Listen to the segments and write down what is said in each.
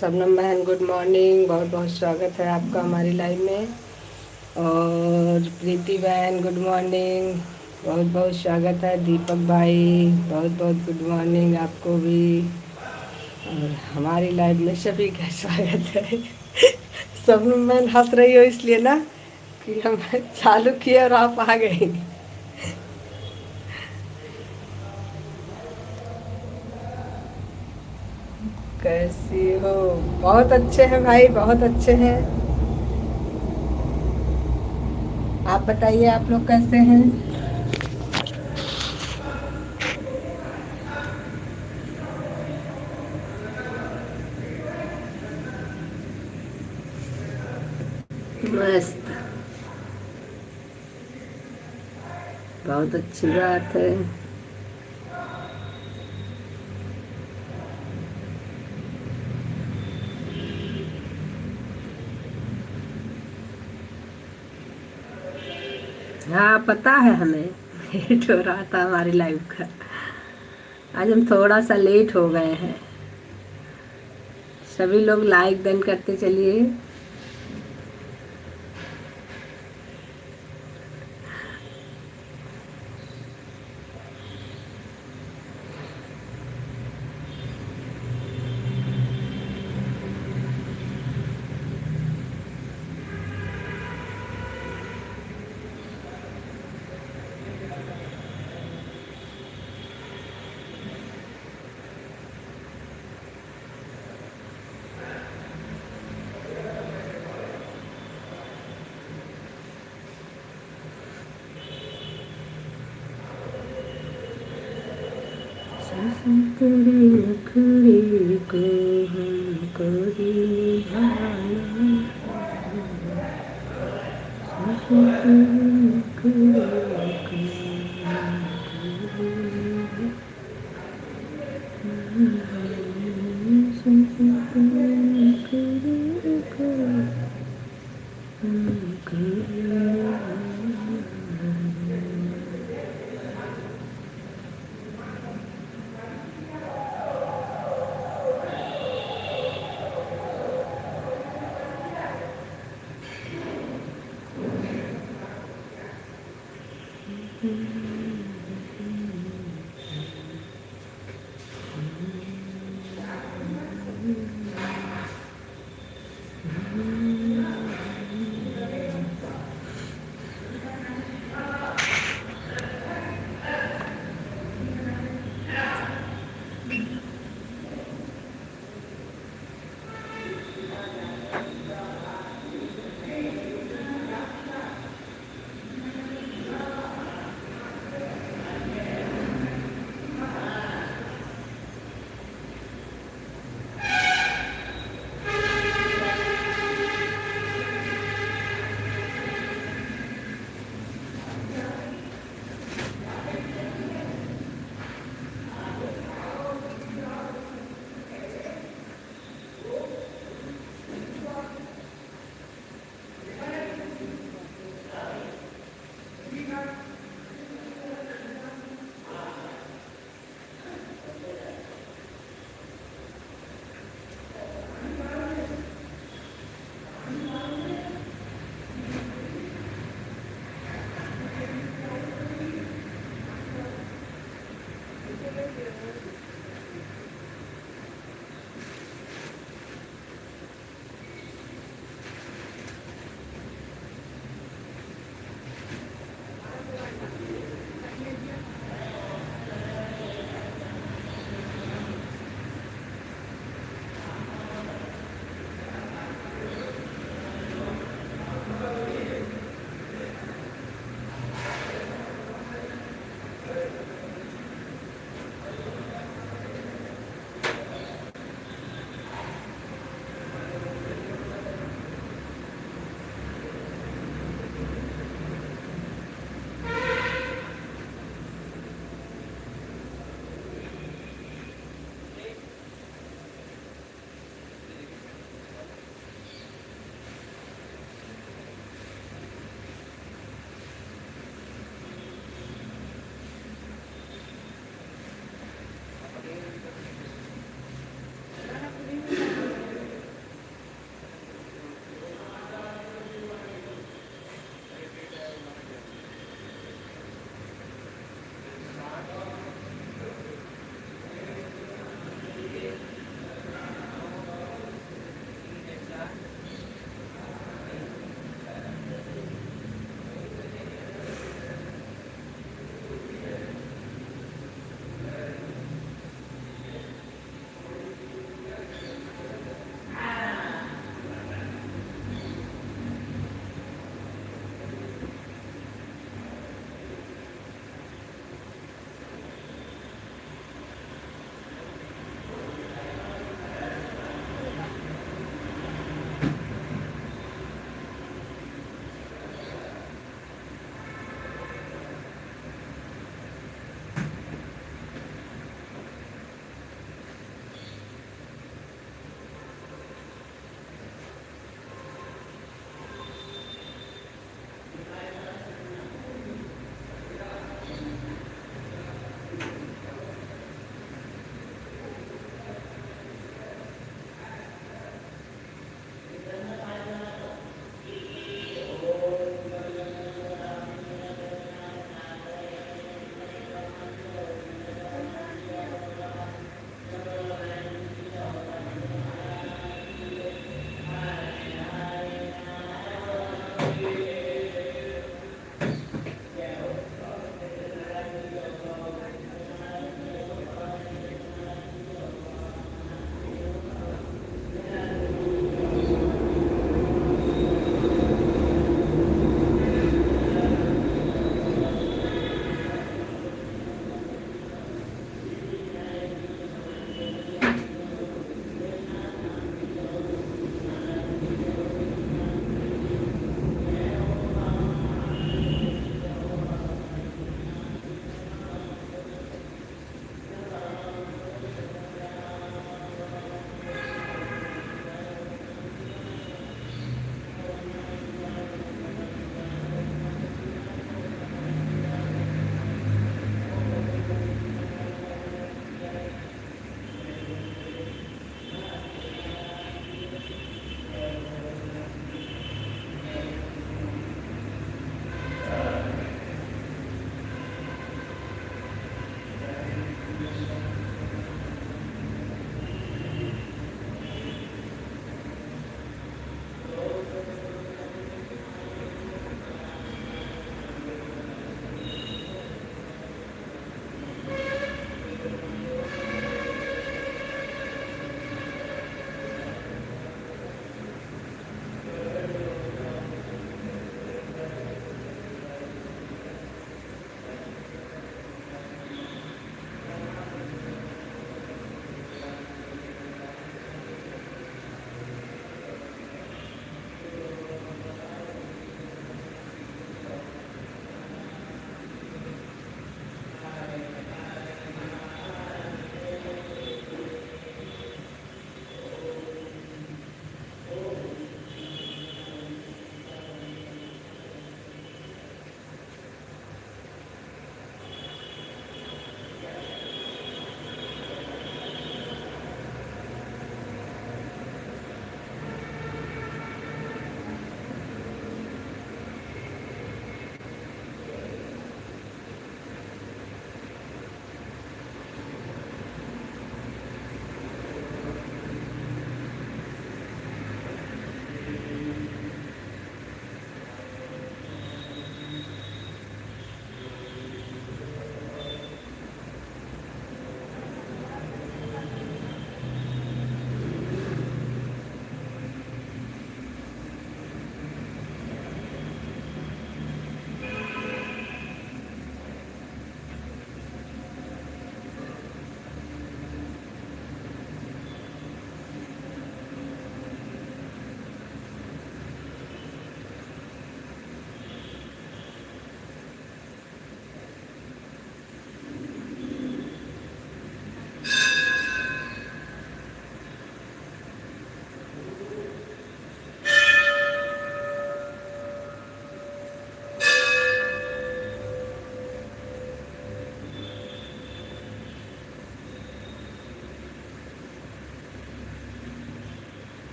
शबनम बहन good morning. बहुत बहुत स्वागत है आपका हमारी लाइव में। और प्रीति बहन गुड मॉर्निंग, बहुत बहुत स्वागत है। दीपक भाई बहुत बहुत गुड मॉर्निंग आपको भी। और हमारी लाइव में सभी का स्वागत है। शबनम बहन हंस रही हो इसलिए ना कि हम चालू किए और आप आ गई। कैसी हो? बहुत अच्छे हैं भाई, बहुत अच्छे हैं। आप बताइए आप लोग कैसे हैं? मस्त, बहुत अच्छी बात है। हाँ पता है हमें। लेट हो रहा था हमारी लाइव का। आज हम थोड़ा सा लेट हो गए हैं। सभी लोग लाइक डन करते चलिए। लकड़ी को हम कोई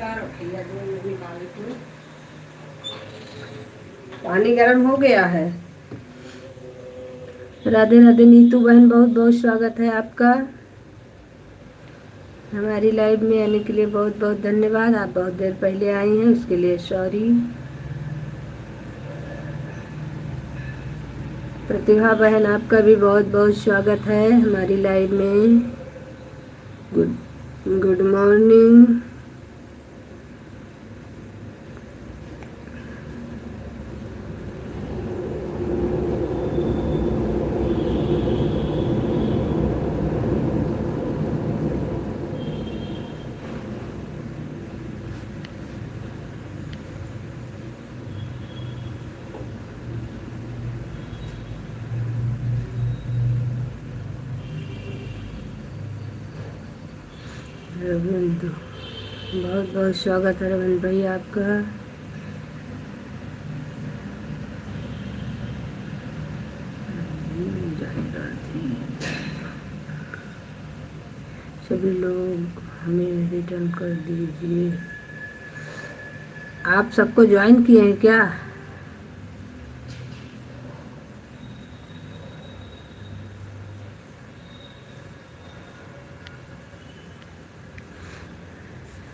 यार भैया दूध में निकाल के पानी गर्म हो गया है। राधे राधे नीतू बहन, बहुत बहुत स्वागत है आपका हमारी लाइव में आने के लिए। बहुत बहुत धन्यवाद। आप बहुत देर पहले आई हैं, उसके लिए सॉरी। प्रतिभा बहन, आपका भी बहुत बहुत स्वागत है हमारी लाइव में। Good good morning. रविंद्र, बहुत बहुत स्वागत है रविंद्र भाई आपका। सभी लोग हमें रिटर्न कर दीजिए। आप सबको ज्वाइन किए हैं क्या?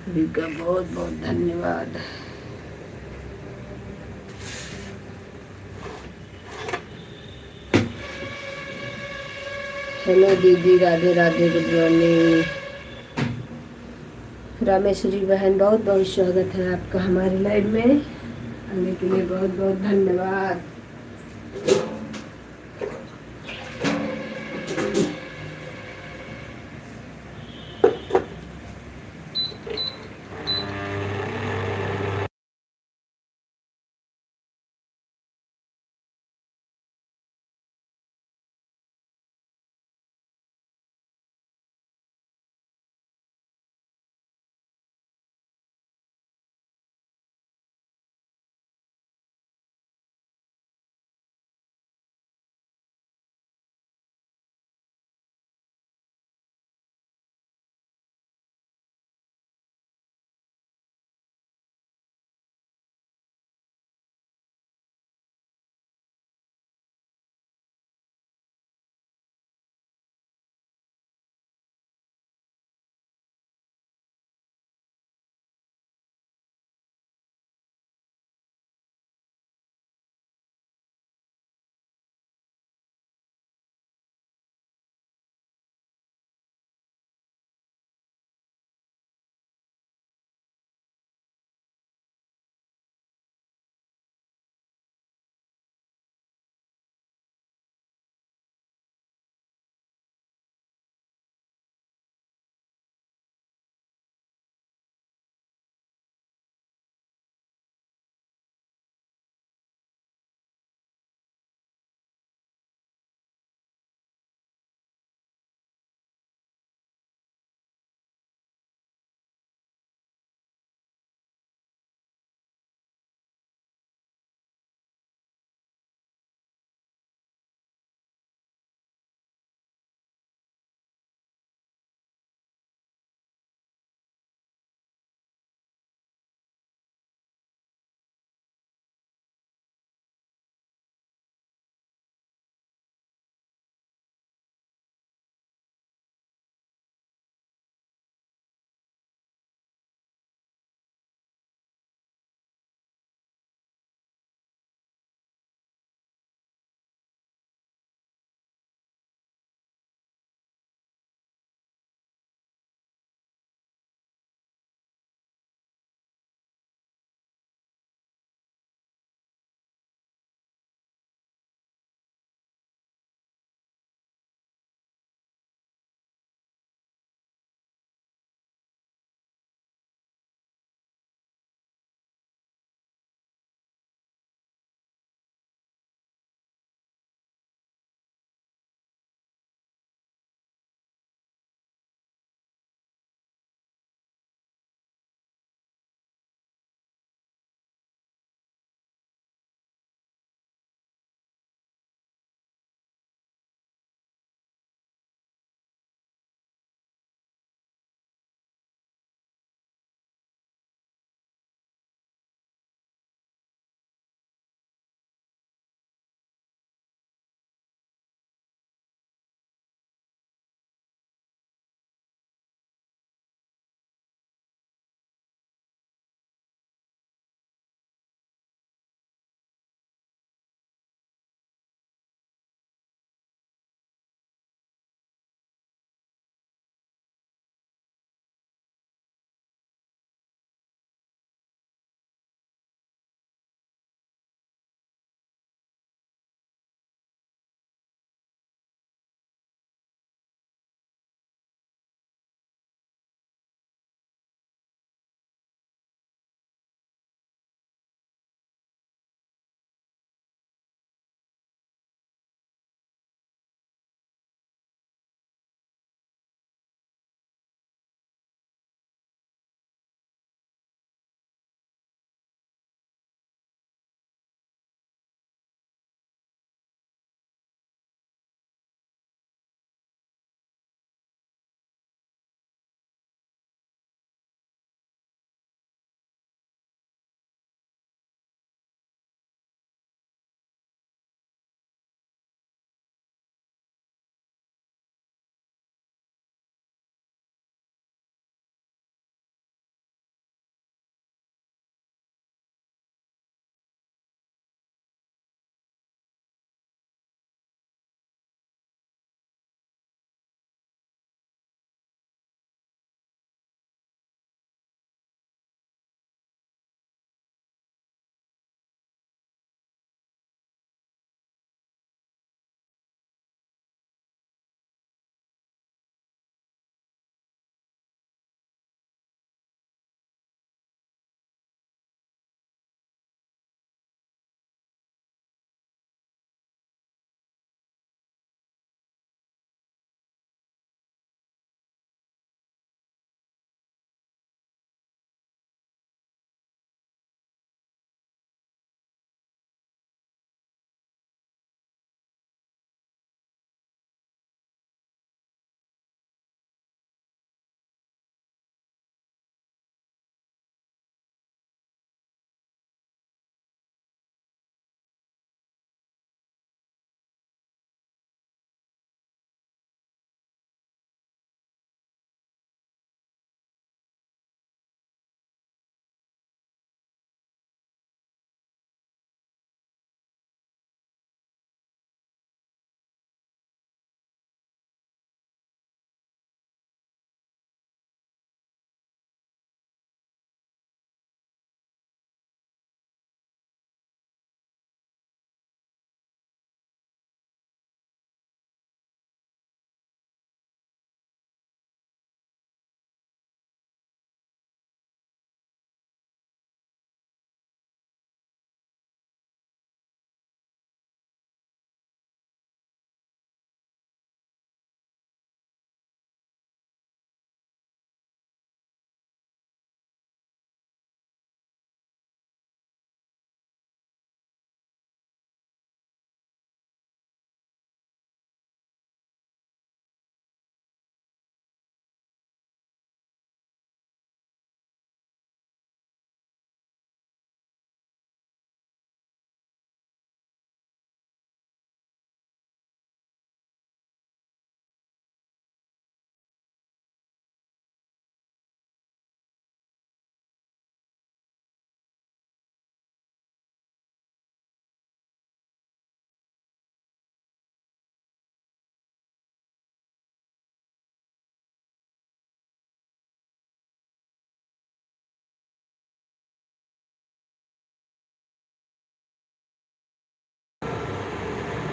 सभी का बहुत बहुत धन्यवाद। हेलो दीदी, राधे राधे, गुड मॉर्निंग। रामेश्वरी बहन, बहुत बहुत स्वागत है आपका हमारी लाइव में आने के लिए। बहुत बहुत धन्यवाद।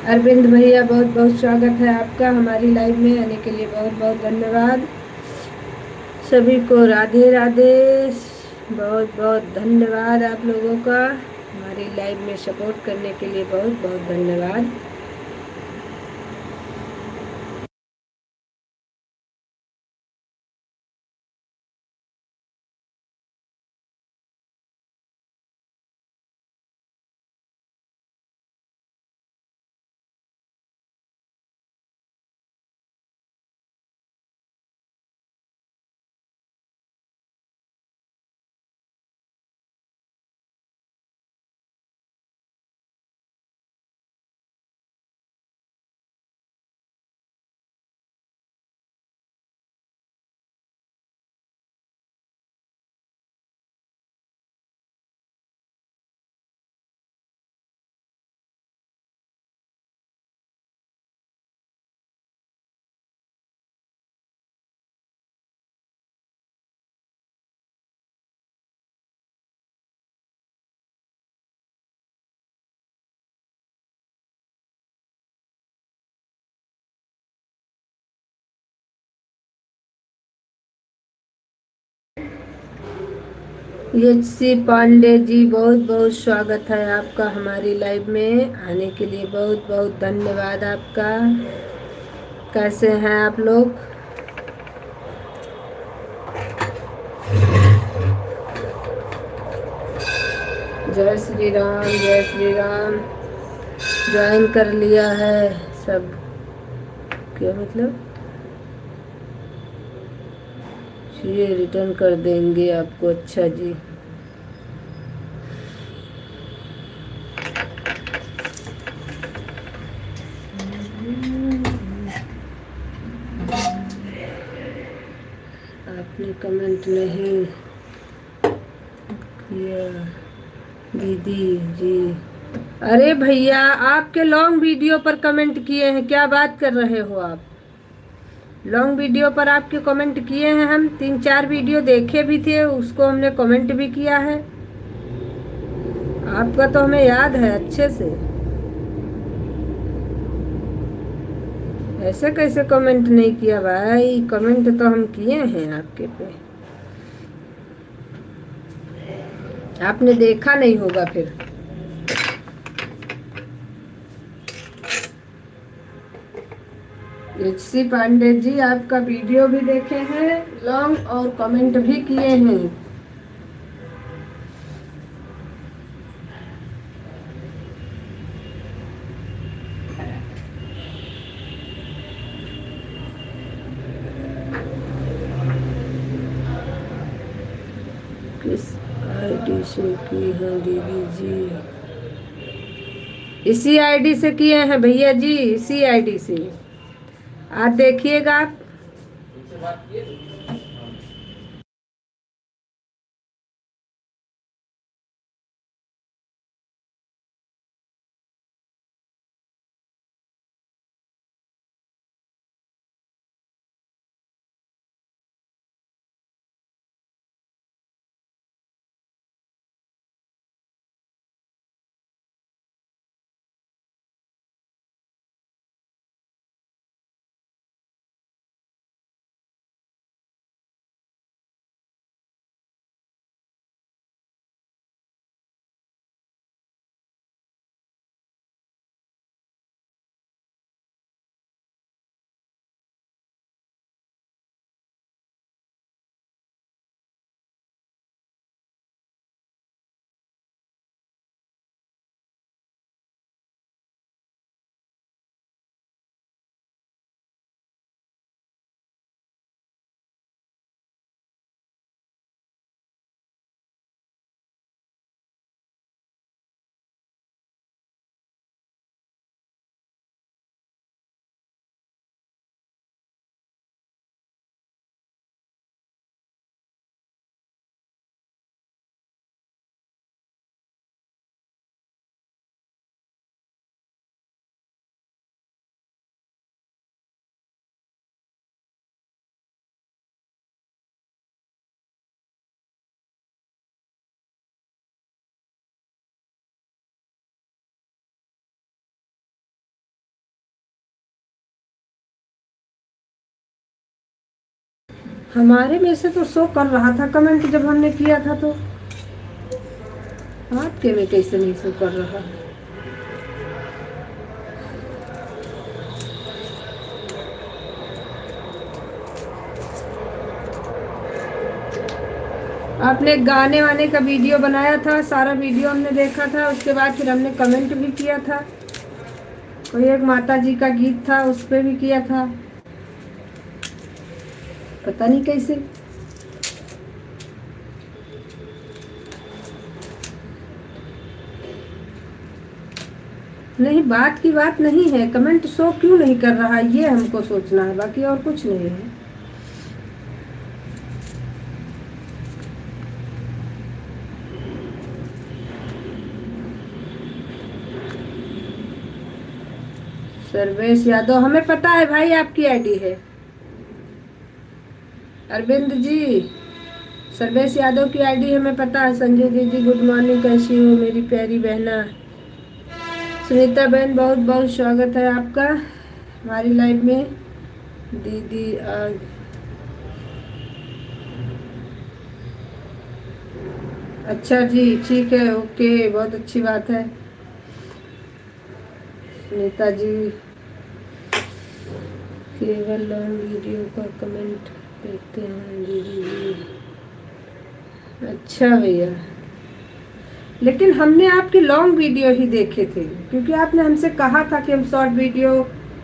अरविंद भैया बहुत बहुत स्वागत है आपका हमारी लाइव में आने के लिए, बहुत बहुत धन्यवाद। सभी को राधे राधे, बहुत बहुत धन्यवाद आप लोगों का हमारी लाइव में सपोर्ट करने के लिए, बहुत बहुत धन्यवाद। एच सी पांडे जी, बहुत बहुत स्वागत है आपका हमारी लाइव में आने के लिए, बहुत बहुत धन्यवाद आपका। कैसे हैं आप लोग? जय श्री राम, जय श्री राम। ज्वाइन कर लिया है सब, क्या मतलब? ये रिटर्न कर देंगे आपको, अच्छा जी। आपने कमेंट नहीं किया दीदी जी। अरे भैया, आपके लॉन्ग वीडियो पर कमेंट किए हैं, क्या बात कर रहे हो आप? लॉन्ग वीडियो पर आपके कमेंट किए हैं, हम 3-4 वीडियो देखे भी थे, उसको हमने कमेंट भी किया है। आपका तो हमें याद है अच्छे से। ऐसे कैसे कमेंट नहीं किया भाई? कमेंट तो हम किए हैं आपके पे, आपने देखा नहीं होगा फिर। एच सी पांडे जी, आपका वीडियो भी देखे हैं लॉन्ग, और कमेंट भी किए हैं। किस आईडी से की है दीदी जी? इसी आईडी से किए हैं भैया जी, इसी आईडी से। आज देखिएगा आप। हमारे में से तो शो कर रहा था कमेंट जब हमने किया था, तो आपके में कैसे नहीं शो कर रहा? आपने गाने वाने का वीडियो बनाया था, सारा वीडियो हमने देखा था। उसके बाद फिर हमने कमेंट भी किया था, कोई एक माता जी का गीत था उस पर भी किया था, पता नहीं कैसे। नहीं, बात की बात नहीं है, कमेंट शो क्यों नहीं कर रहा ये हमको सोचना है, बाकी और कुछ नहीं है। सर्वेश यादव, हमें पता है भाई आपकी आईडी है। अरविंद जी, सर्वेश यादव की आईडी हमें पता है। संजय दीदी गुड मॉर्निंग, कैसी हो मेरी प्यारी बहना? सुनीता बहन, बहुत बहुत स्वागत है आपका हमारी लाइव में। दीदी अच्छा जी, ठीक है, ओके, बहुत अच्छी बात है। सुनीता जी, केवल लॉन्ग वीडियो का कमेंट देखते हैं दीदी जी। अच्छा भैया, लेकिन हमने आपके लॉन्ग वीडियो ही देखे थे, क्योंकि आपने हमसे कहा था कि हम शॉर्ट वीडियो,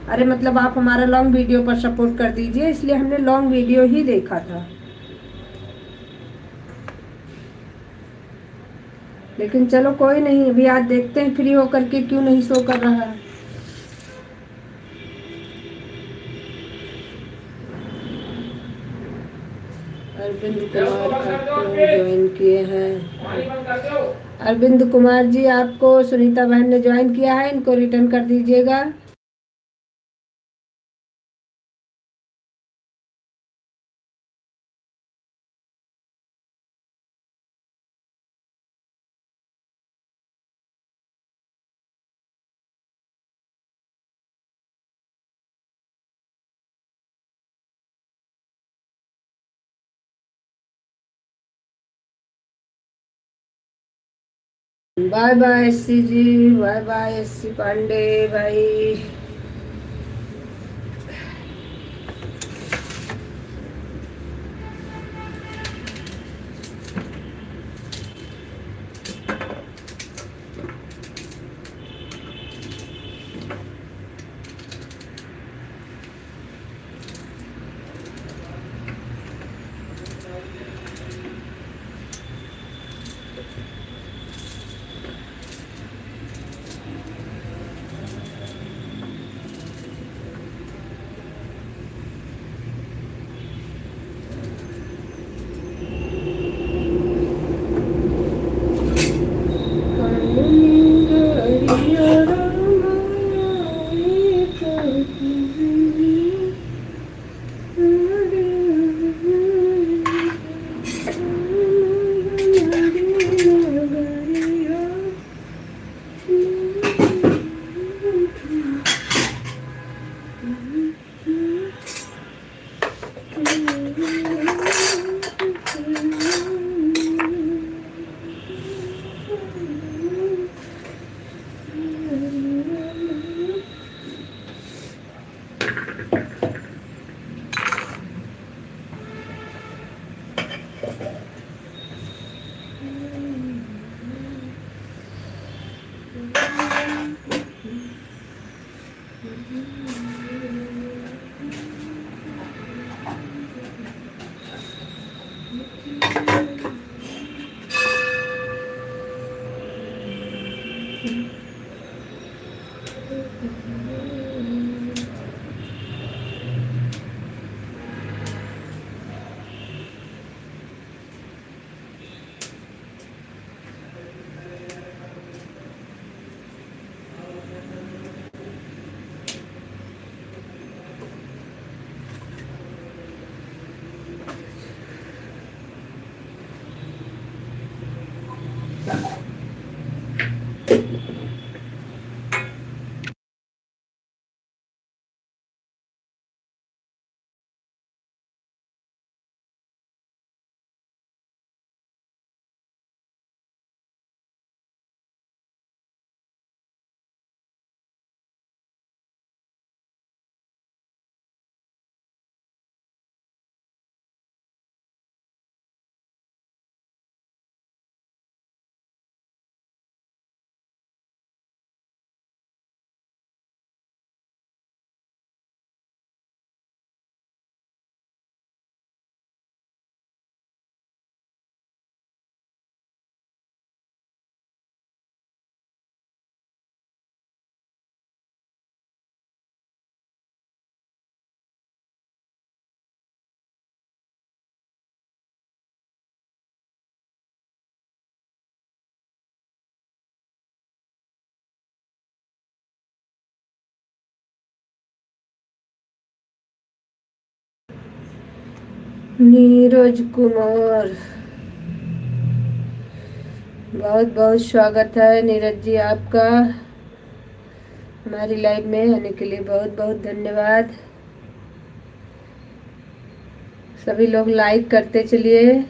अरे मतलब आप हमारा लॉन्ग वीडियो पर सपोर्ट कर दीजिए, इसलिए हमने लॉन्ग वीडियो ही देखा था। लेकिन चलो कोई नहीं, अभी आज देखते हैं फ्री होकर के क्यों नहीं शो कर रहा है। अरविंद कुमार आपको ज्वाइन किए हैं। अरविंद कुमार जी, आपको सुनीता बहन ने ज्वाइन किया है, इनको रिटर्न कर दीजिएगा। बाय बाय एससी जी, बाय बाय एससी पांडे भाई। नीरज कुमार, बहुत बहुत स्वागत है नीरज जी आपका। हमारी लाइव में आने के लिए बहुत बहुत धन्यवाद। सभी लोग लाइक करते चलिए।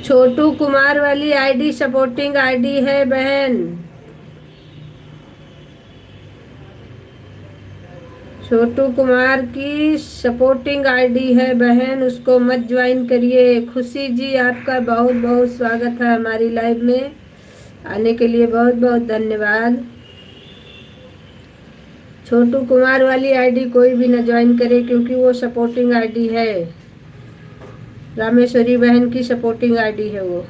छोटू कुमार वाली आईडी सपोर्टिंग आईडी है बहन। छोटू कुमार की सपोर्टिंग आईडी है बहन, उसको मत ज्वाइन करिए। खुशी जी आपका बहुत बहुत स्वागत है हमारी लाइव में, आने के लिए बहुत बहुत धन्यवाद। छोटू कुमार वाली आईडी कोई भी ना ज्वाइन करे क्योंकि वो सपोर्टिंग आईडी है, रामेश्वरी बहन की सपोर्टिंग आईडी है वो।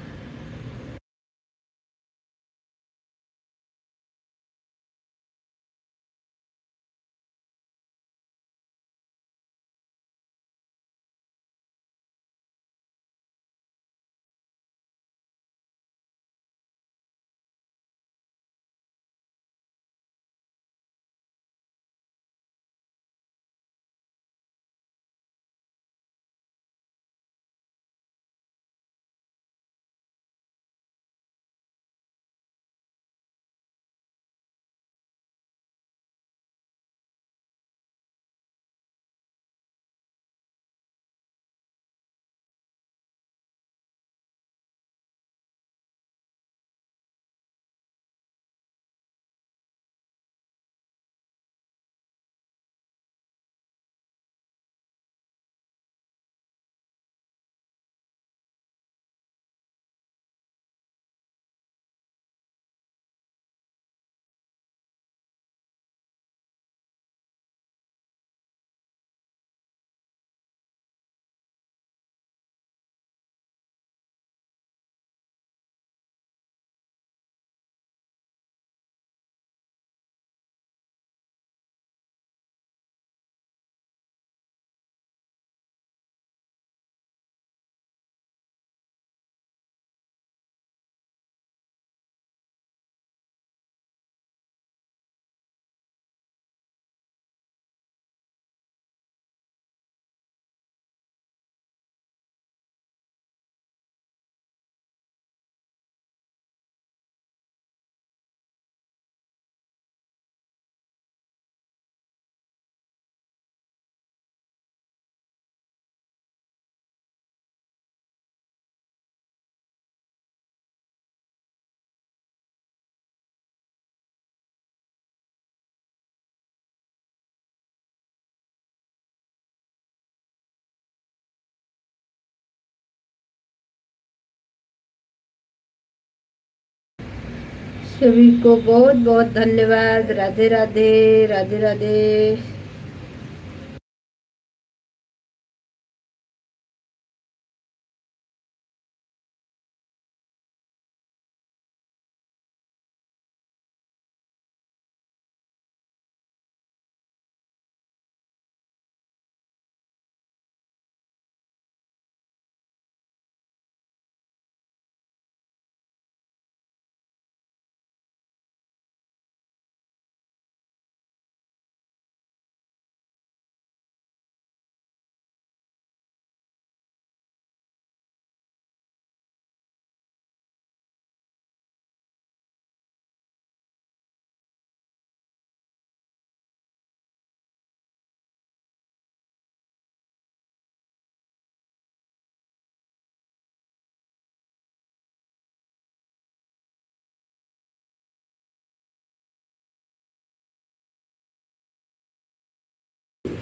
सभी को बहुत बहुत धन्यवाद। राधे राधे। राधे राधे।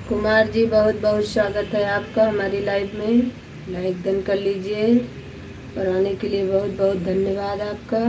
कुमार जी, बहुत बहुत स्वागत है आपका हमारी लाइव में। लाइक डन कर लीजिए और आने के लिए बहुत बहुत धन्यवाद आपका।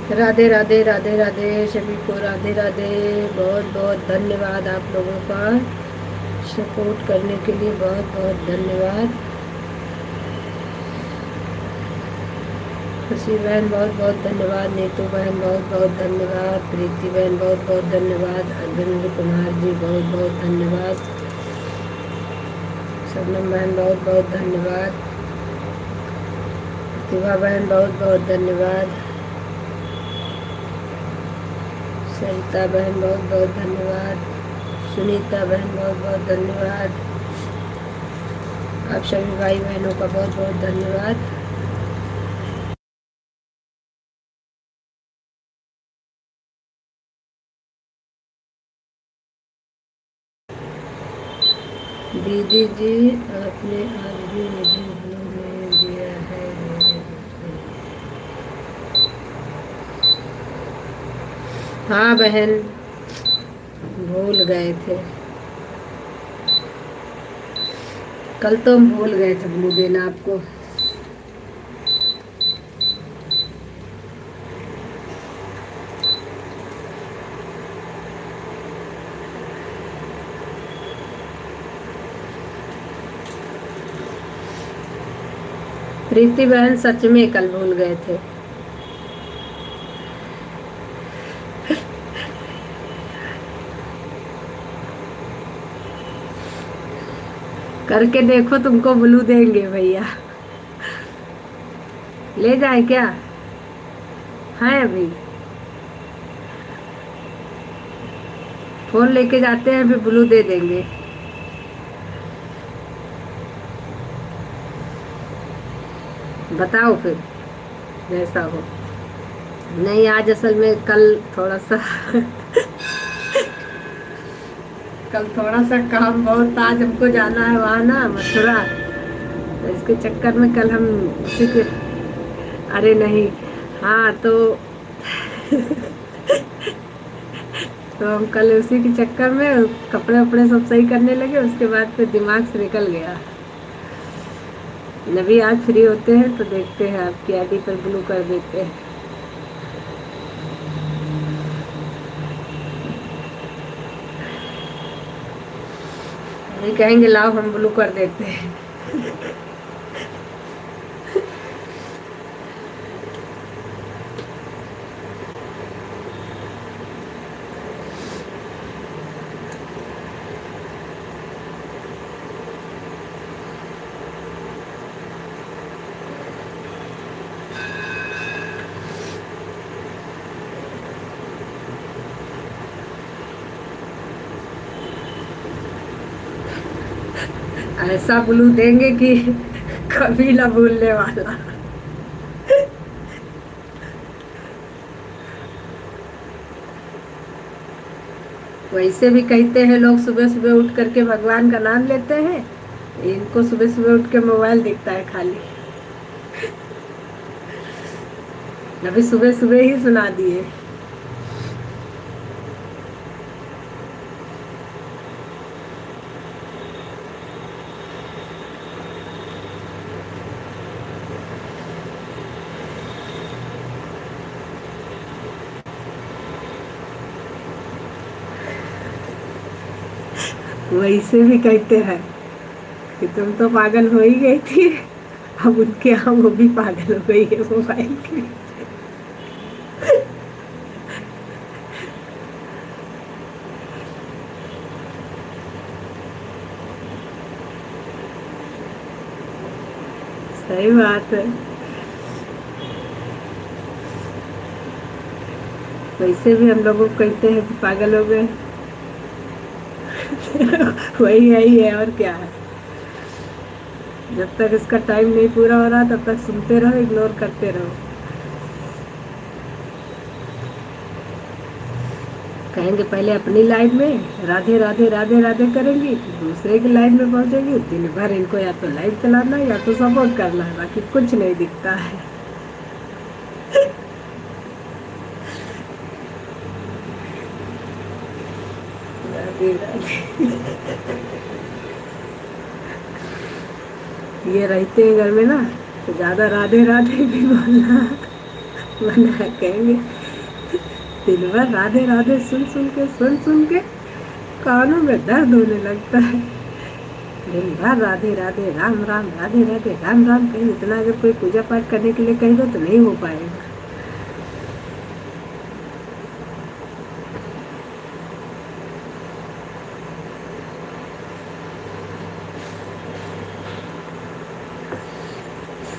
राधे राधे राधे राधे सभी को राधे राधे। बहुत बहुत धन्यवाद आप लोगों का सपोर्ट करने के लिए, बहुत बहुत धन्यवाद। खुशी बहन बहुत बहुत धन्यवाद, नीतू बहन बहुत बहुत धन्यवाद, प्रीति बहन बहुत बहुत धन्यवाद, अरविंद कुमार जी बहुत बहुत धन्यवाद, शबनम बहन बहुत बहुत धन्यवाद, प्रतिभा बहन बहुत बहुत धन्यवाद, सरिता बहन बहुत बहुत धन्यवाद, सुनीता बहन बहुत बहुत धन्यवाद। आप सभी भाई बहनों का बहुत बहुत धन्यवाद। दीदी जी आपने आज भी मुझे ब्लू में दिया है मेरे बच्चे। हाँ बहन, भूल गए थे, कल तो हम भूल गए थे ब्लू देना आपको। प्रीति बहन सच में कल भूल गए थे। करके देखो, तुमको ब्लू देंगे भैया। ले जाए क्या है? अभी फोन लेके जाते हैं, अभी ब्लू दे देंगे। बताओ फिर जैसा हो। नहीं, आज असल में कल थोड़ा सा कल थोड़ा सा काम बहुत था, आज हमको जाना है वहाँ ना मथुरा, तो इसके चक्कर में कल हम उसी के। अरे नहीं, हाँ तो तो हम कल उसी के चक्कर में कपड़े वपड़े सब सही करने लगे, उसके बाद फिर दिमाग से निकल गया। नबी आज फ्री होते हैं तो देखते हैं, आपकी आईडी पर ब्लू कर देते हैं। अभी कहेंगे लाओ हम ब्लू कर देते हैं। ऐसा ब्लू देंगे कि कभी ना भूलने वाला। वैसे भी कहते हैं लोग सुबह सुबह उठ करके भगवान का नाम लेते हैं, इनको सुबह सुबह उठ के मोबाइल दिखता है खाली। अभी सुबह सुबह ही सुना दिए। वैसे भी कहते हैं कि तुम तो पागल हो ही गई थी, अब उनके यहाँ वो भी पागल हो गई है मोबाइल की। सही बात है। वैसे भी हम लोगों को कहते हैं कि पागल हो गए। वही यही है और क्या है। जब तक इसका टाइम नहीं पूरा हो रहा तब तक सुनते रहो, इग्नोर करते रहो। कहेंगे पहले अपनी लाइन में राधे राधे राधे राधे करेंगी, तो दूसरे की लाइन में पहुंचेगी, दिन भर इनको या तो लाइव चलाना है या तो सपोर्ट करना है, बाकी कुछ नहीं दिखता है। राधे राधे। ये रहते हैं घर में ना, तो ज्यादा राधे राधे भी बोलना मना कहेंगे। दिन भर राधे राधे सुन सुन के कानों में दर्द होने लगता है। दिन भर राधे राधे राम राम राधे राधे राम राम कहीं, इतना अगर कोई पूजा पाठ करने के लिए कह दो तो नहीं हो पाएगा।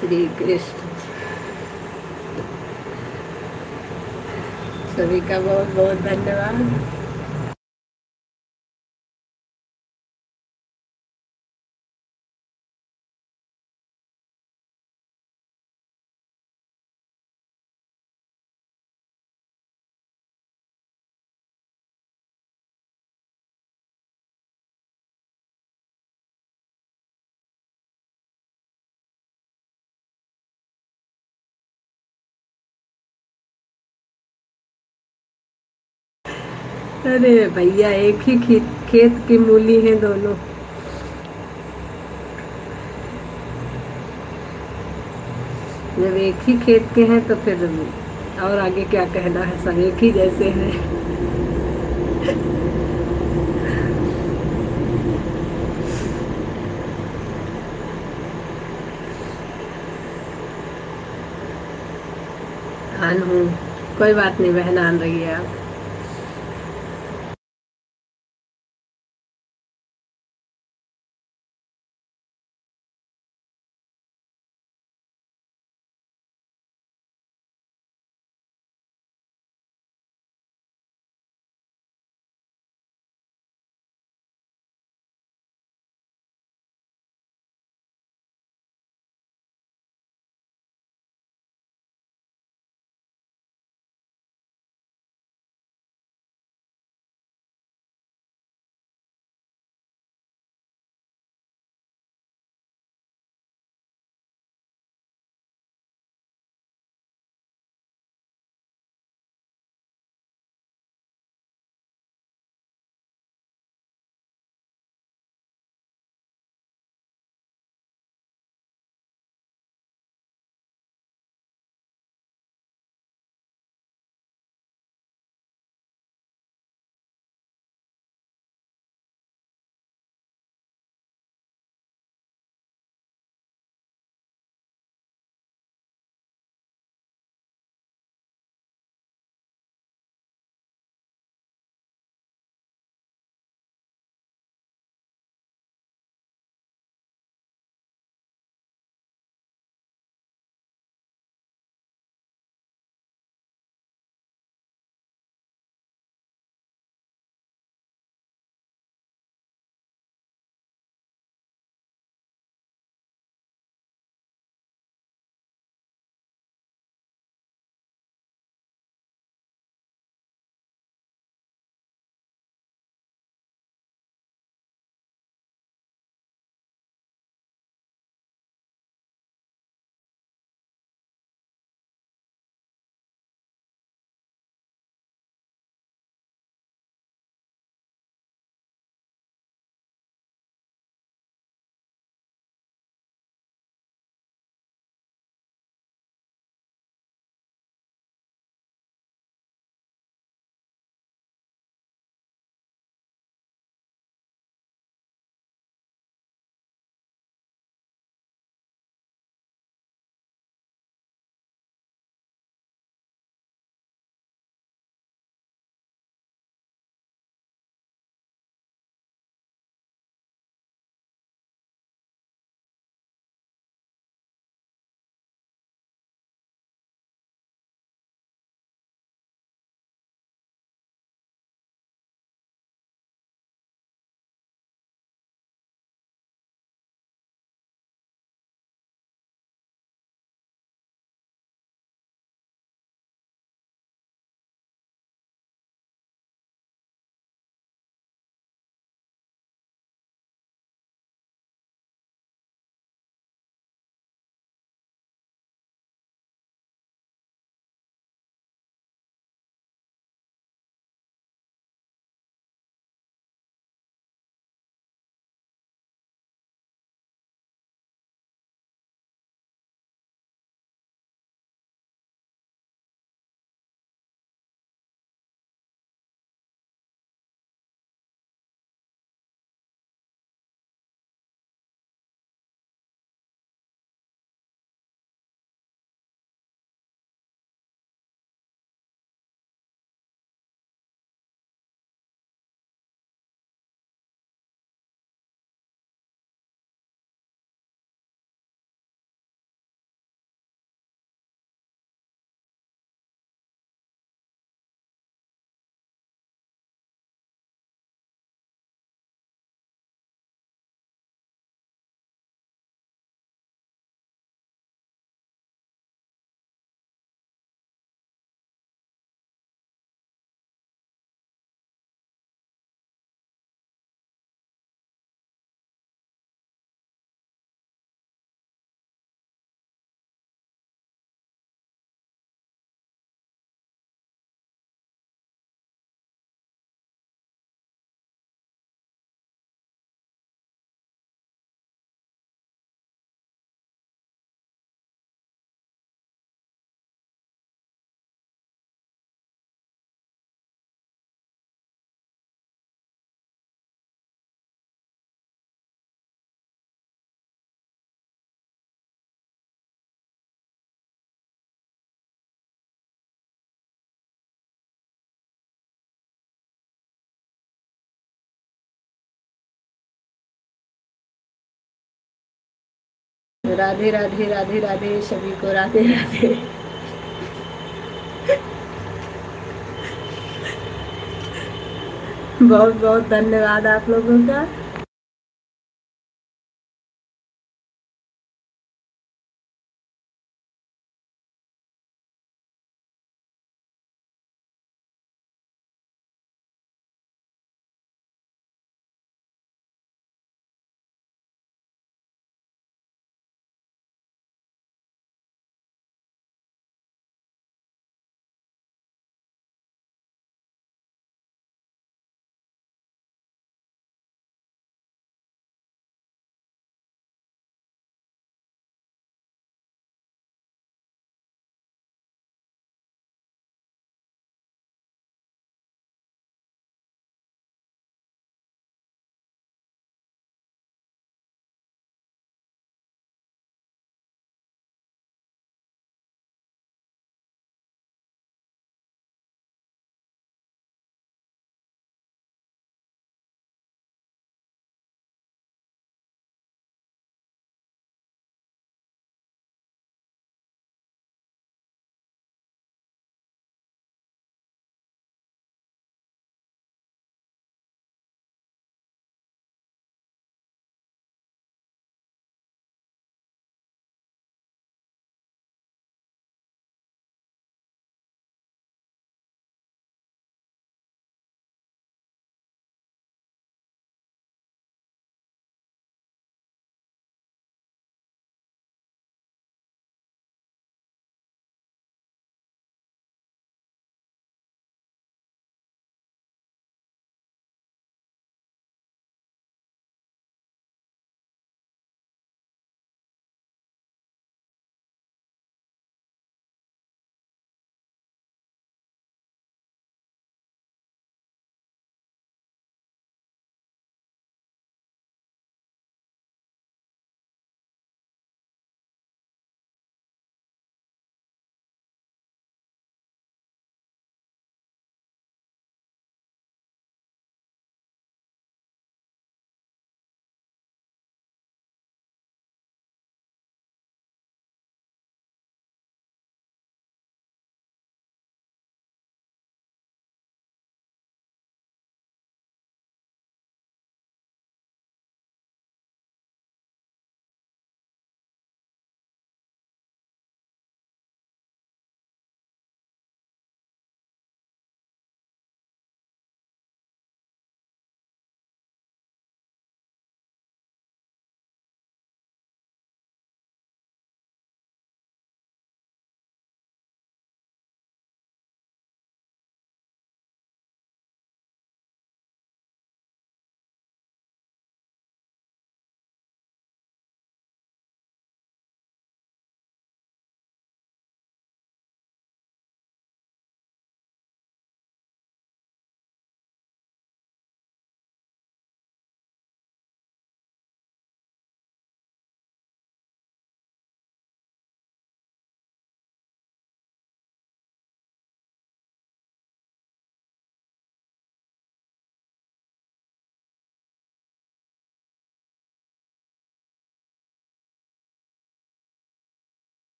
श्री कृष्ण। सभी का बहुत बहुत धन्यवाद। अरे भैया, एक ही खेत की मूली हैं दोनों। जब एक ही खेत के हैं तो फिर और आगे क्या कहना है, सब एक ही जैसे हैं। आन हूँ, कोई बात नहीं बहन, आन रही है आप। राधे राधे राधे राधे सभी को राधे राधे। बहुत बहुत धन्यवाद आप लोगों का।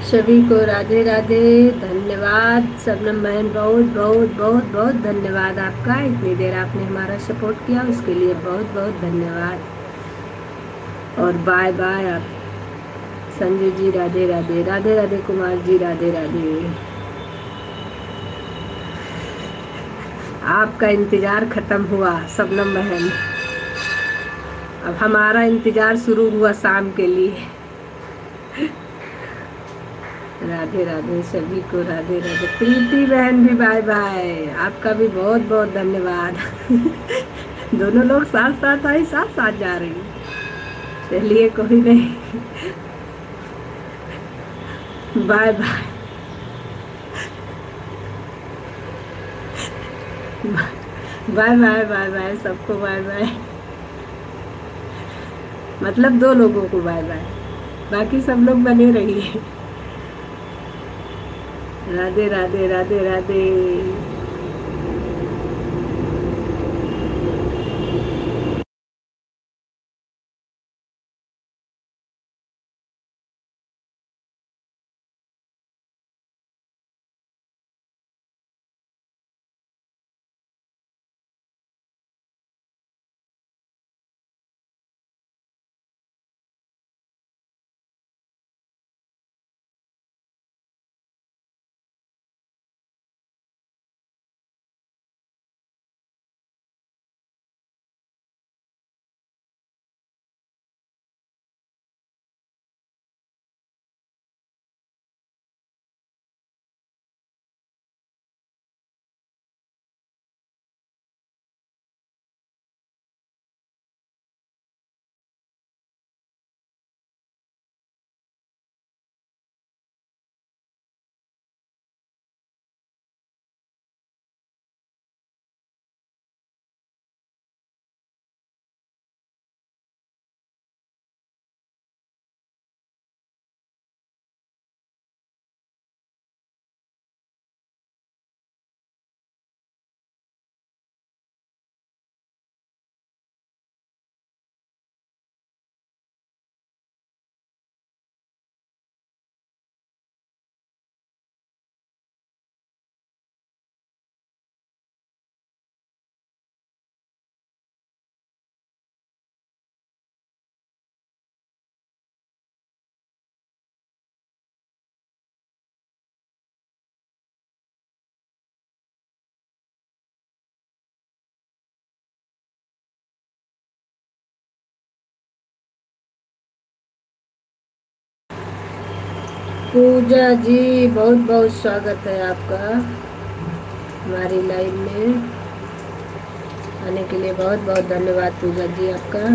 सभी को राधे राधे। धन्यवाद शबनम बहन, बहुत बहुत बहुत बहुत धन्यवाद आपका। इतनी देर आपने हमारा सपोर्ट किया उसके लिए बहुत बहुत धन्यवाद। और बाय बाय। आप संजय जी राधे राधे। राधे राधे कुमार जी राधे राधे। आपका इंतज़ार ख़त्म हुआ शबनम बहन, अब हमारा इंतज़ार शुरू हुआ शाम के लिए। राधे राधे सभी को राधे राधे। प्रीति बहन भी बाय बाय। आपका भी बहुत बहुत धन्यवाद। दोनों लोग साथ साथ आई, साथ साथ जा रही हैं। चलिए कोई नहीं। Bye bye. Bye bye bye bye सबको बाय बाय। मतलब दो लोगों को बाय बाय, बाकी सब लोग बने रहिए। राधे राधे राधे राधे। पूजा जी, बहुत बहुत स्वागत है आपका हमारी लाइव में। आने के लिए बहुत बहुत धन्यवाद पूजा जी आपका।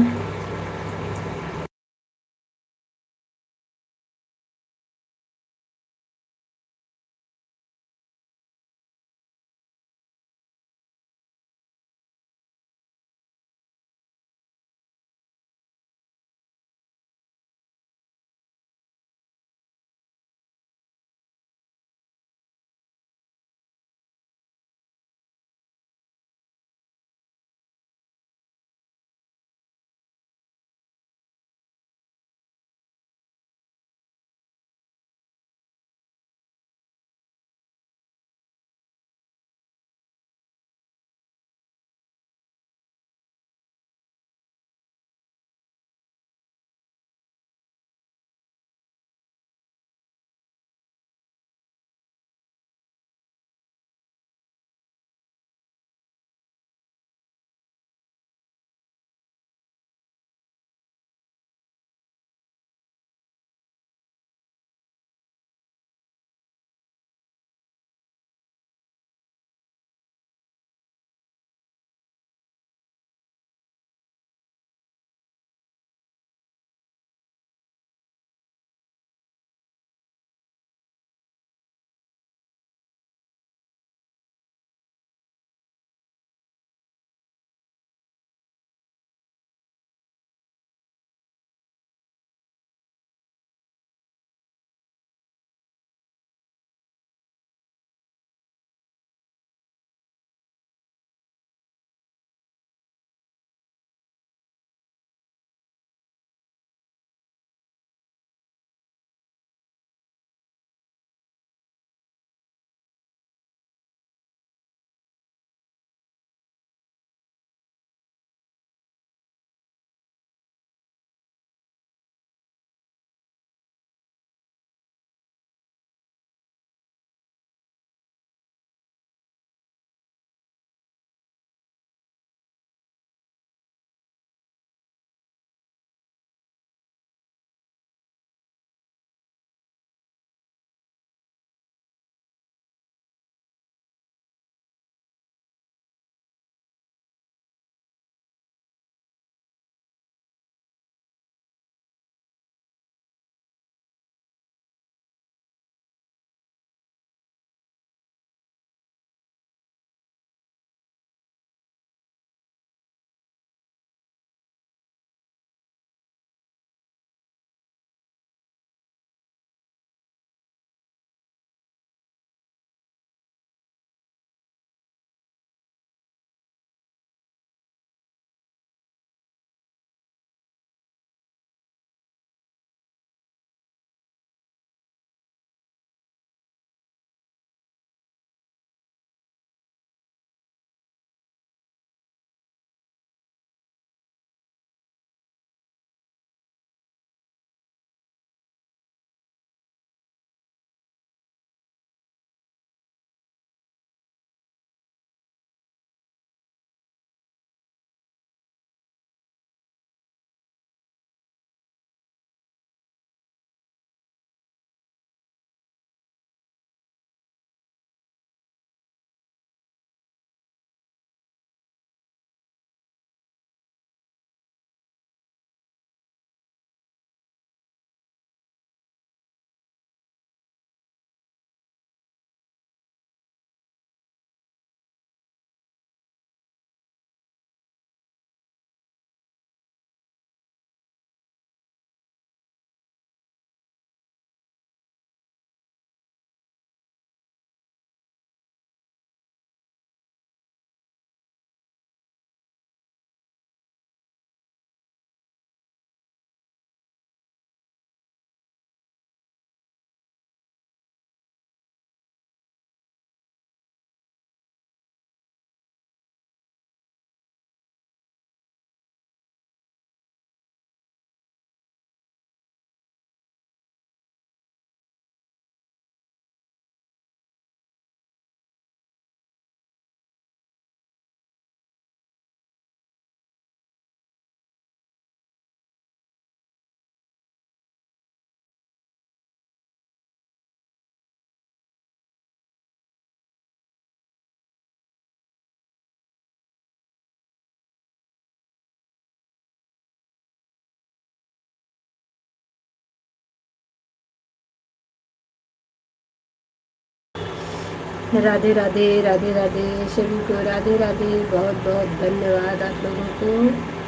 राधे राधे राधे राधे, सभी को राधे राधे। बहुत बहुत धन्यवाद आप लोगों को।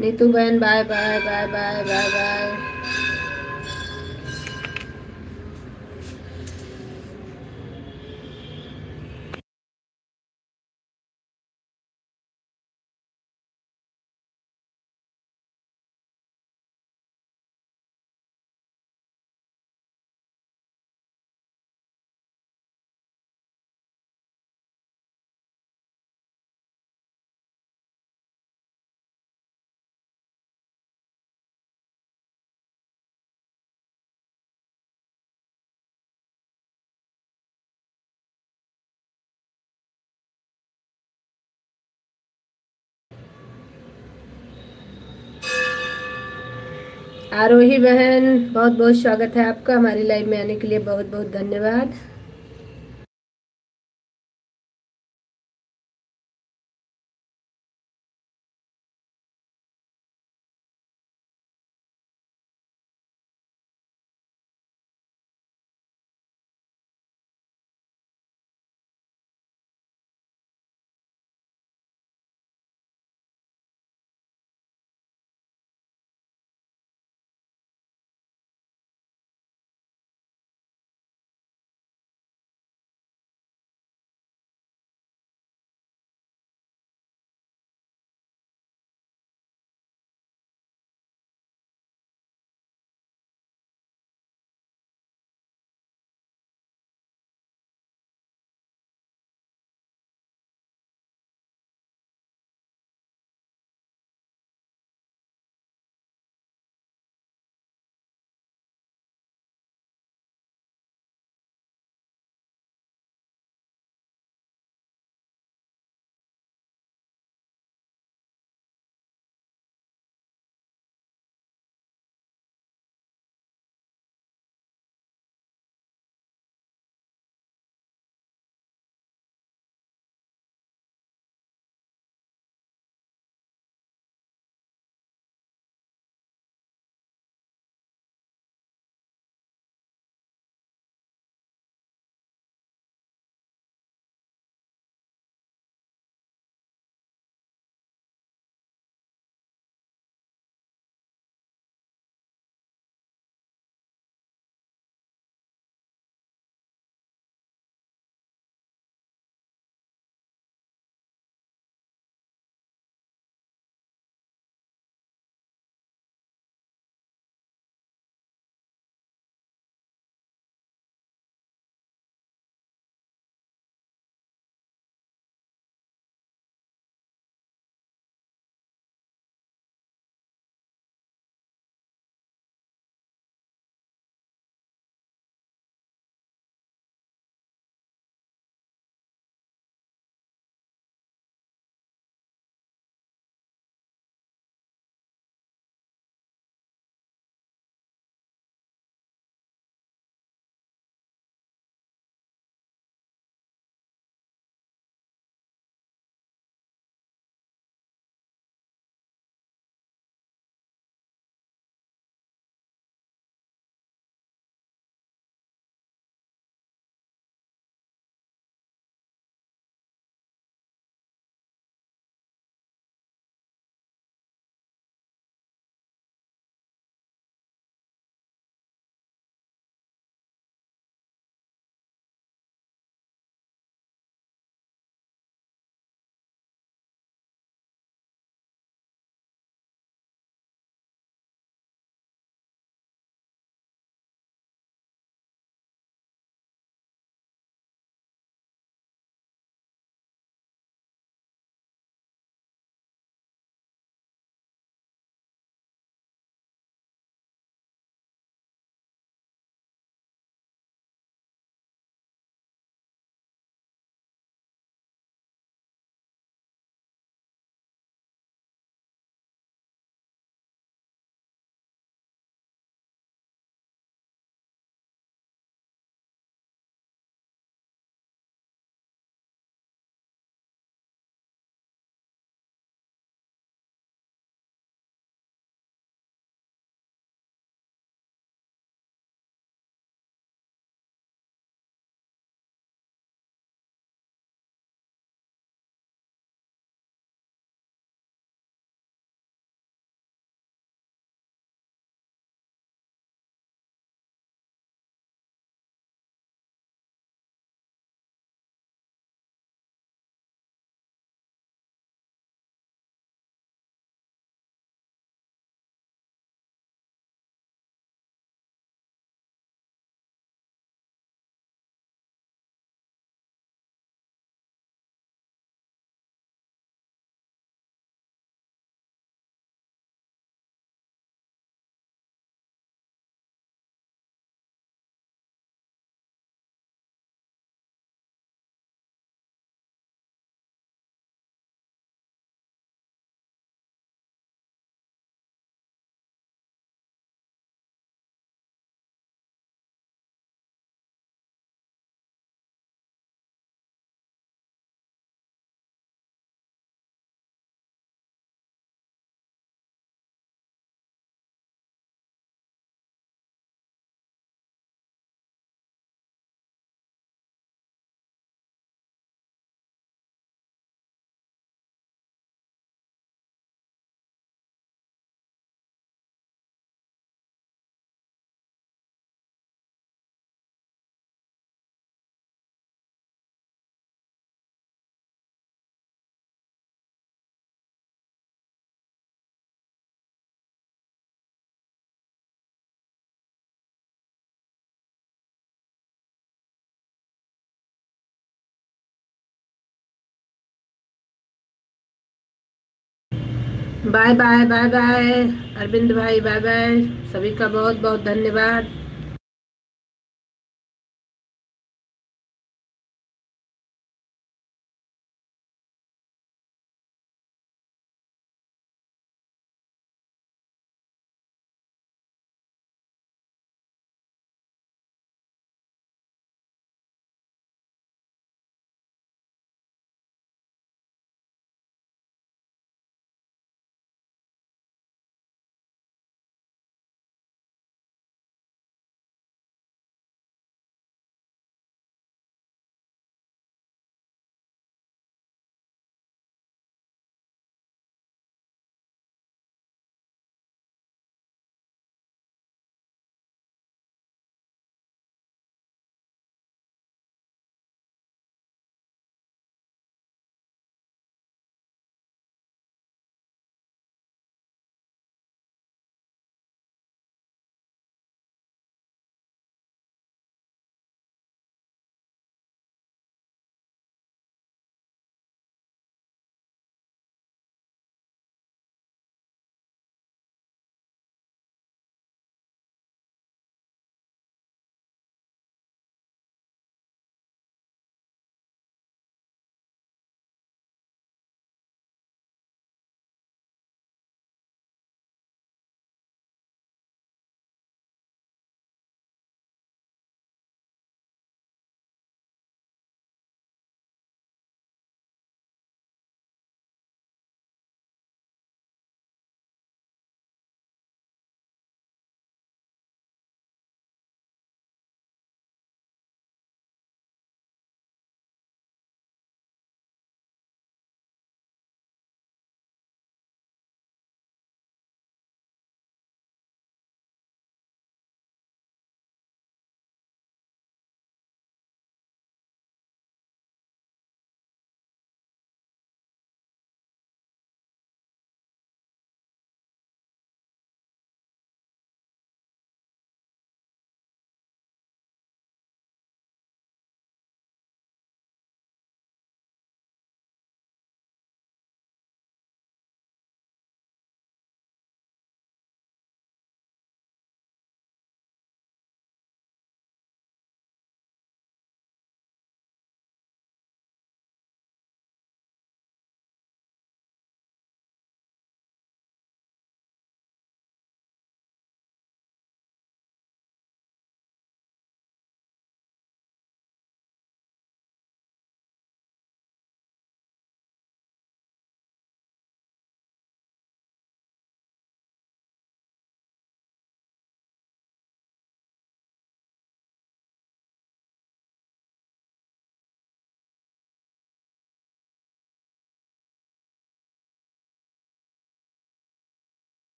नीतू बहन bye bye bye bye bye bye. Aarohi बहन बहुत बहुत स्वागत है आपका हमारी लाइव में आने के लिए, बहुत बहुत धन्यवाद। Bye bye bye bye. Arvind भाई बाय बाय। सभी का बहुत बहुत धन्यवाद।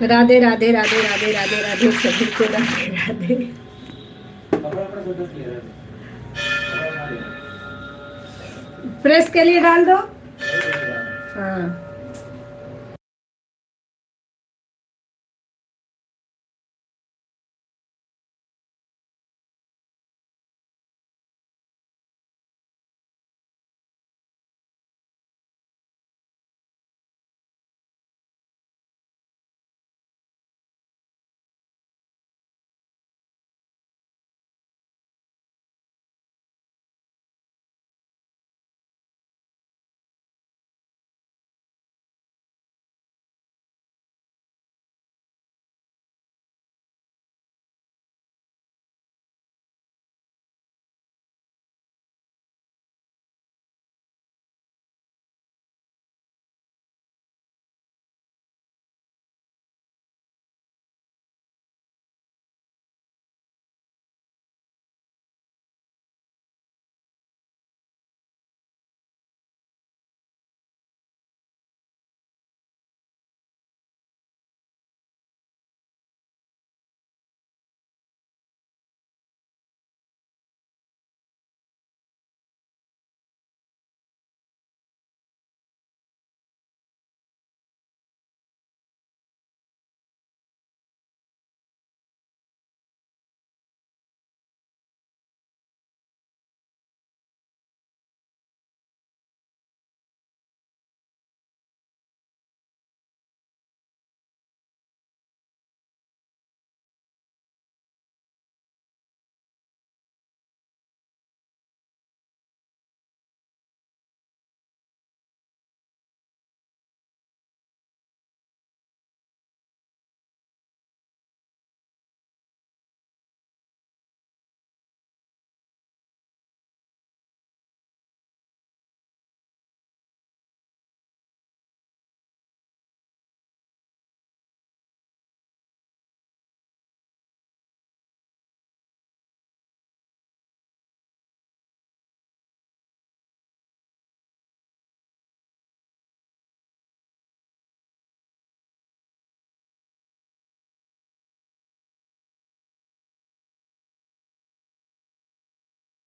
राधे राधे राधे राधे राधे राधे सभी को राधे राधे। प्रेस के लिए डाल दो। हाँ।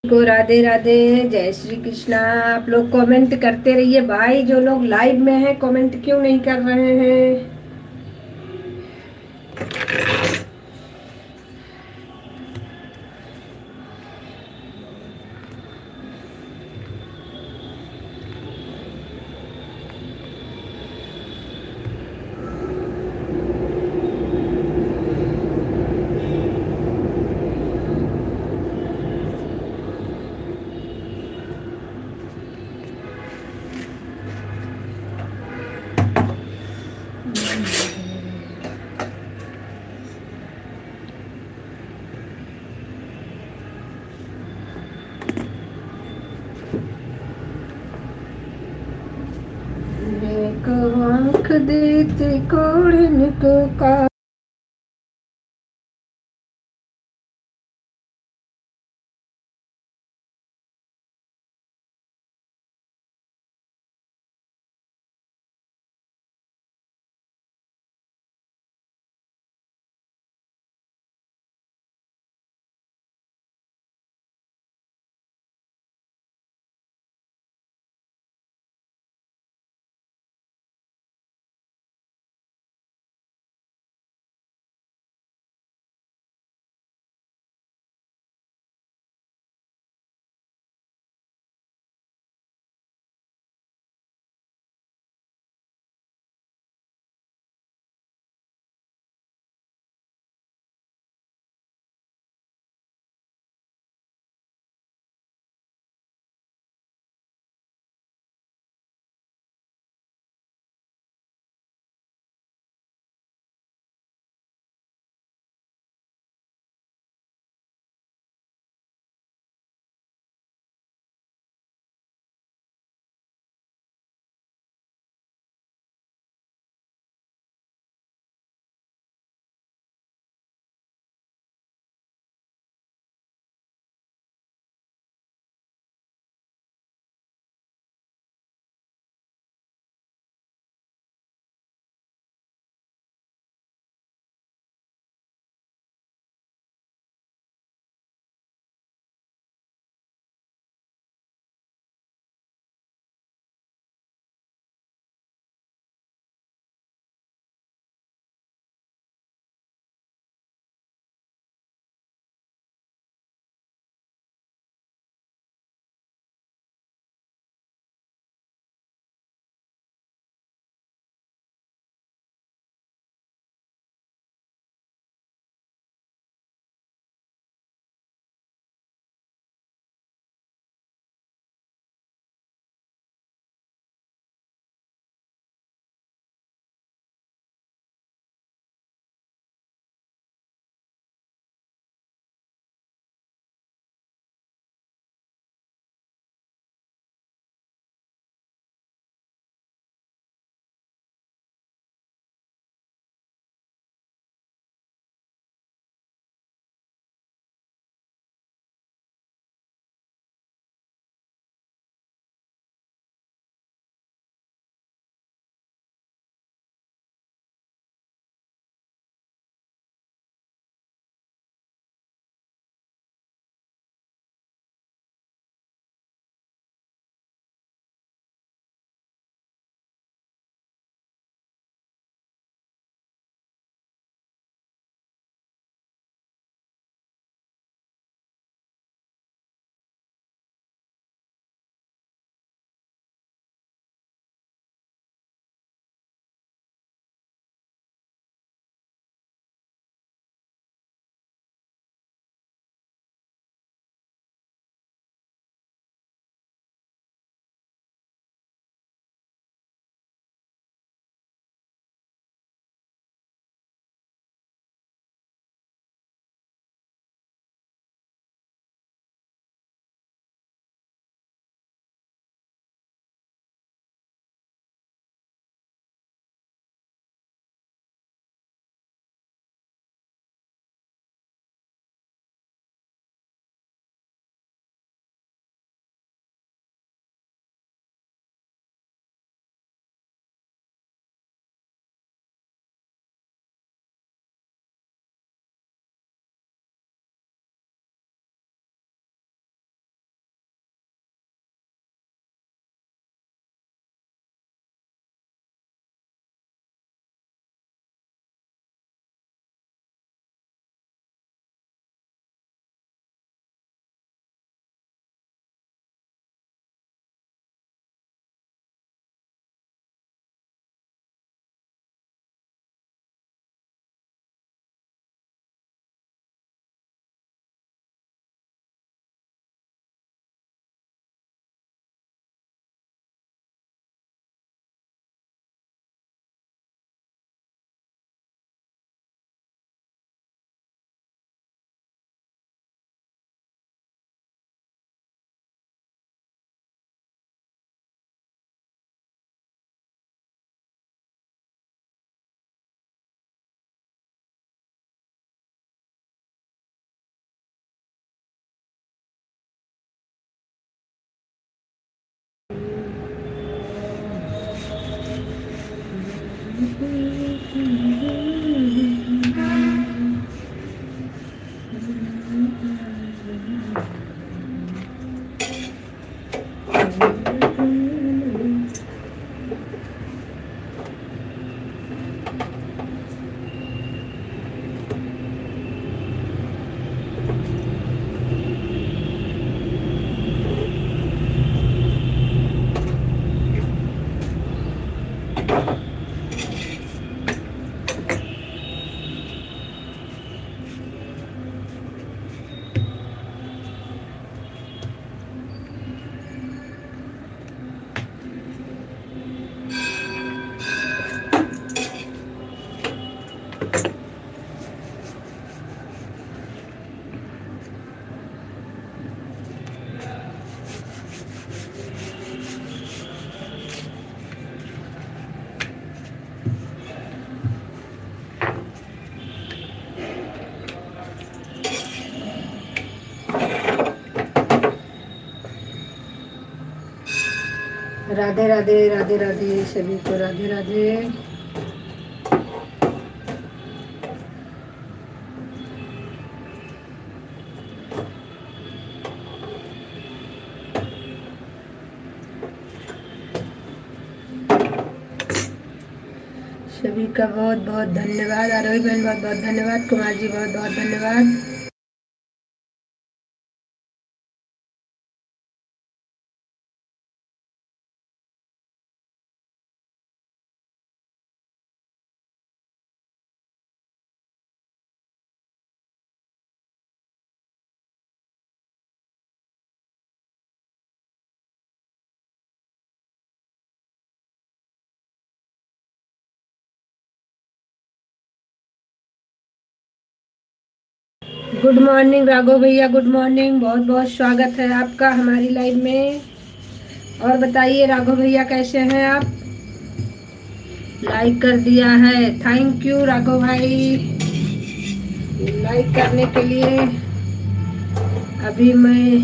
को राधे राधे, जय श्री कृष्णा। आप लोग कमेंट करते रहिए भाई, जो लोग लाइव में हैं कमेंट क्यों नहीं कर रहे हैं। एक आँख देते कोड़न को का राधे राधे, राधे राधे सभी को, राधे राधे। सभी का बहुत बहुत धन्यवाद। आरोही बहन बहुत बहुत धन्यवाद। कुमार जी बहुत बहुत धन्यवाद। गुड मॉर्निंग राघव भैया, गुड मॉर्निंग। बहुत बहुत स्वागत है आपका हमारी लाइव में। और बताइए राघव भैया कैसे हैं आप? लाइक कर दिया है, थैंक यू राघव भाई लाइक करने के लिए। अभी मैं,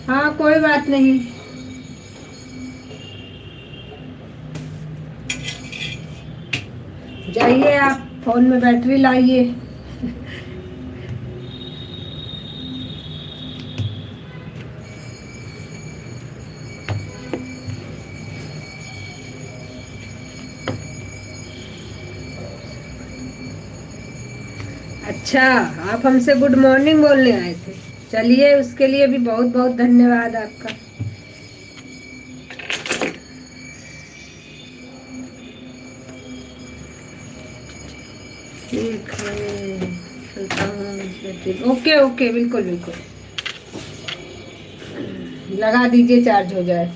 हाँ कोई बात नहीं। जाइए आप फोन में बैटरी लाइए। अच्छा, आप हमसे गुड मॉर्निंग बोलने आए थे। चलिए, उसके लिए भी बहुत बहुत धन्यवाद आपका। ठीक है, चलता हूँ। ओके ओके, बिल्कुल बिल्कुल, लगा दीजिए, चार्ज हो जाए।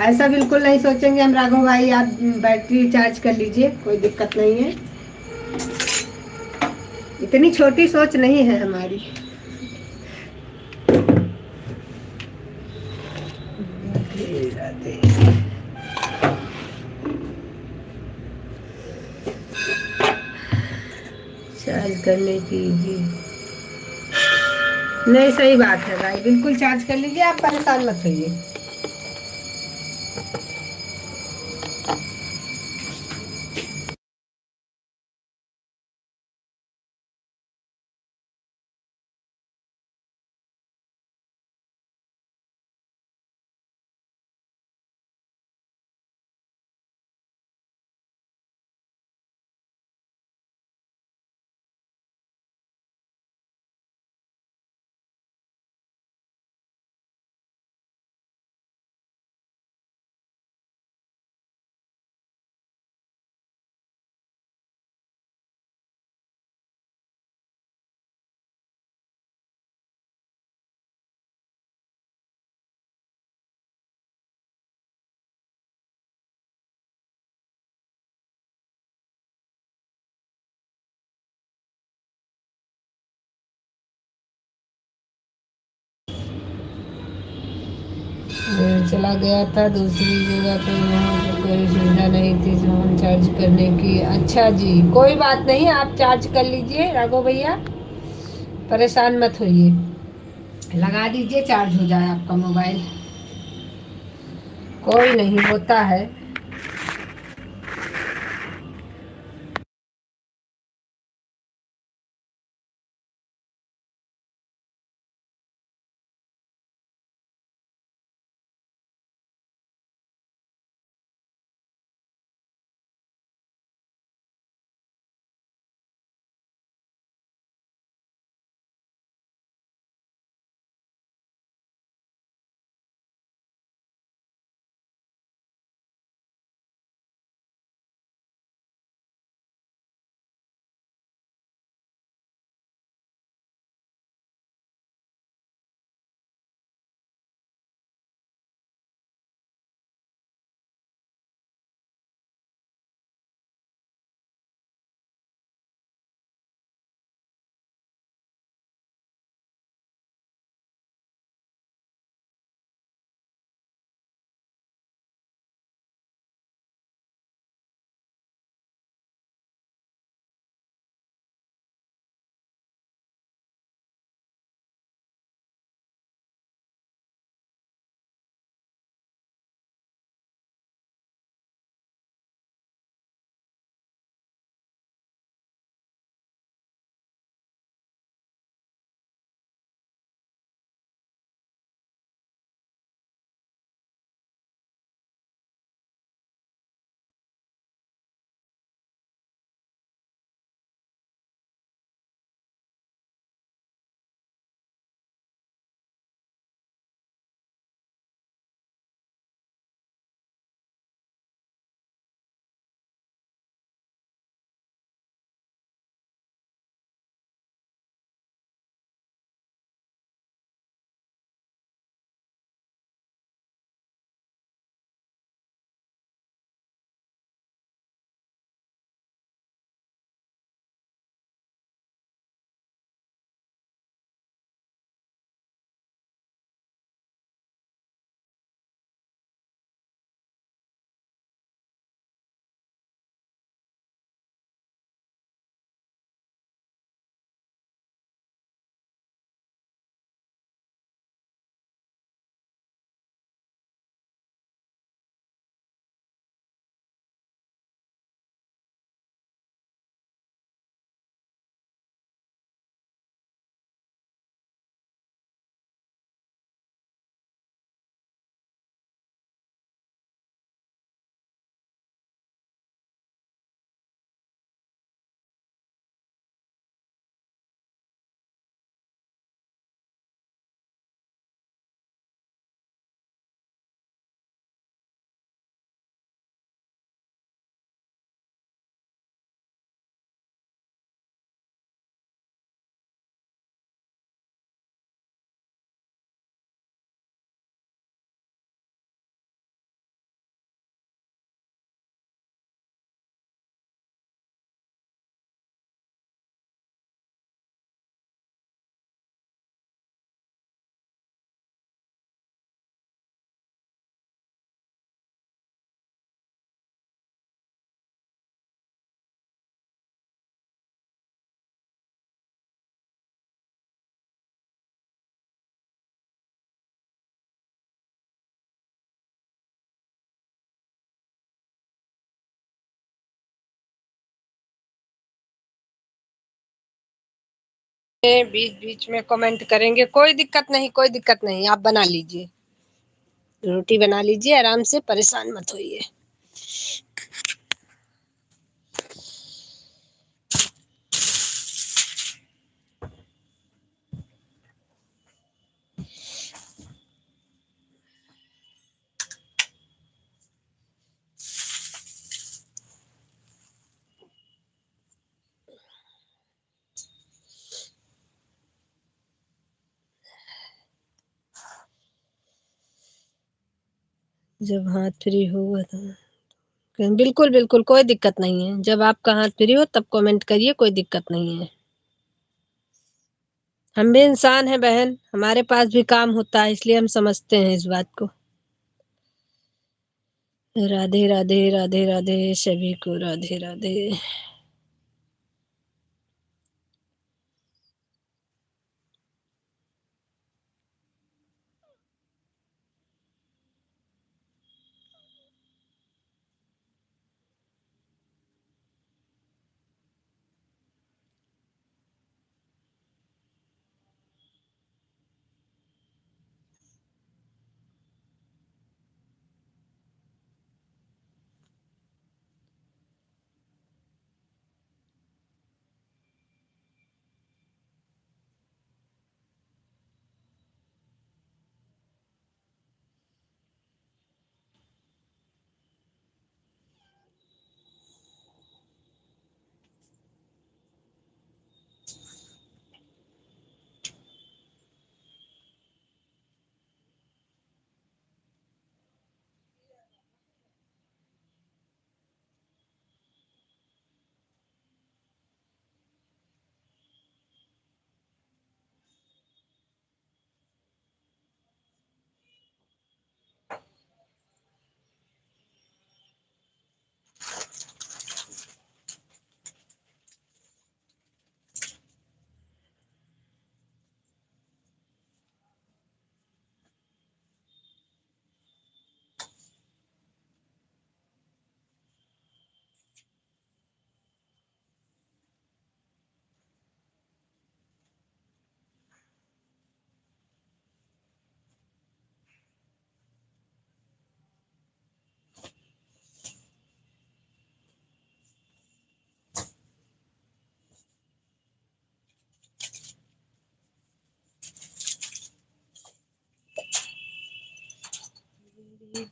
ऐसा बिल्कुल नहीं सोचेंगे हम राघव भाई, आप बैटरी चार्ज कर लीजिए, कोई दिक्कत नहीं है। इतनी छोटी सोच नहीं है हमारी। राधे राधे। चार्ज करने की भी नहीं, सही बात है भाई, बिल्कुल चार्ज कर लीजिए, आप परेशान मत होइए। चला गया था दूसरी जगह पे, वहाँ पर कोई सुविधा नहीं थी फोन चार्ज करने की। अच्छा जी, कोई बात नहीं, आप चार्ज कर लीजिए राघव भैया, परेशान मत होइए, लगा दीजिए, चार्ज हो जाए आपका मोबाइल, कोई नहीं होता है। बीच बीच में कमेंट करेंगे, कोई दिक्कत नहीं, कोई दिक्कत नहीं, आप बना लीजिए, रोटी बना लीजिए आराम से, परेशान मत होइए। जब हाथ फ्री होगा तो बिल्कुल बिल्कुल कोई दिक्कत नहीं है, जब आपका हाथ फ्री हो तब कमेंट करिए, कोई दिक्कत नहीं है। हम भी इंसान हैं बहन, हमारे पास भी काम होता है, इसलिए हम समझते हैं इस बात को। राधे राधे राधे राधे सभी को राधे राधे।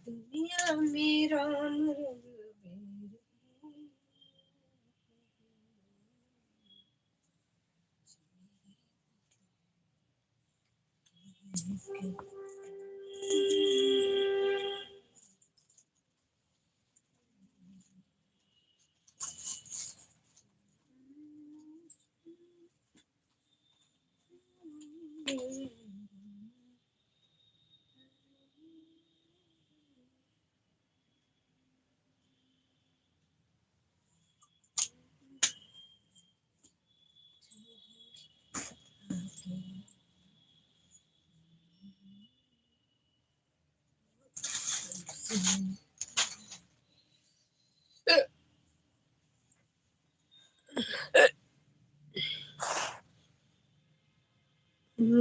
दुनिया में राम रघुवीर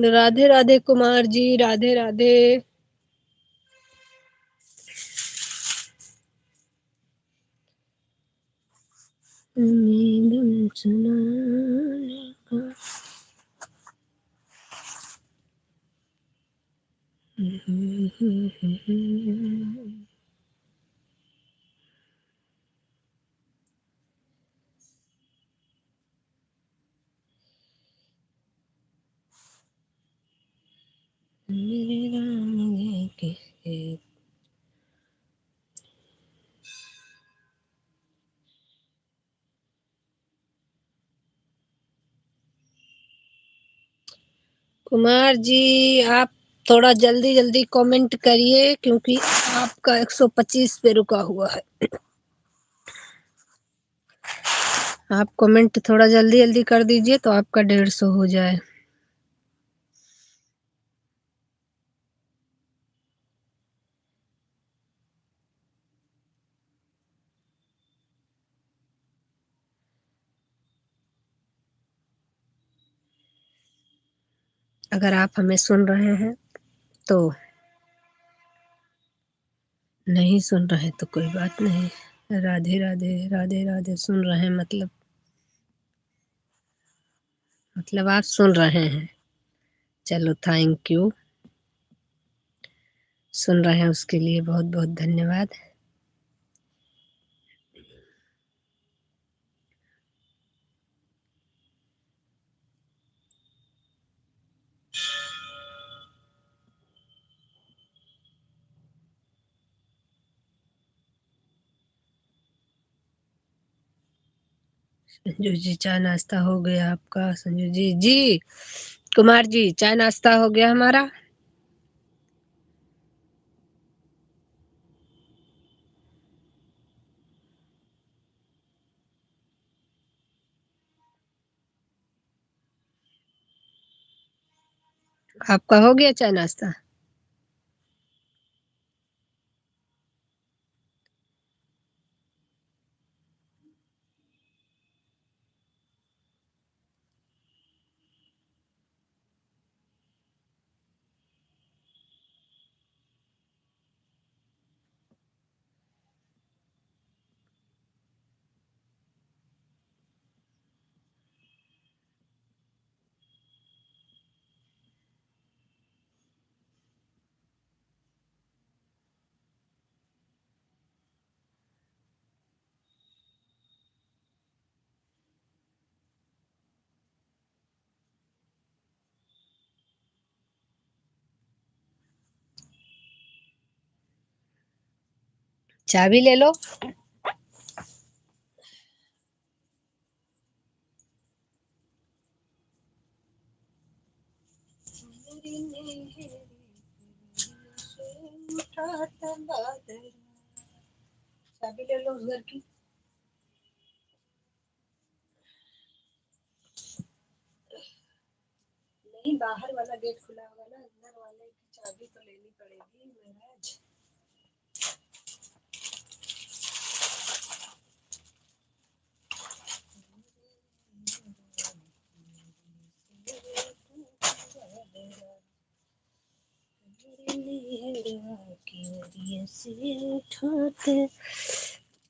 राधे राधे कुमार जी, राधे राधे। मेरे राम के कुमार जी, आप थोड़ा जल्दी जल्दी कमेंट करिए क्योंकि आपका 125 पे रुका हुआ है। आप कमेंट थोड़ा जल्दी जल्दी कर दीजिए तो आपका 150 हो जाए। अगर आप हमें सुन रहे हैं तो, नहीं सुन रहे तो कोई बात नहीं। राधे राधे राधे राधे सुन रहे हैं मतलब आप सुन रहे हैं। चलो थैंक यू। सुन रहे हैं उसके लिए बहुत बहुत धन्यवाद। संजू जी, चाय नाश्ता हो गया आपका? संजू जी जी, कुमार जी, चाय नाश्ता हो गया हमारा। आपका हो गया चाय नाश्ता? चाबी ले लो। चाबी ले लो उस घर की। नहीं, बाहर वाला गेट खुला होगा ना, अंदर वाले की चाबी तो लेनी पड़ेगी महाराज।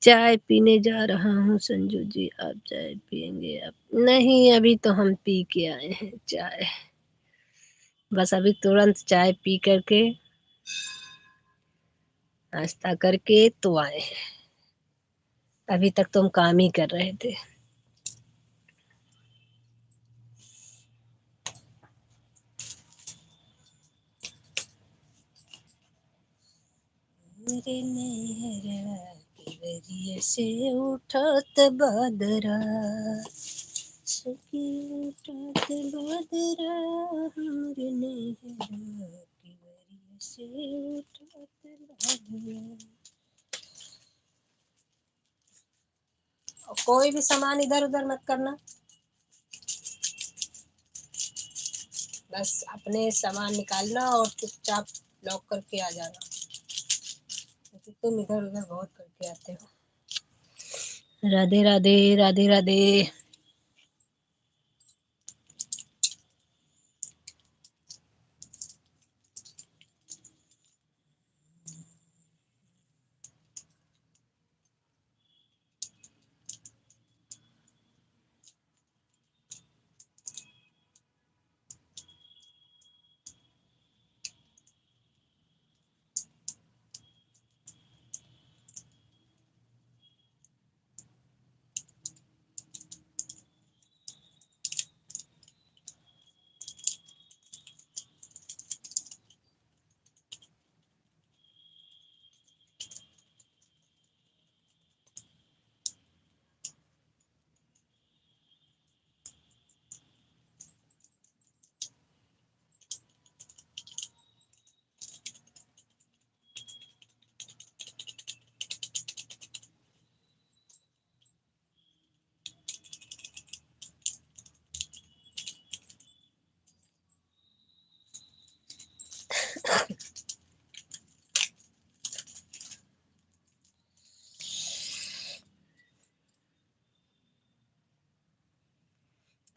चाय पीने जा रहा हूँ संजू जी, आप चाय पियेंगे? आप नहीं, अभी तो हम पी के आए हैं चाय। बस अभी तुरंत चाय पी करके नाश्ता करके तो आए हैं। अभी तक तो हम काम ही कर रहे थे। मेरे नैहरा की वजह से उठत बदरा, सखी उठत बदरा, मेरे नैहरा की वजह से उठत बदरा। कोई भी सामान इधर उधर मत करना, बस अपने सामान निकालना और चुपचाप लॉक करके आ जाना, क्योंकि तुम इधर उधर बहुत करके आते हो। राधे राधे, राधे राधे।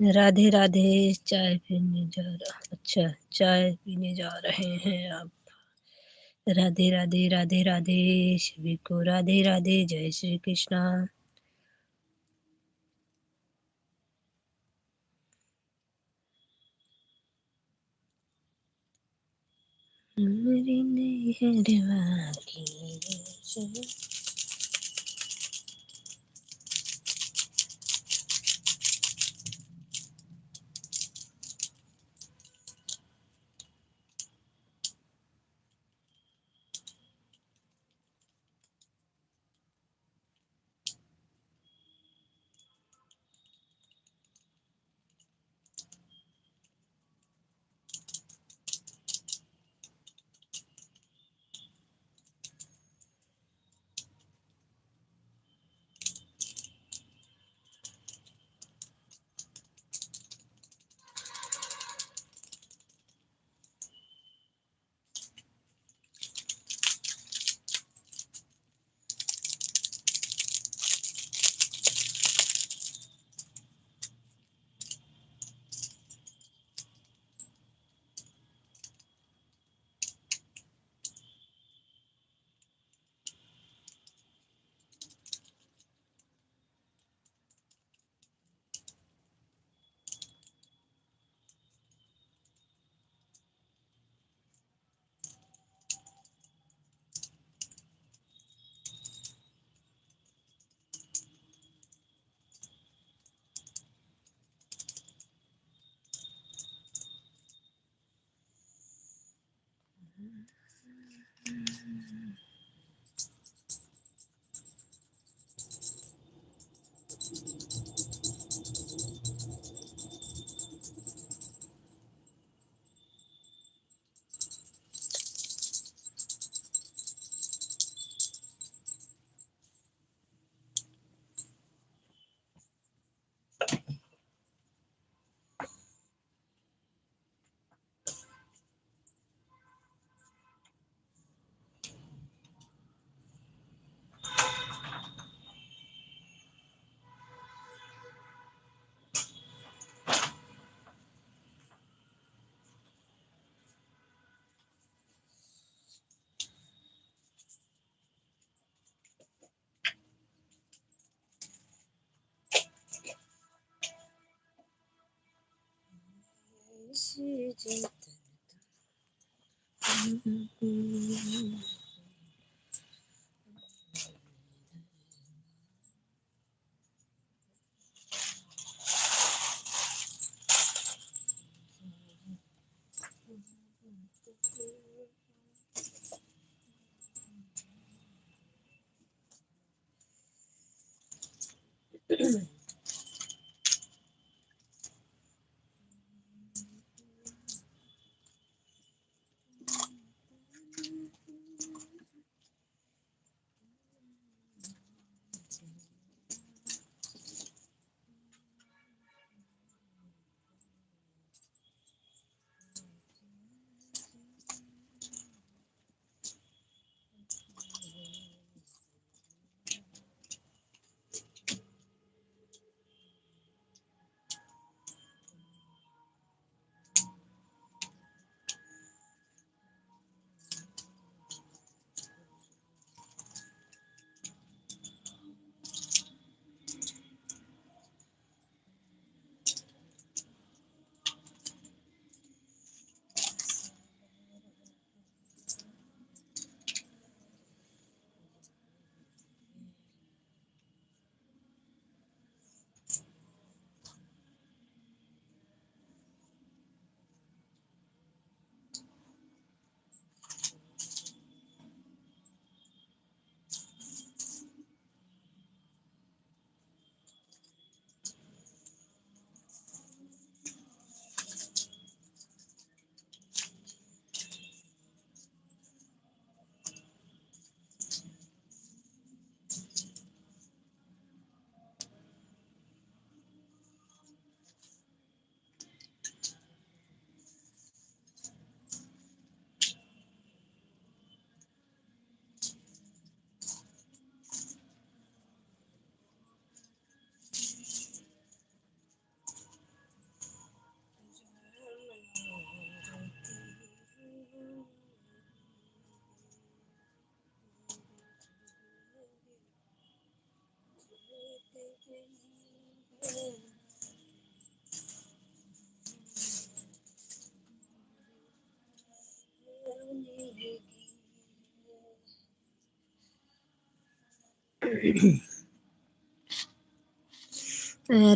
राधे राधे। चाय पीने जा रहा, अच्छा चाय पीने जा रहे हैं आप। राधे राधे, राधे राधे सभी को, राधे राधे, जय श्री कृष्णा। मेरी नैहरवा की वजह से।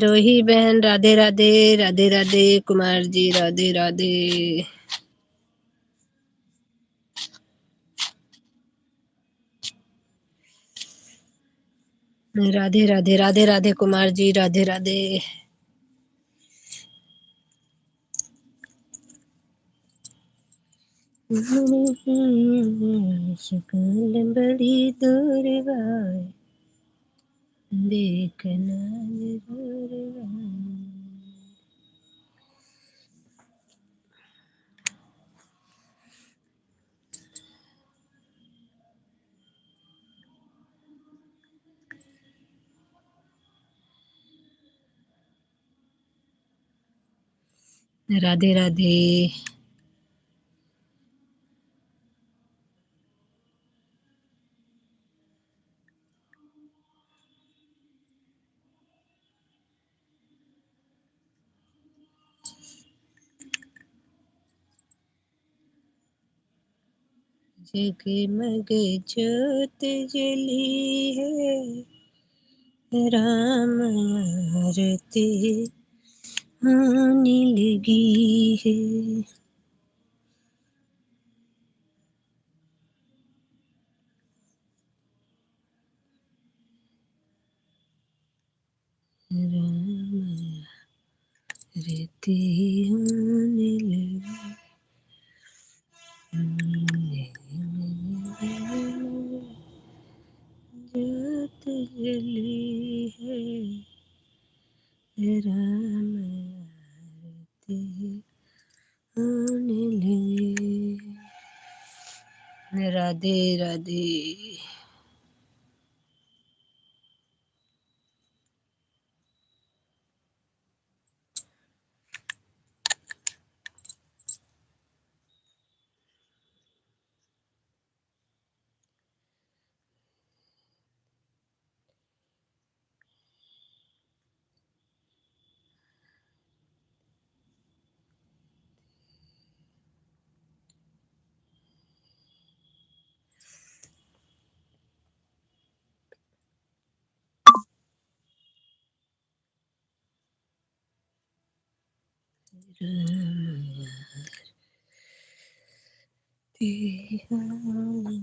रोही बहन राधे राधे, राधे राधे। कुमार जी राधे राधे। राधे राधे, राधे राधे कुमार जी, राधे राधे। शुक्ल बड़ी दूर बाय देखना जरूर राधे राधे। जगमग ज्योत जली है, राम आरती होने लगी है। राम आरती होने लगी। ज्योत जली है, राम आरती होने लगी। राधे राधे। राम आरती होने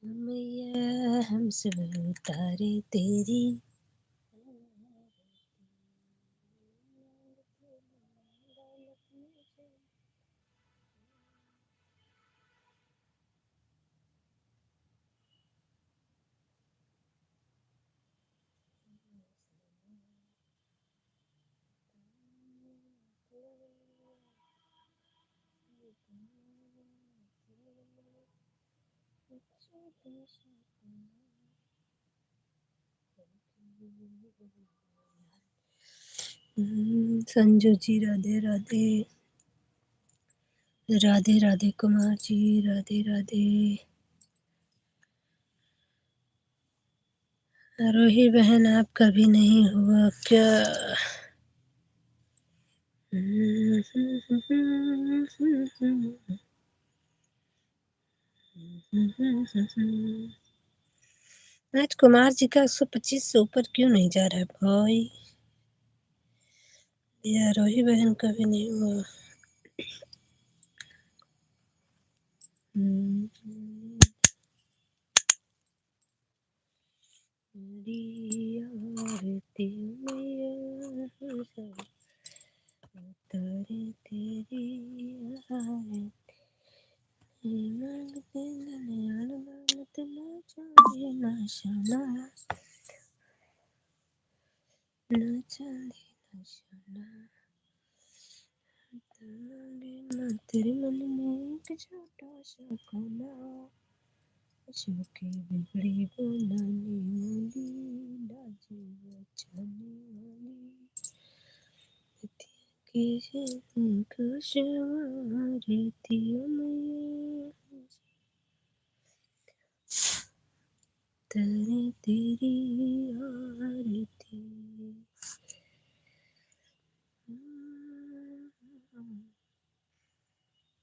मैया हम सब उतारे तेरी संजू जी राधे राधे राधे राधे कुमार जी राधे राधे रोही बहन आपका भी नहीं हुआ क्या? आज कुमार जी का 125 से ऊपर क्यों नहीं जा रहा है भाई? या रोही बहन का भी नहीं हुआ। आरती मैया तारे तेरी आरती मांगते नैन मांगते ना चांदी ना सोना ना चांदी ना सोना मांगे ना तेरे मन में एक छोटा सा कोना झुकी बिगड़ी बनाने वाली लाजी बचाने वाली खुशवारती मैया तारे तेरी आरती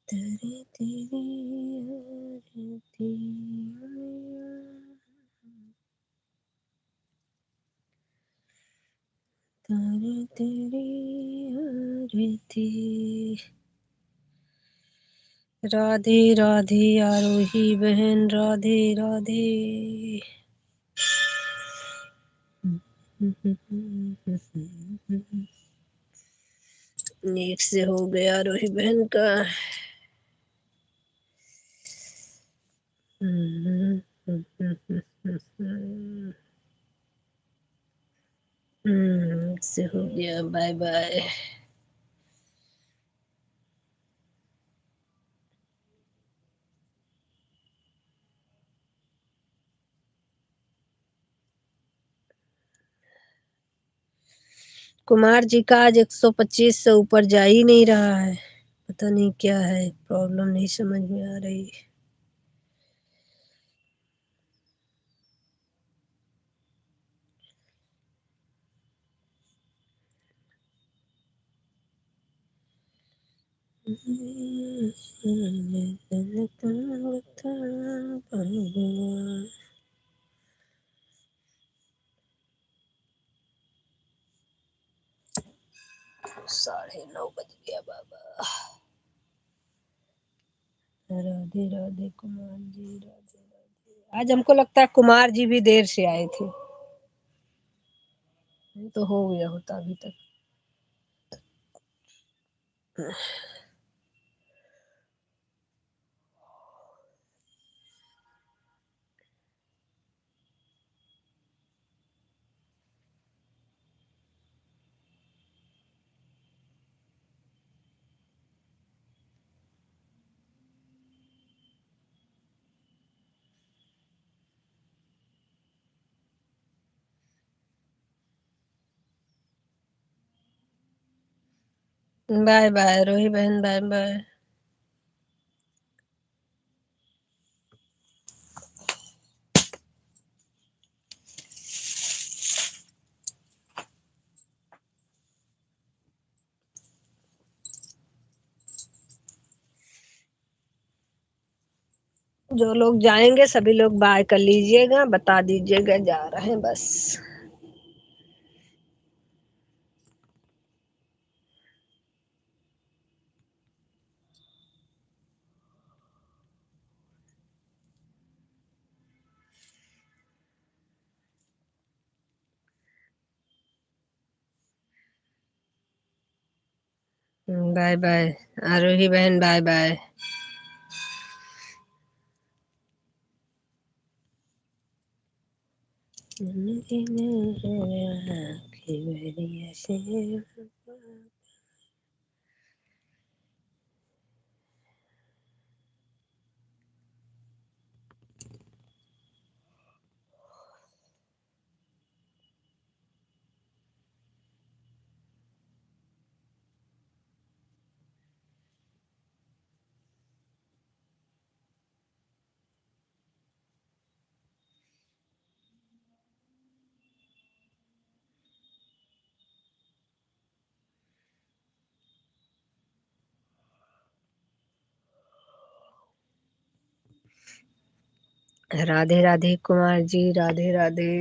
तारे तेरी आरती मैया तारे तेरी आरती। राधे राधे आरोही बहन राधे राधे। एक से हो गया आरोही बहन का। एक से हो गया। Bye bye. कुमार जी का आज 125 से ऊपर जा ही नहीं रहा है। पता नहीं क्या है, प्रॉब्लम नहीं समझ में आ रही। साढ़े 9 बज गया बाबा। राधे राधे कुमार जी राधे राधे। आज हमको लगता है कुमार जी भी देर से आए थे, नहीं तो हो गया होता अभी तक। बाय बाय रोही बहन, बाय बाय। जो लोग जाएंगे सभी लोग बाय कर लीजिएगा, बता दीजिएगा जा रहे हैं बस। Bye bye. आरोही बहन बाय बाय। राधे राधे कुमार जी, राधे राधे।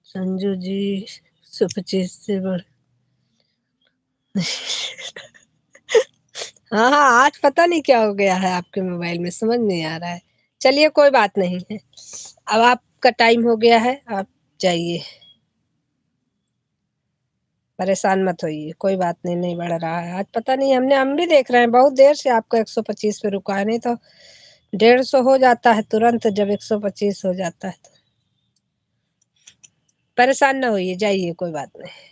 संजू जी 125 से बढ़। हाँ हाँ, आज पता नहीं क्या हो गया है आपके मोबाइल में, समझ नहीं आ रहा है। चलिए कोई बात नहीं है, अब आपका टाइम हो गया है, आप जाइए। परेशान मत होइए, कोई बात नहीं, नहीं बढ़ रहा है आज। पता नहीं, हम भी देख रहे हैं बहुत देर से आपका 125 पे रुका है, नहीं तो 150 हो जाता है तुरंत जब 125 हो जाता है तो। परेशान ना होइए, जाइए, कोई बात नहीं।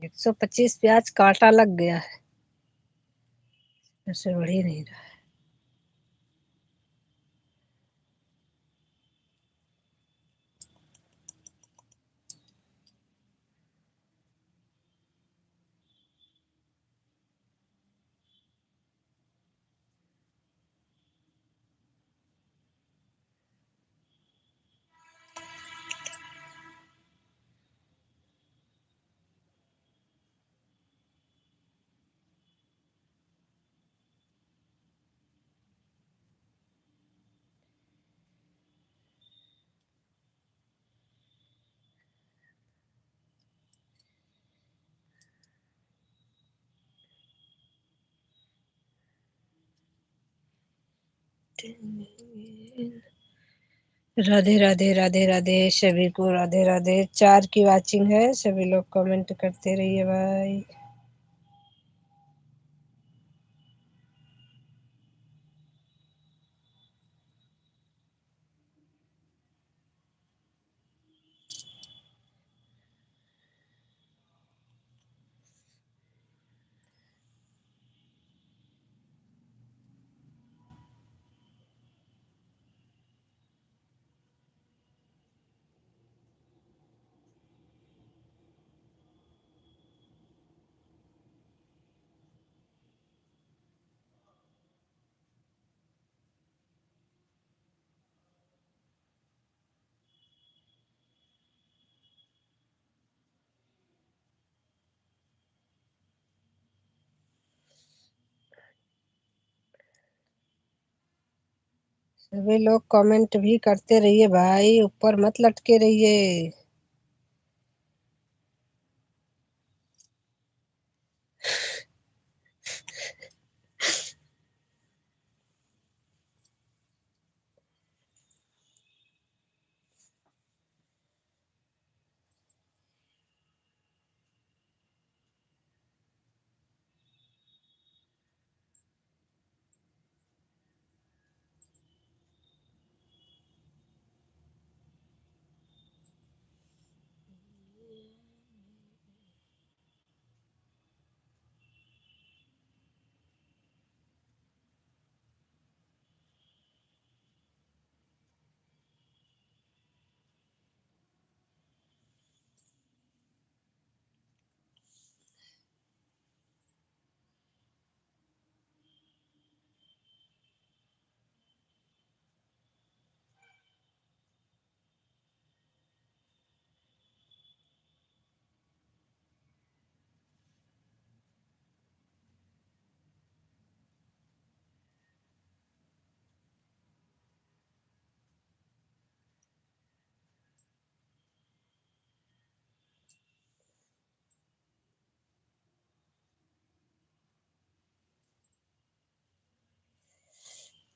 125 पे आज कांटा लग गया है, ऐसे बढ़ ही नहीं रहा। राधे राधे, राधे राधे सभी को, राधे राधे। 4 की वाचिंग है, सभी लोग कमेंट करते रहिए भाई। सभी लोग कमेंट भी करते रहिए भाई, ऊपर मत लटके रहिए।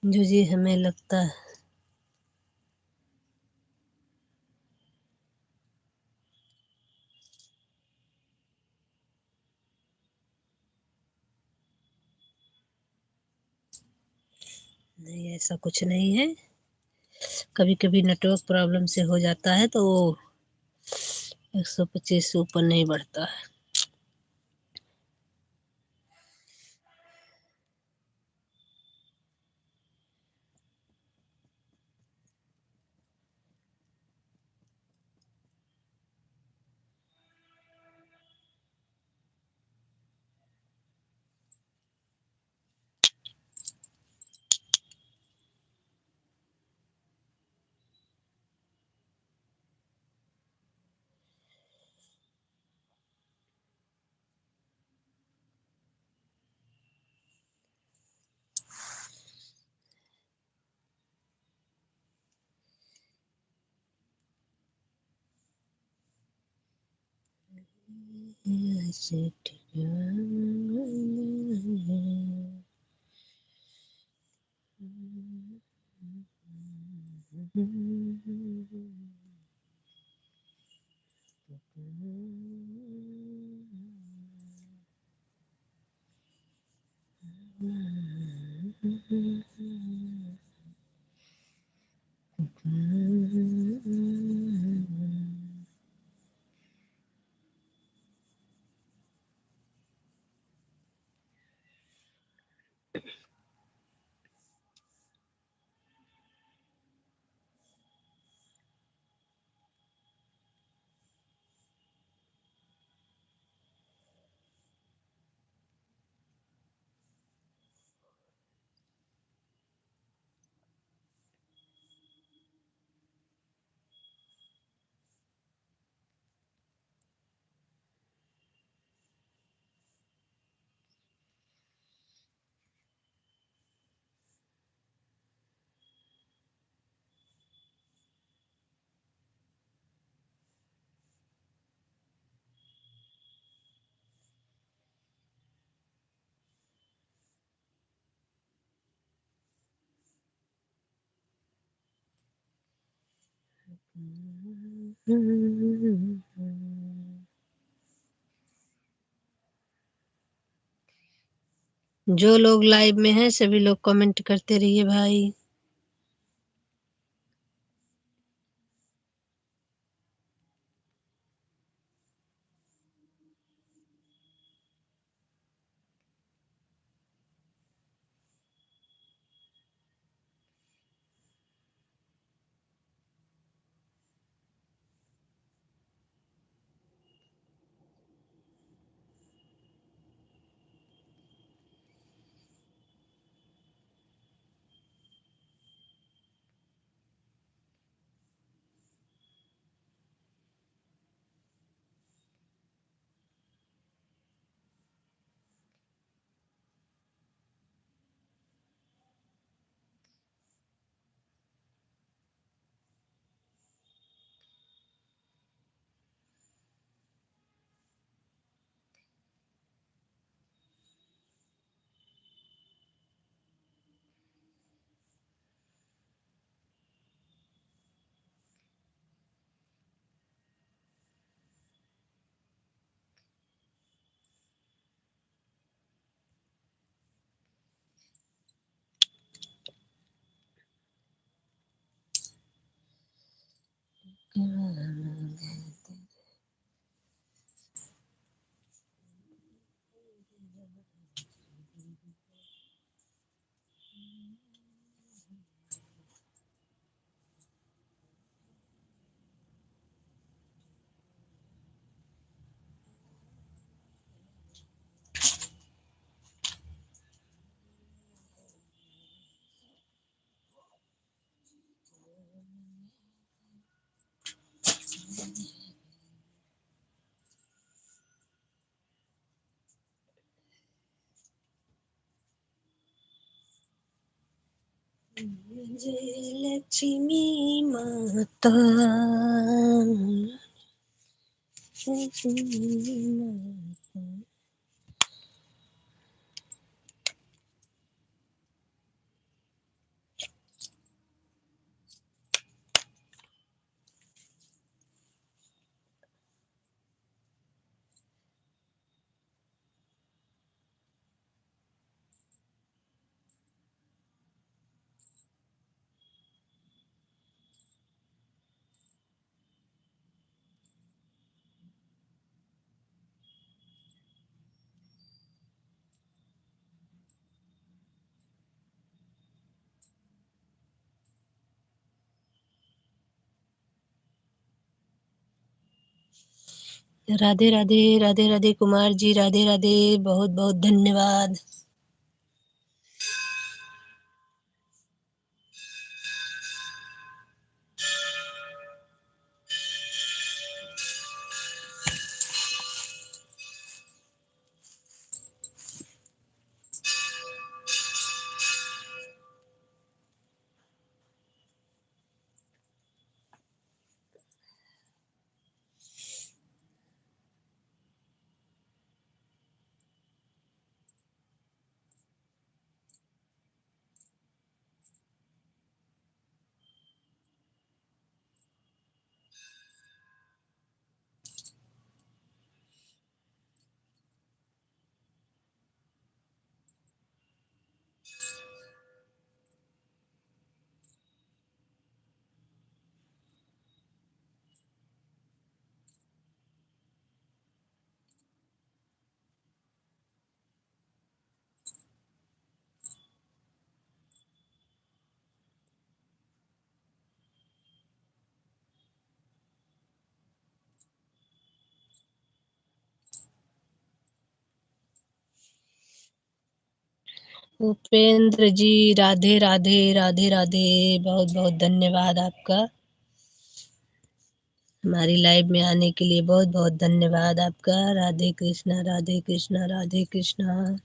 जो जी हमें लगता है नहीं, ऐसा कुछ नहीं है। कभी कभी नेटवर्क प्रॉब्लम से हो जाता है तो 125 से ऊपर नहीं बढ़ता है। ऐसे ठिकाना जो लोग लाइव में हैं सभी लोग कमेंट करते रहिए भाई। जय लक्ष्मी माता, लक्ष्मी माता। राधे राधे, राधे राधे कुमार जी, राधे राधे, बहुत बहुत धन्यवाद। उपेंद्र जी, राधे राधे, राधे राधे, बहुत बहुत धन्यवाद आपका। हमारी लाइव में आने के लिए बहुत बहुत धन्यवाद आपका। राधे कृष्णा, राधे कृष्णा, राधे कृष्णा।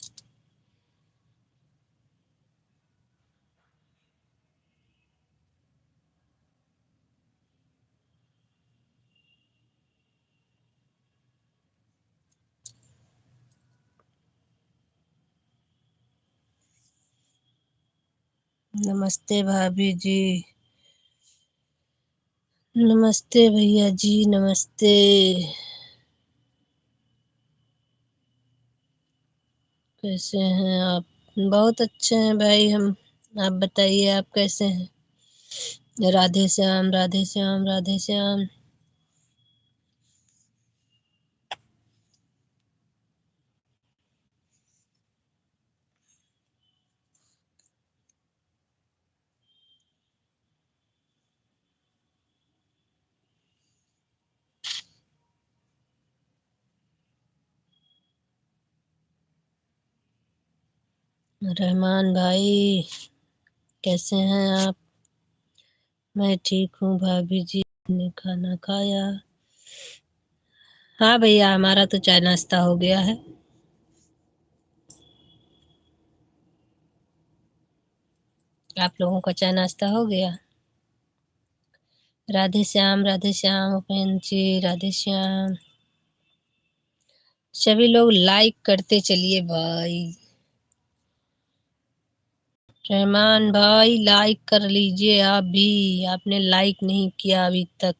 नमस्ते भाभी जी, नमस्ते भैया जी, नमस्ते। कैसे हैं आप? बहुत अच्छे हैं भाई हम। आप बताइए, आप कैसे हैं? राधे श्याम, राधे श्याम, राधे श्याम। रहमान भाई, कैसे हैं आप? मैं ठीक हूँ भाभी जी। ने खाना खाया? हाँ भैया, हमारा तो चाय नाश्ता हो गया है। आप लोगों का चाय नाश्ता हो गया? राधे श्याम उपेंद्र जी, राधे श्याम। सभी लोग लाइक करते चलिए भाई। रहमान भाई, लाइक कर लीजिए आप भी। आपने लाइक नहीं किया अभी तक।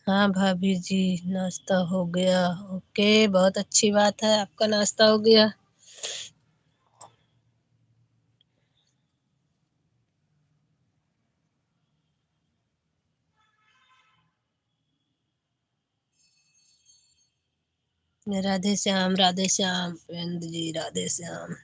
हाँ भाभी जी, नाश्ता हो गया। ओके, बहुत अच्छी बात है, आपका नाश्ता हो गया। राधे श्याम प्रेंद्र जी, राधे श्याम।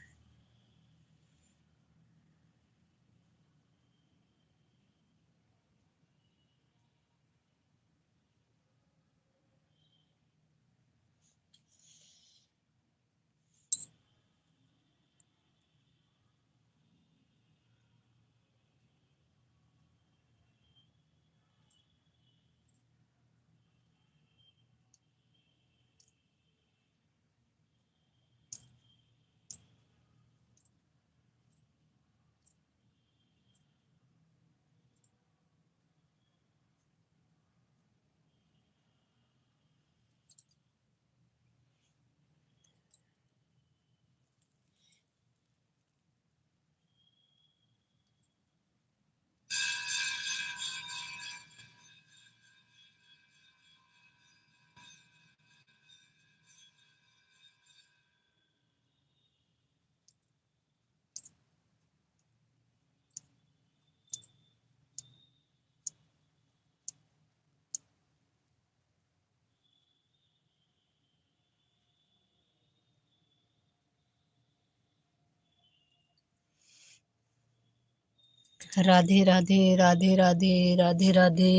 राधे राधे राधे राधे राधे राधे।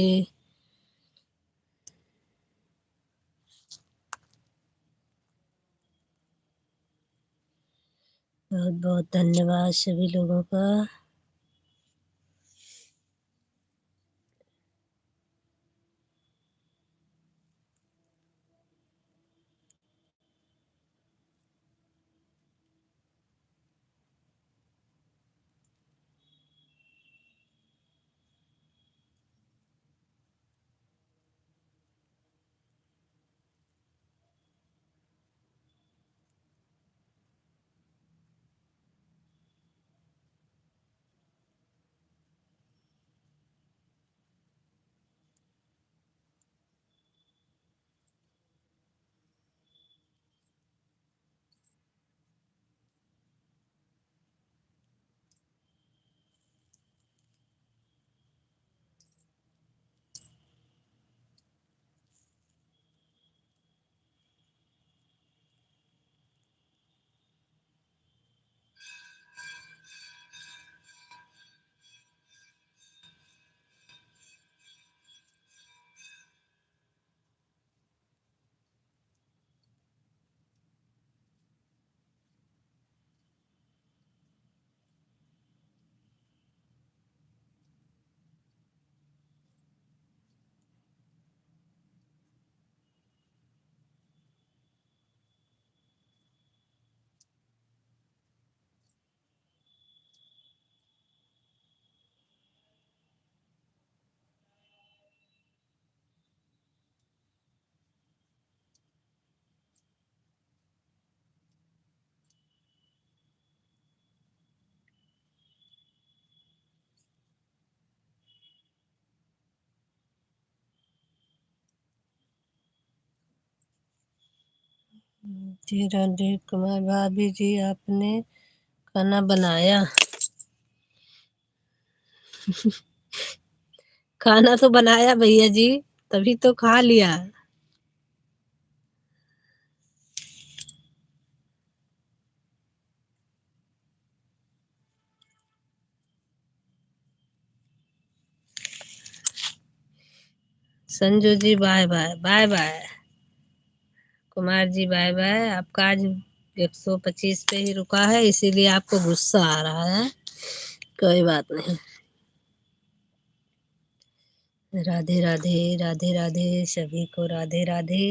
बहुत बहुत धन्यवाद सभी लोगों का। जी राधे कुमार भाभी जी, आपने खाना बनाया? खाना तो बनाया भैया जी, तभी तो खा लिया। Sanju ji bye bye bye bye. Kumar ji bye bye. आपका आज 125 पे ही रुका है, इसीलिए आपको गुस्सा आ रहा है। कोई बात नहीं। राधे राधे राधे राधे सभी को राधे राधे।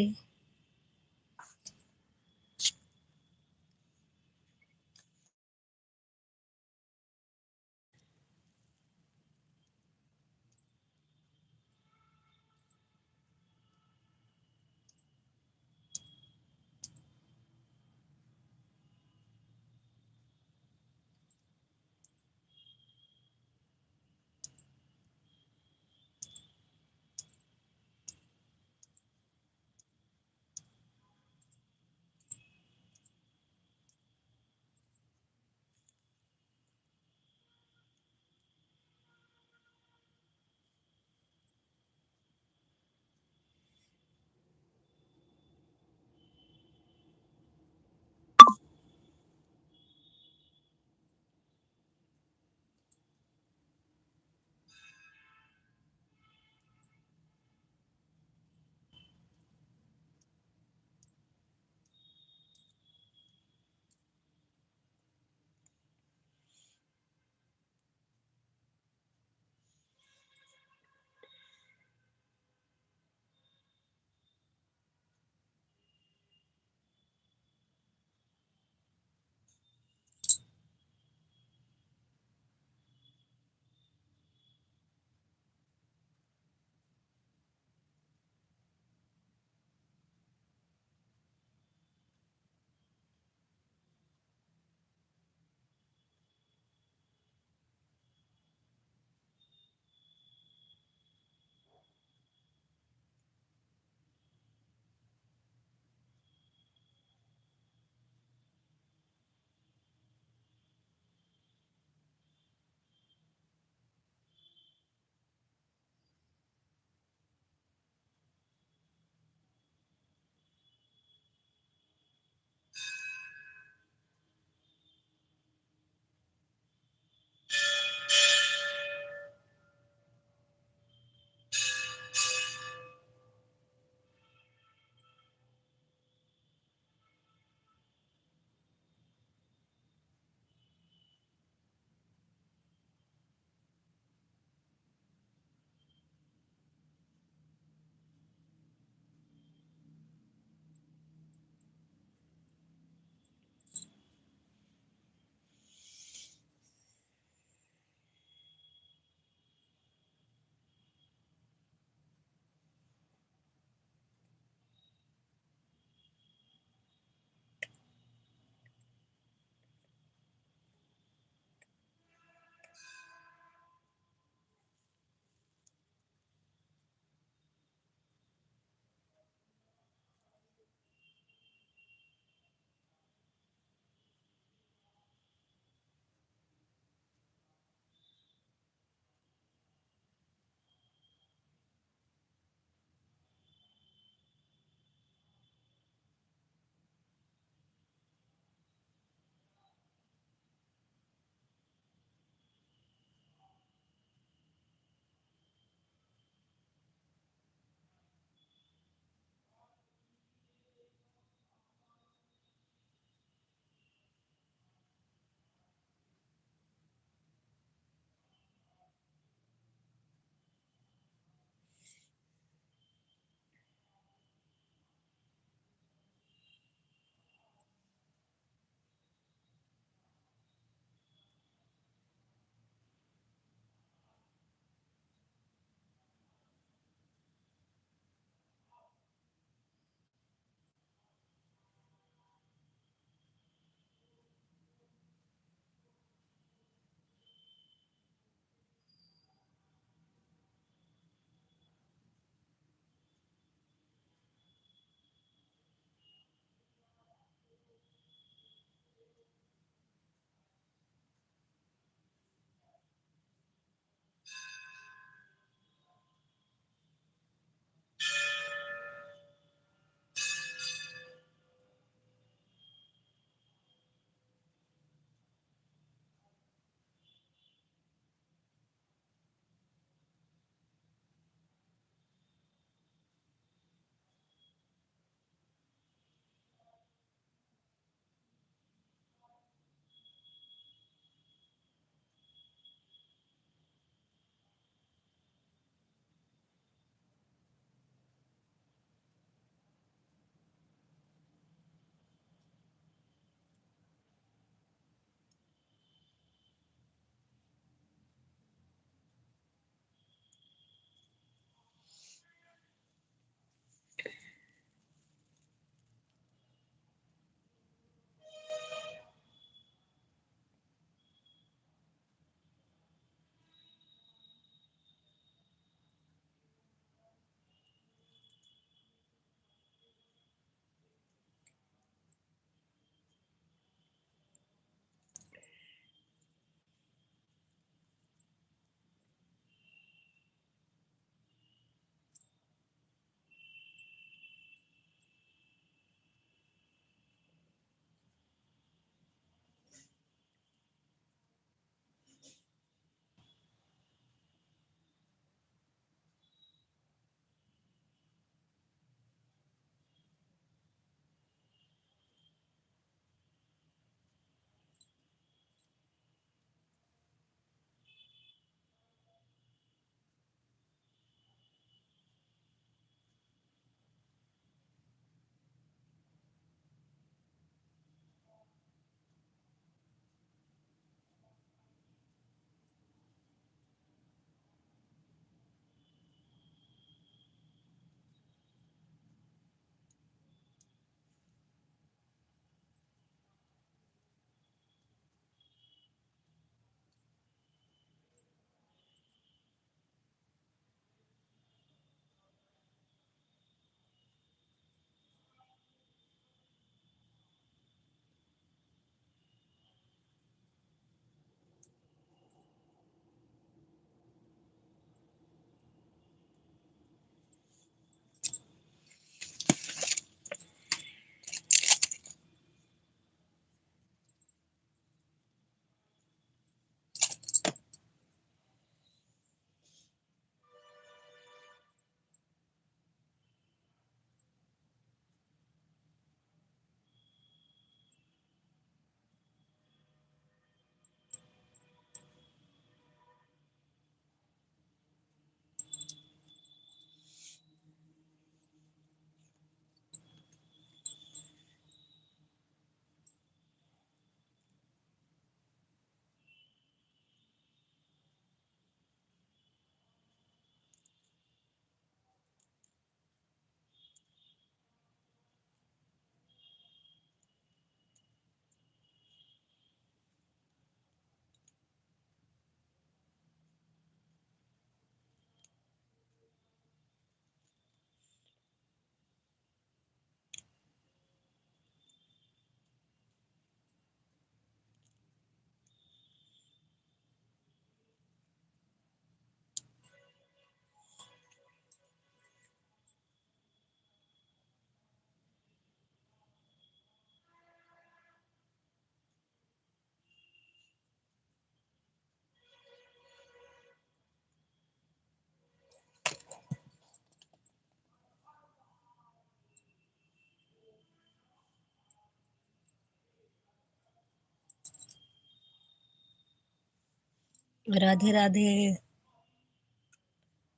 राधे राधे,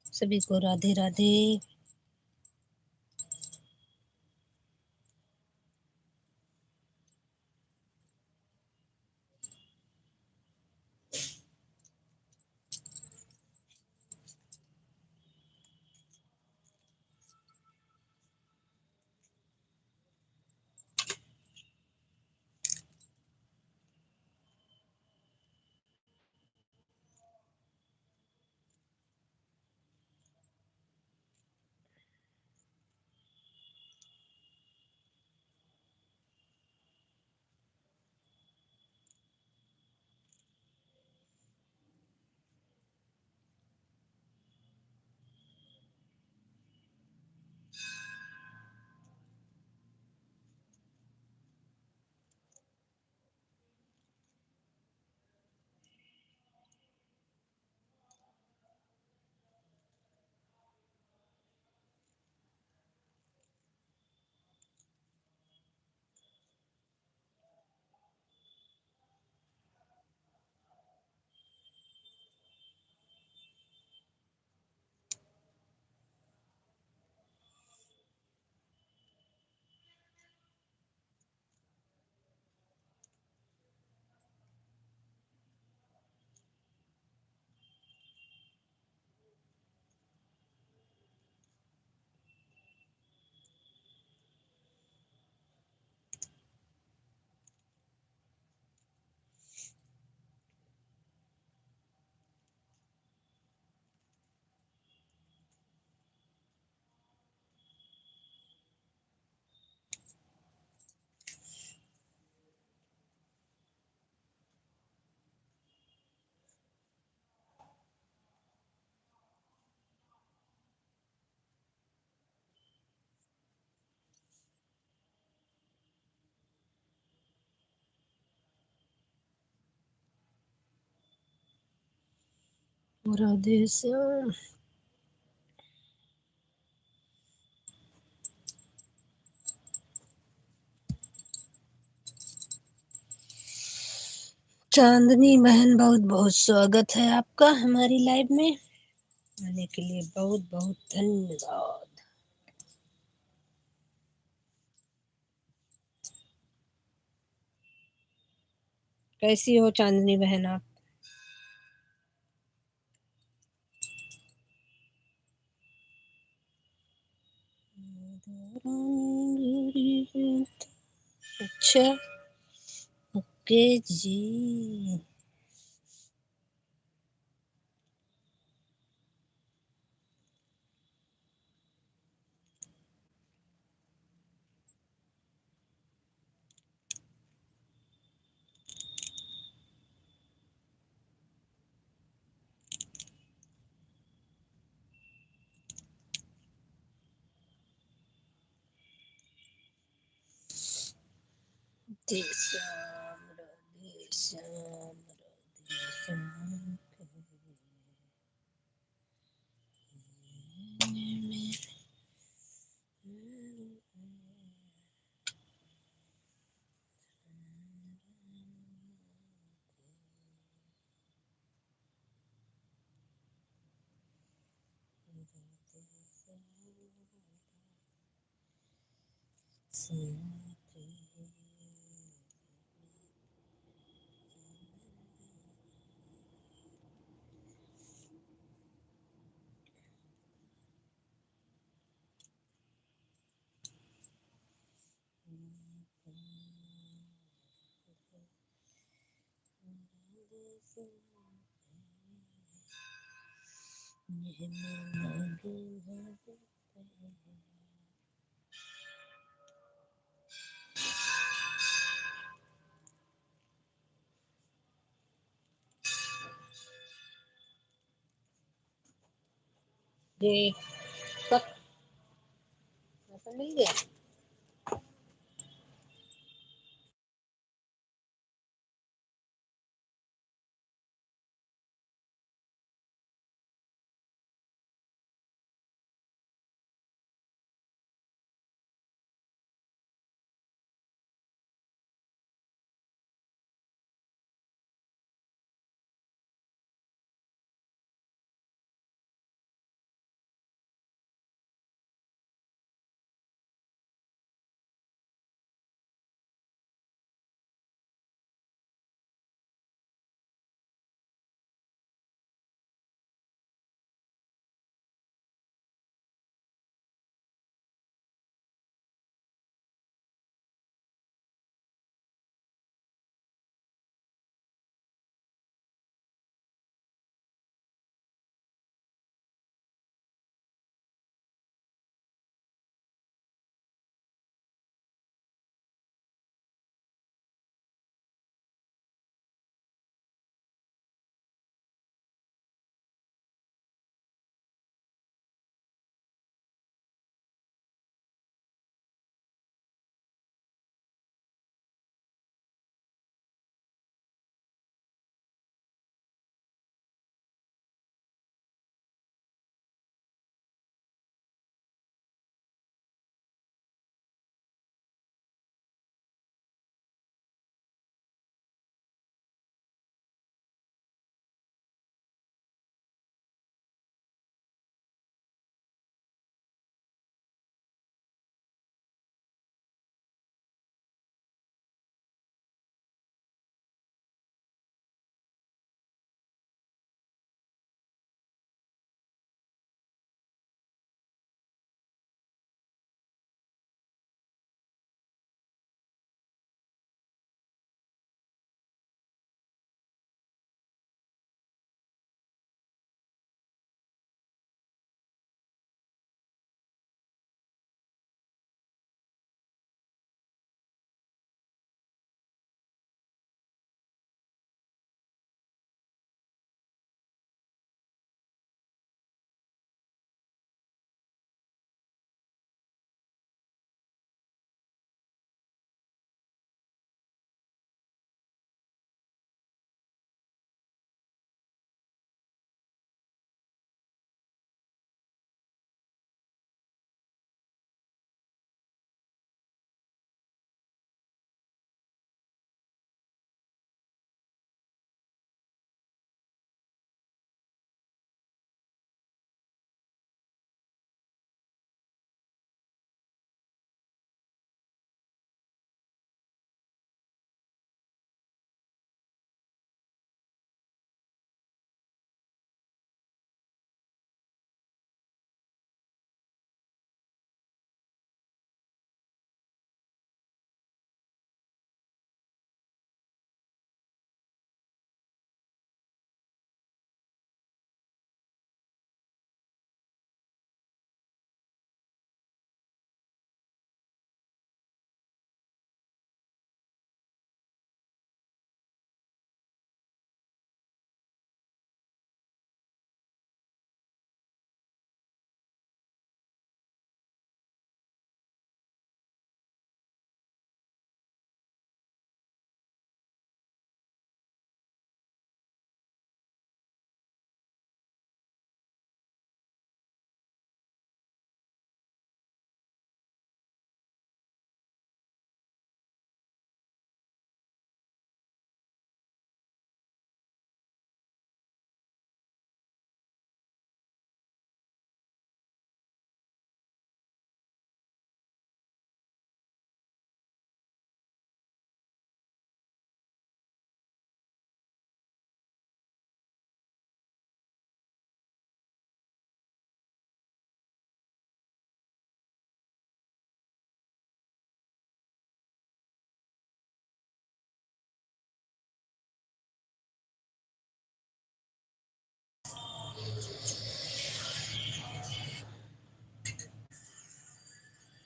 सभी को राधे राधे। राधे श्याम। चांदनी बहन, बहुत बहुत स्वागत है आपका हमारी लाइव में। आने के लिए बहुत बहुत धन्यवाद। कैसी हो चांदनी बहन आप? अच्छा, ओके जी। राधे श्याम, राधे श्याम, राधे श्याम। ये कब मिल गया?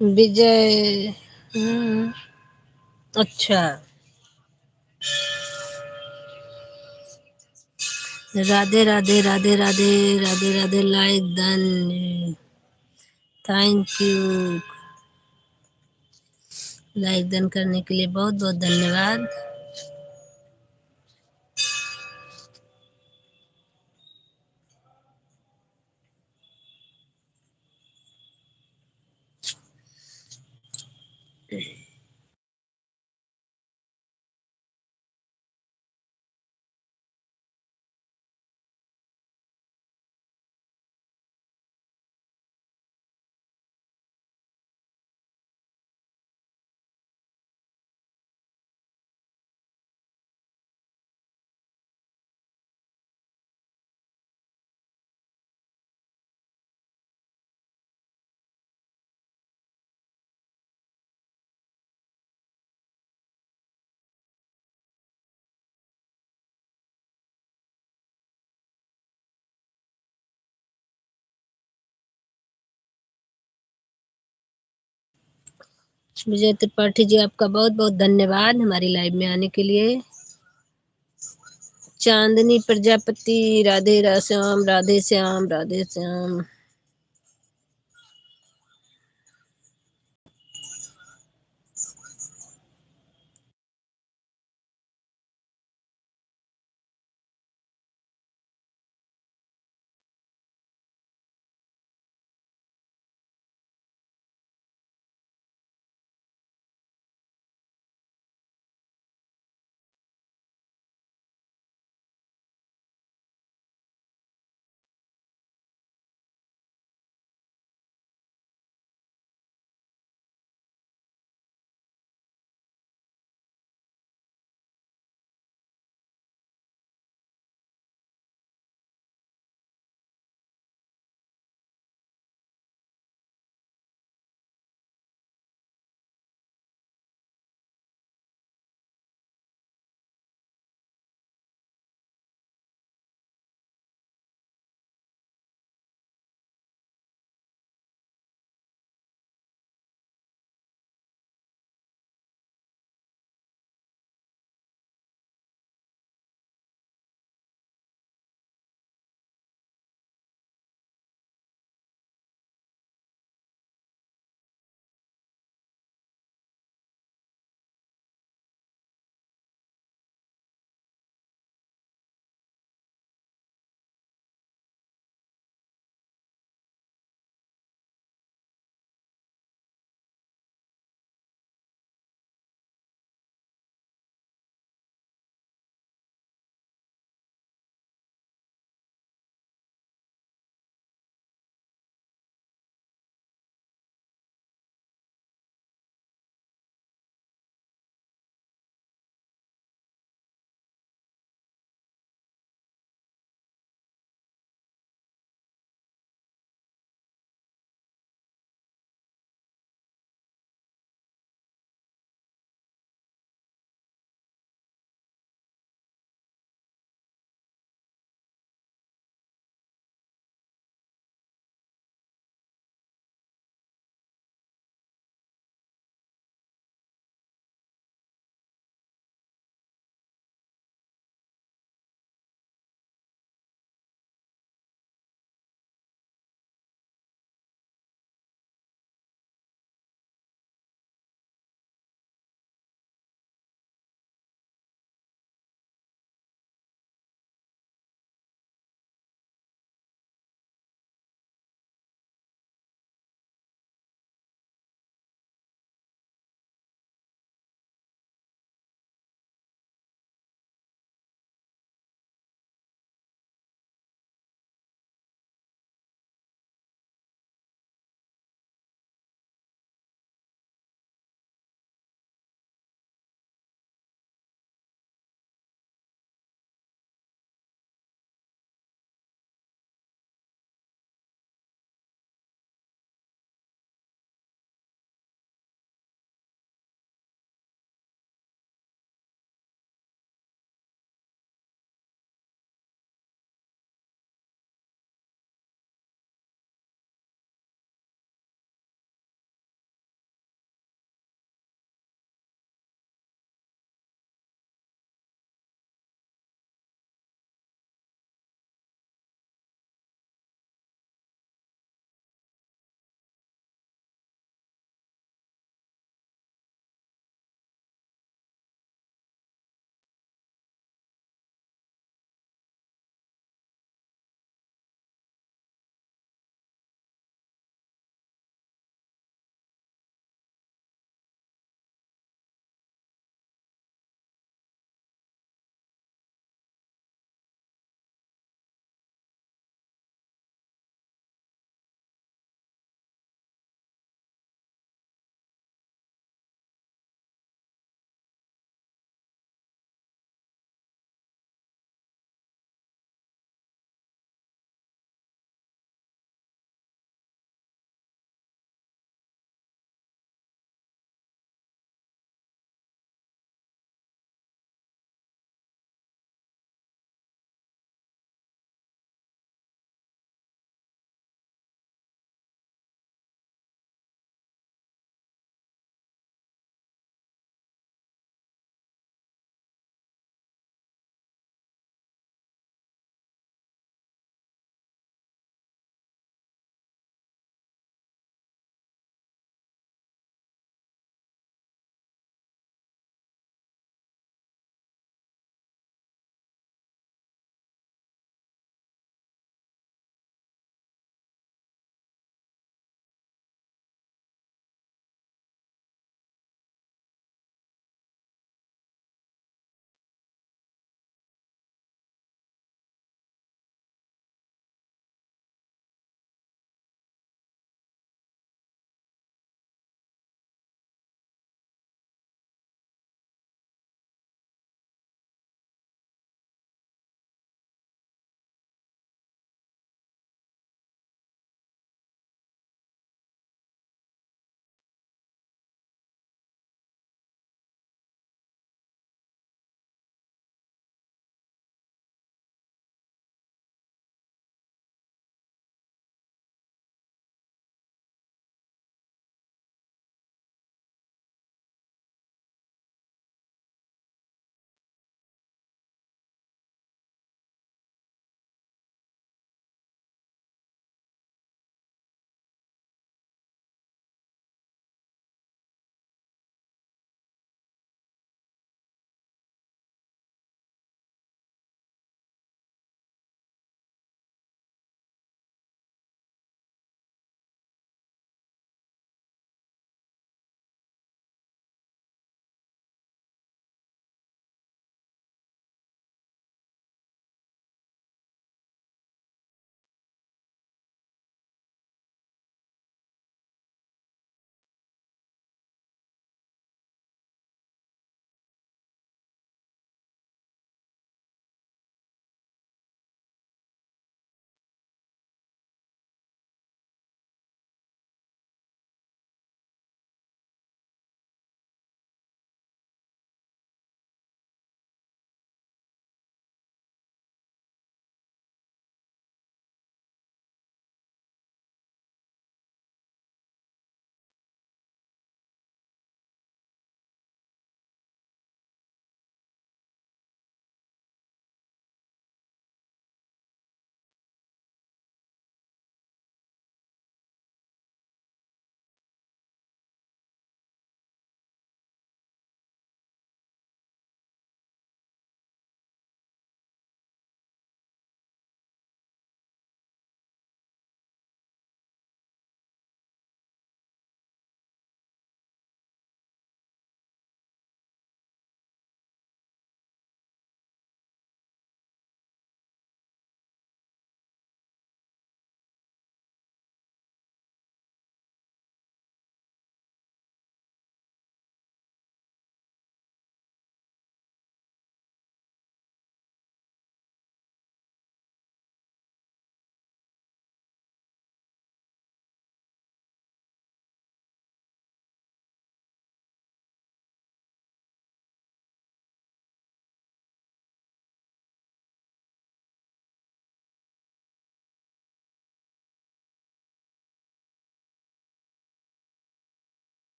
विजय। अच्छा। Radhe Radhe Radhe Radhe Radhe Radhe, like done. Thank you. Like done करने के लिए बहुत बहुत धन्यवाद। विजय त्रिपाठी जी, आपका बहुत बहुत धन्यवाद हमारी लाइव में आने के लिए। चांदनी प्रजापति, राधे श्याम, राधे श्याम, राधे श्याम।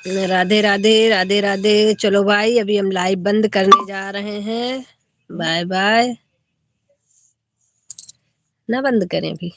राधे राधे राधे राधे। चलो भाई, अभी हम लाइव बंद करने जा रहे हैं। Bye bye. ना बंद करें अभी।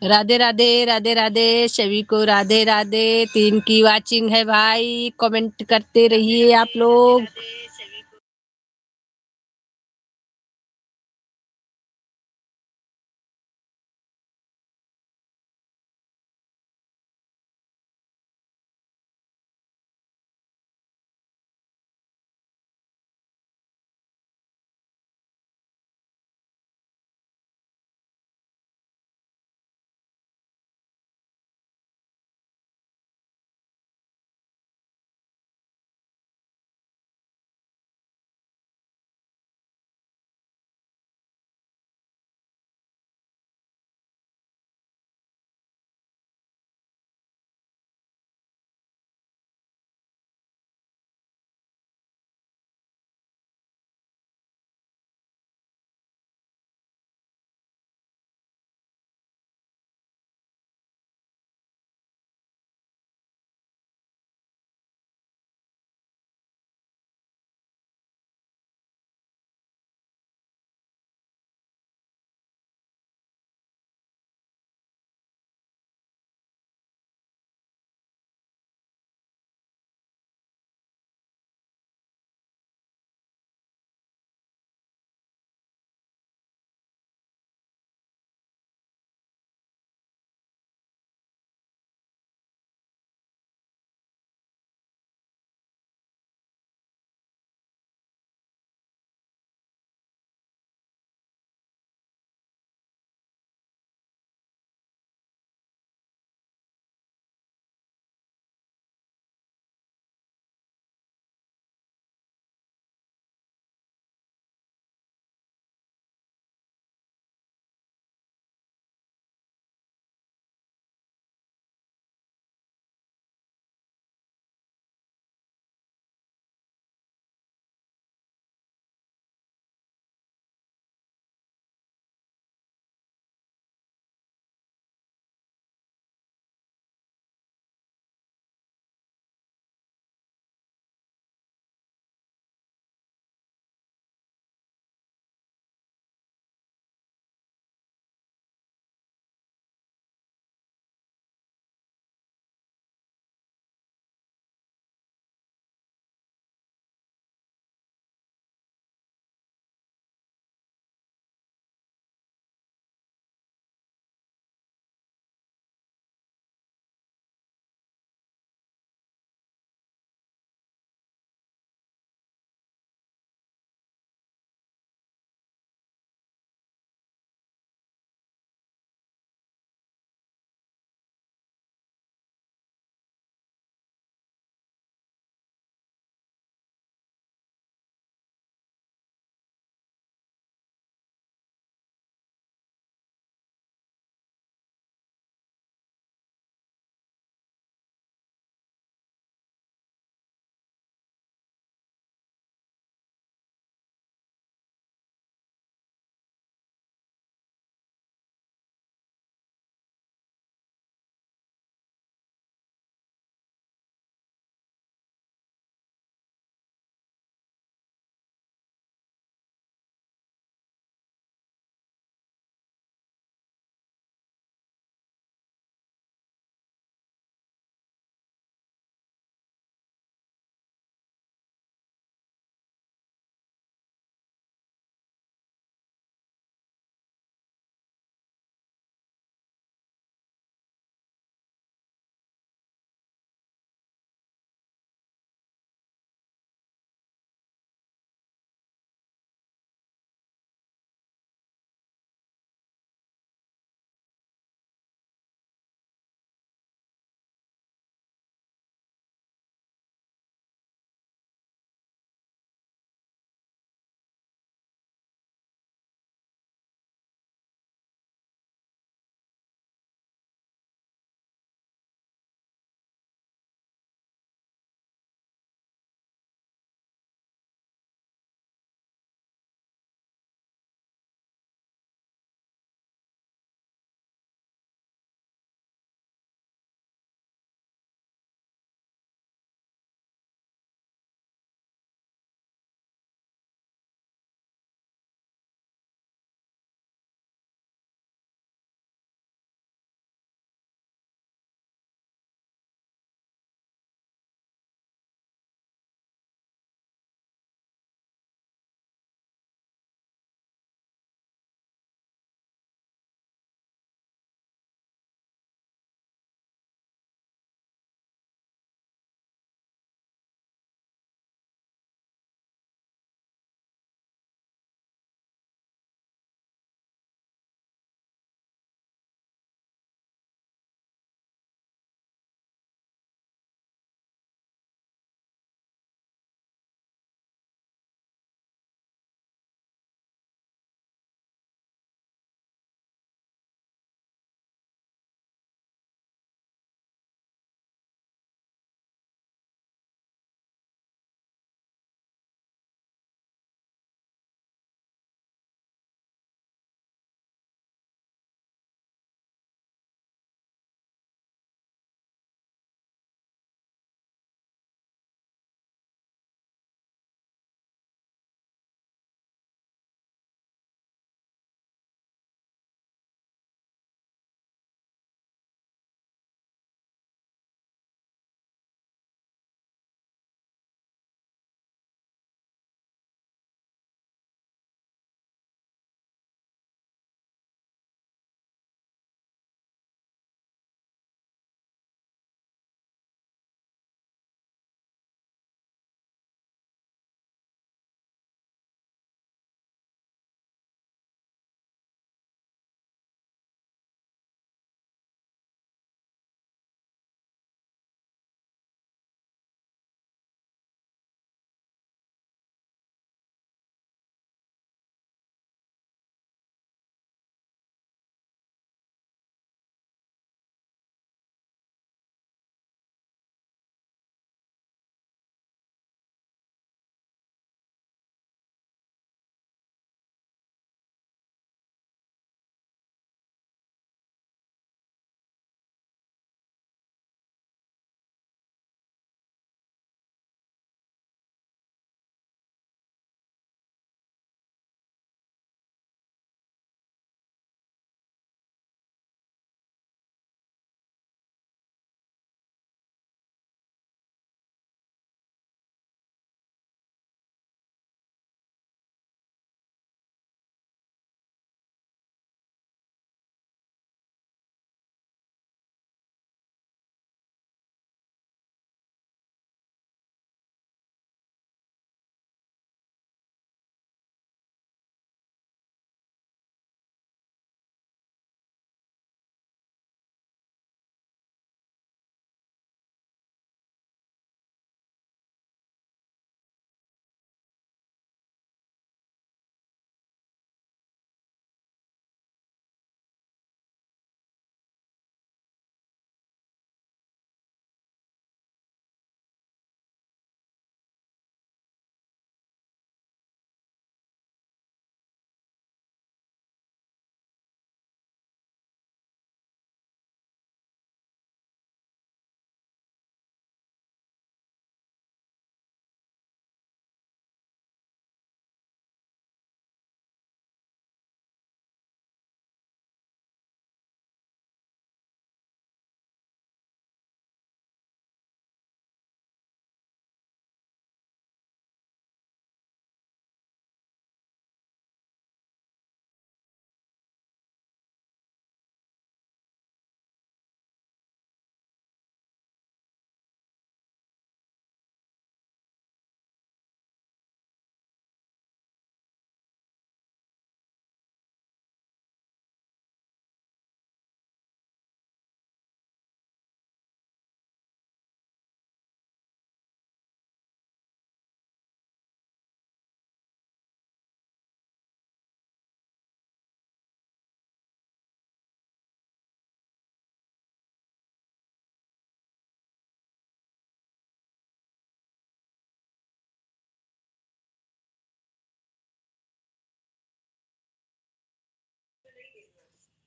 राधे राधे राधे राधे सभी को राधे राधे। 3 की वाचिंग है भाई, कमेंट करते रहिए आप लोग।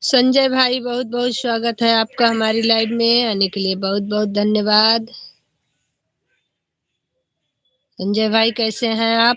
संजय भाई, बहुत बहुत स्वागत है आपका हमारी लाइव में आने के लिए, बहुत बहुत धन्यवाद। संजय भाई कैसे हैं आप?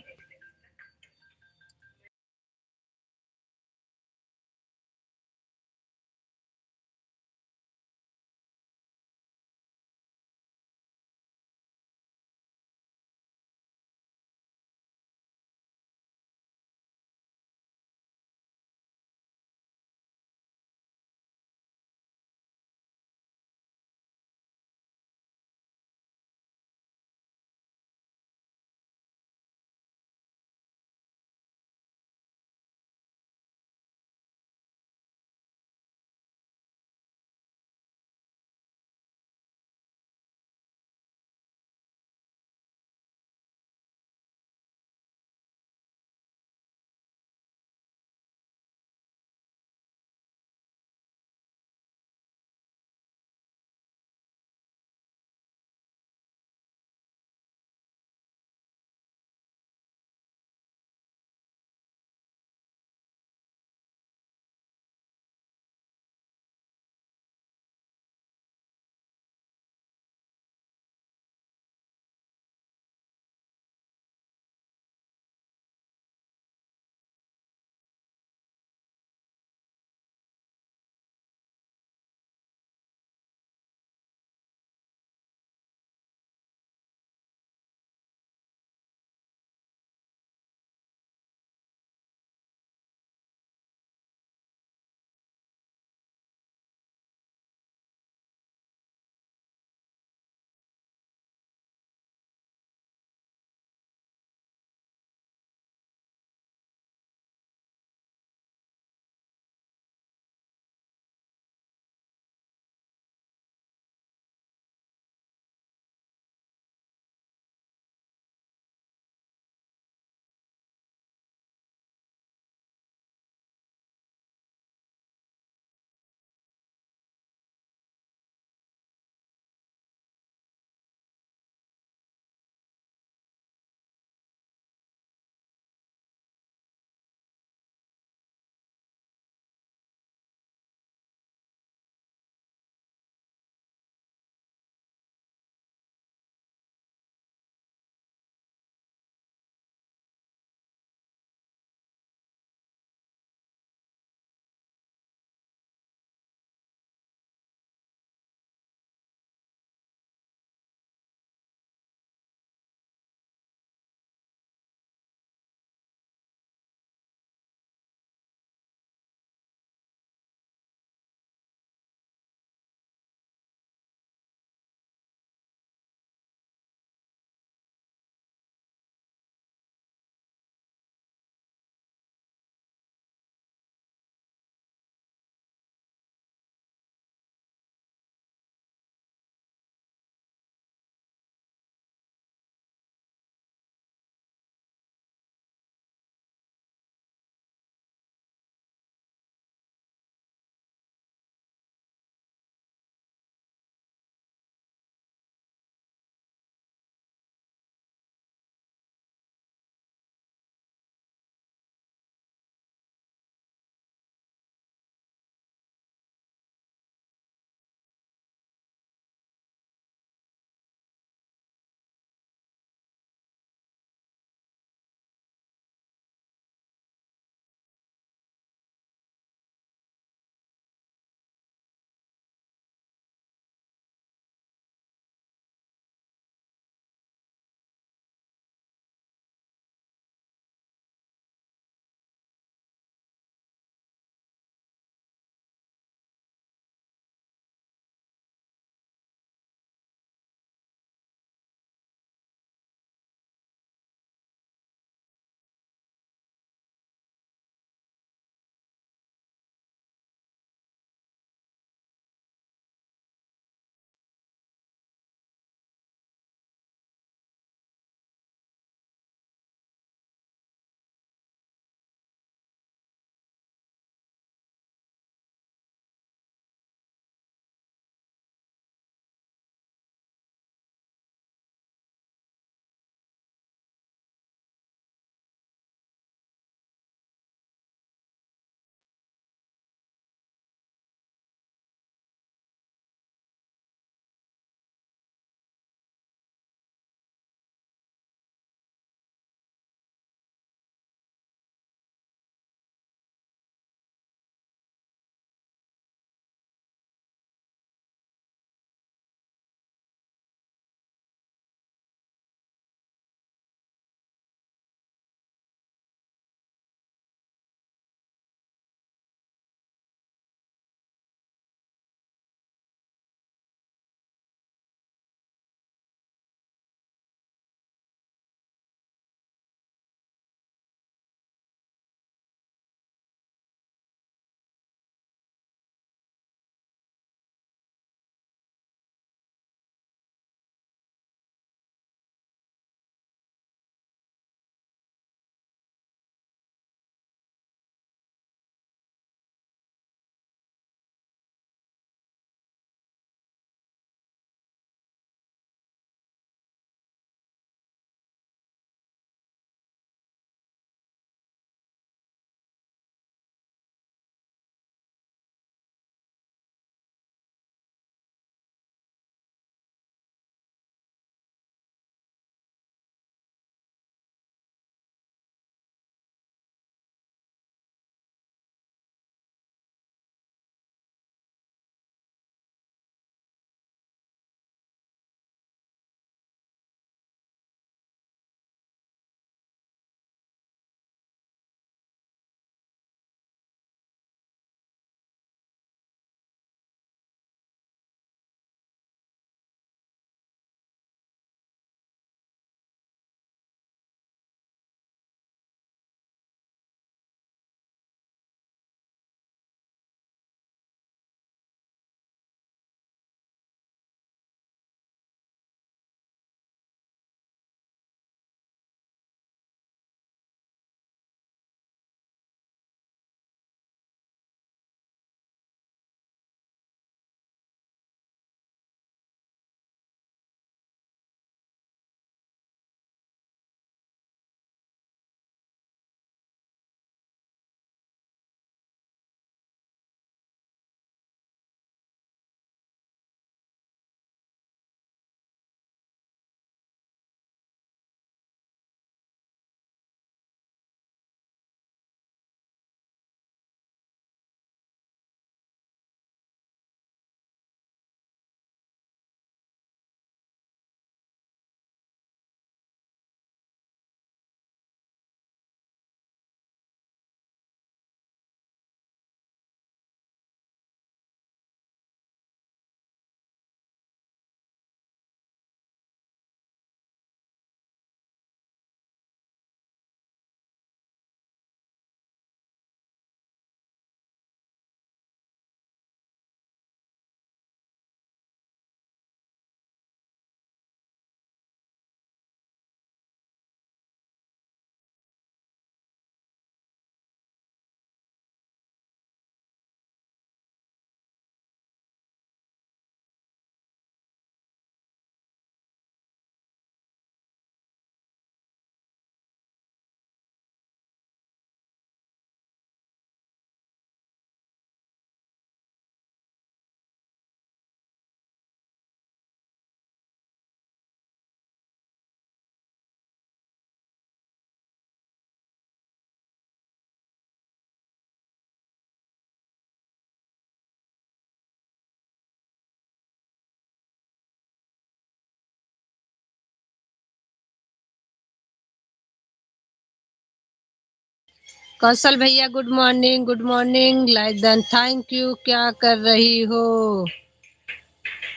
कौशल भैया गुड मॉर्निंग लाइदन थैंक यू। क्या कर रही हो?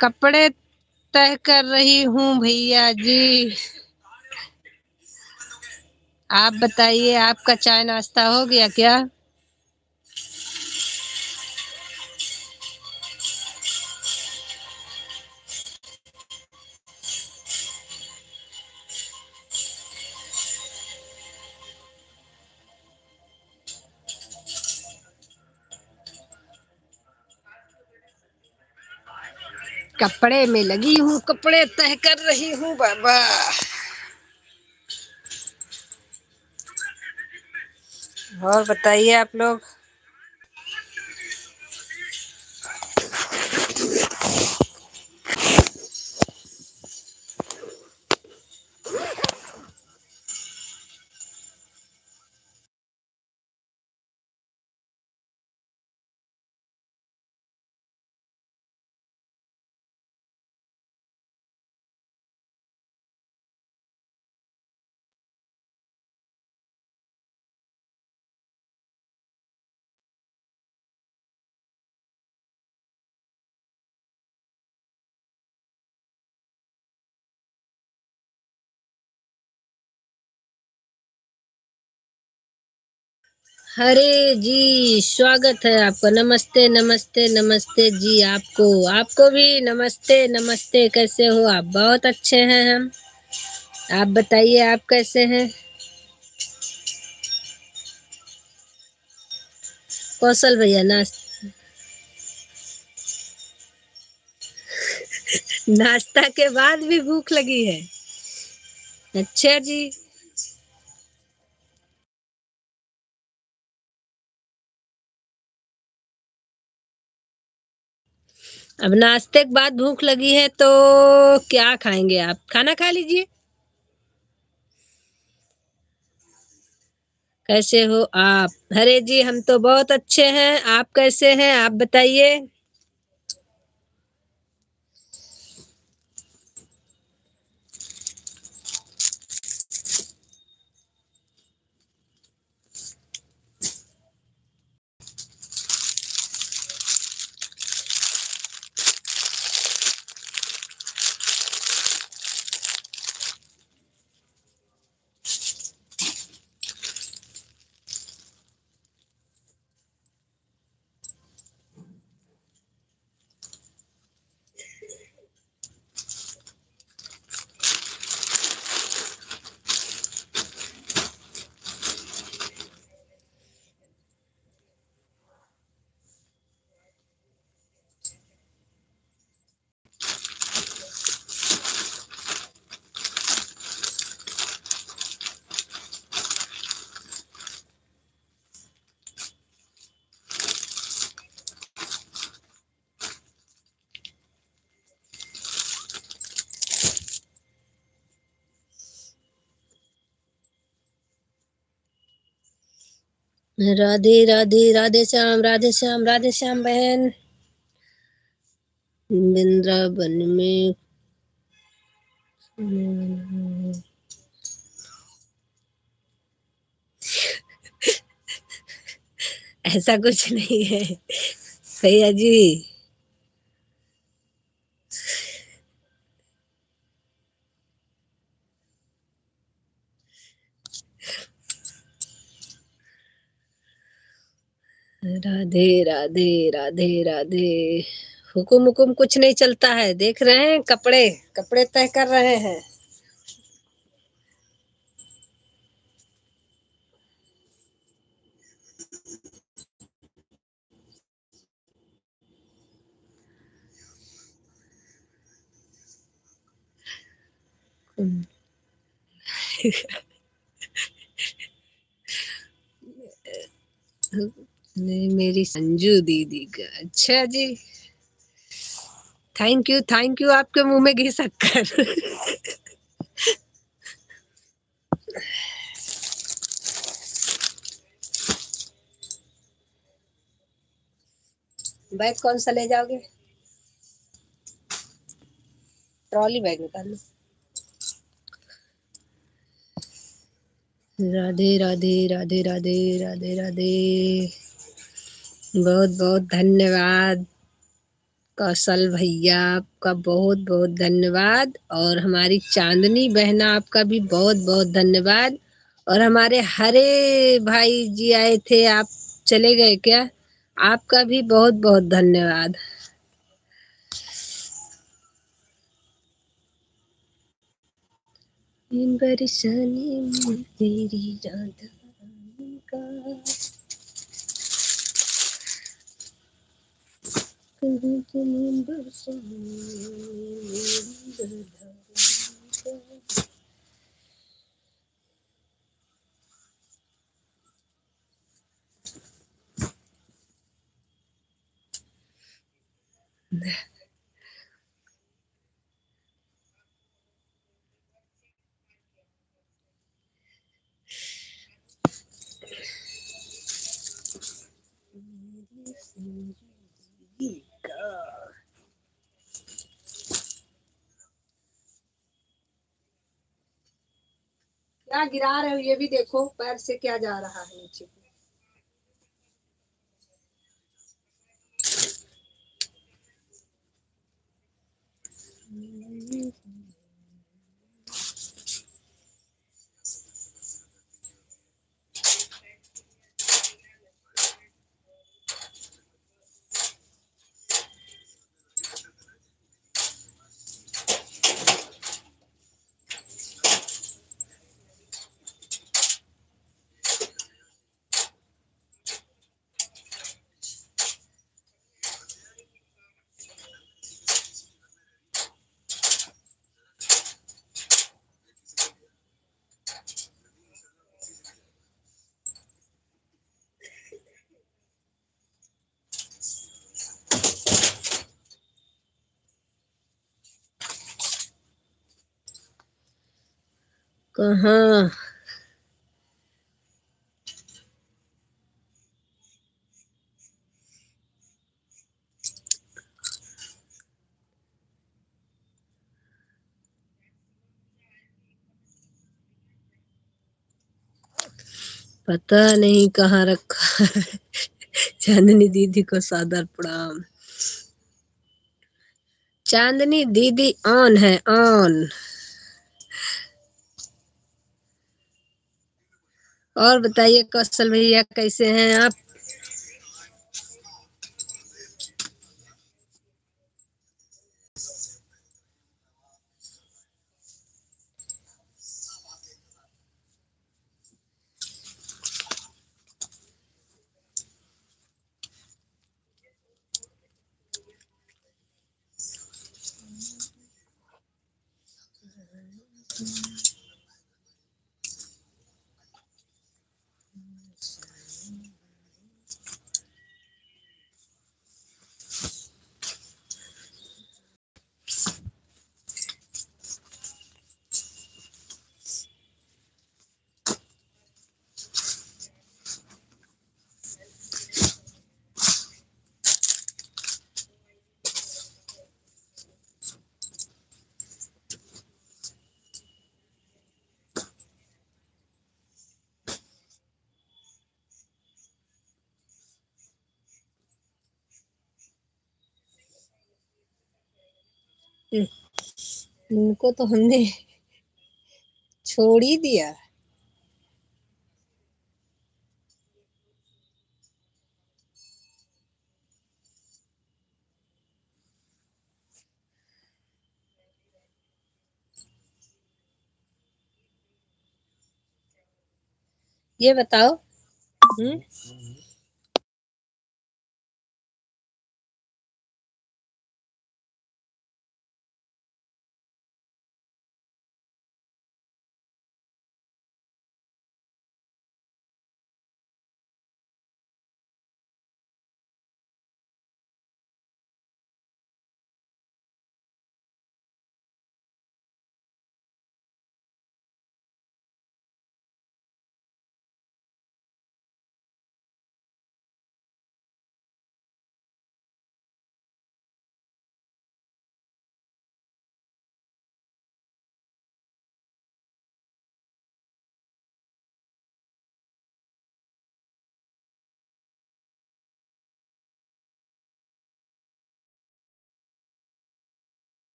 कपड़े तह कर रही हूँ भैया जी। आप बताइए, आपका चाय नाश्ता हो गया क्या? कपड़े में लगी हूँ, कपड़े तह कर रही हूँ बाबा। और बताइए आप लोग। अरे जी, स्वागत है आपका। नमस्ते नमस्ते नमस्ते जी। आपको भी नमस्ते नमस्ते। कैसे हो आप? बहुत अच्छे हैं हम। आप बताइए, आप कैसे हैं? कौशल भैया नाश्ता के बाद भी भूख लगी है? अच्छा जी। अब नाश्ते के बाद भूख लगी है तो क्या खाएंगे आप? खाना खा लीजिए। कैसे हो आप? अरे जी, हम तो बहुत अच्छे हैं। आप कैसे हैं? आप बताइए। राधे राधे, राधे श्याम, राधे श्याम, राधे श्याम बहन। वृंदावन में ऐसा कुछ नहीं है भैया जी। राधे राधे, राधे राधे। हुकुम हुकुम कुछ नहीं चलता है। देख रहे हैं, कपड़े कपड़े तय कर रहे हैं। नहीं, मेरी संजू दीदी का। अच्छा जी। Thank you. आपके मुंह में घी शक्कर। बैग कौन सा ले जाओगे? ट्रॉली बैग निकाल लो। राधे राधे राधे राधे राधे राधे। बहुत बहुत धन्यवाद कौशल भैया, आपका बहुत बहुत धन्यवाद। और हमारी चांदनी बहना, आपका भी बहुत बहुत धन्यवाद। और हमारे हरे भाई जी आए थे, आप चले गए क्या? आपका भी बहुत बहुत धन्यवाद। इन बरसाने में तेरी याद का क्या गिरा रहे हो? ये भी देखो, पैर से क्या जा रहा है नीचे। कहाँ? पता नहीं कहाँ रखा है। चांदनी दीदी को सादर प्रणाम। चांदनी दीदी ऑन है, ऑन। और बताइए कौशल भैया, कैसे हैं आप? उनको तो हमने छोड़ ही दिया। ये बताओ।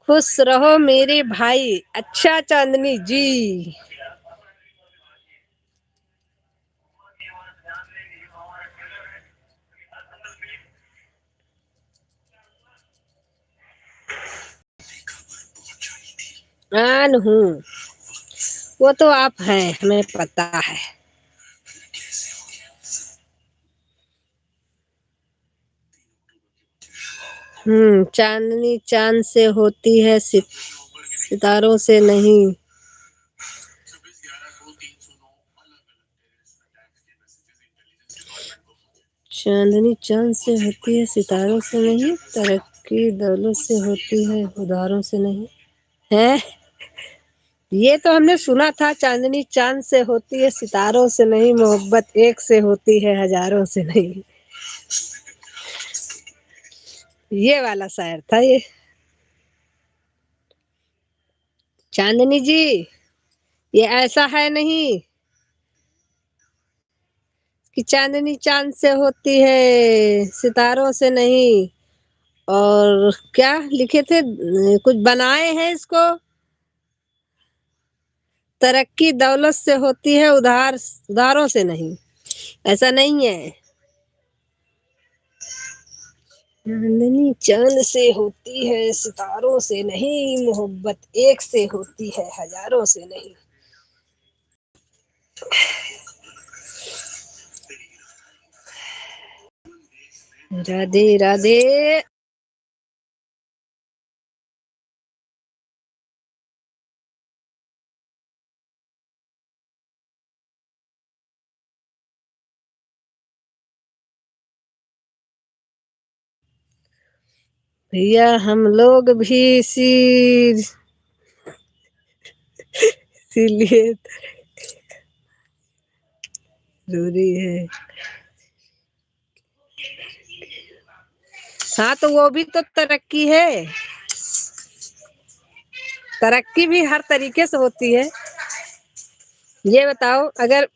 खुश रहो मेरे भाई। अच्छा चांदनी जी। आन हूँ। वो तो आप हैं, हमें पता है। चांदनी चांद से होती है, सितारों से नहीं। चांदनी चांद से होती है, सितारों से नहीं। तरक्की दौलत से होती है, उधारों से नहीं। है, ये तो हमने सुना था। चांदनी चांद से होती है, सितारों से नहीं। मोहब्बत एक से होती है, हजारों से नहीं। ये वाला शायर था ये। चांदनी जी, ये ऐसा है नहीं कि चांदनी चांद से होती है, सितारों से नहीं। और क्या लिखे थे, कुछ बनाए हैं इसको। तरक्की दौलत से होती है, उधारों से नहीं। ऐसा नहीं है। चांदनी चांद से होती है, सितारों से नहीं। मोहब्बत एक से होती है, हजारों से नहीं। राधे राधे। भैया हम लोग भी इसीलिए जरूरी है। हाँ, तो वो भी तो तरक्की है। तरक्की भी हर तरीके से होती है। ये बताओ, अगर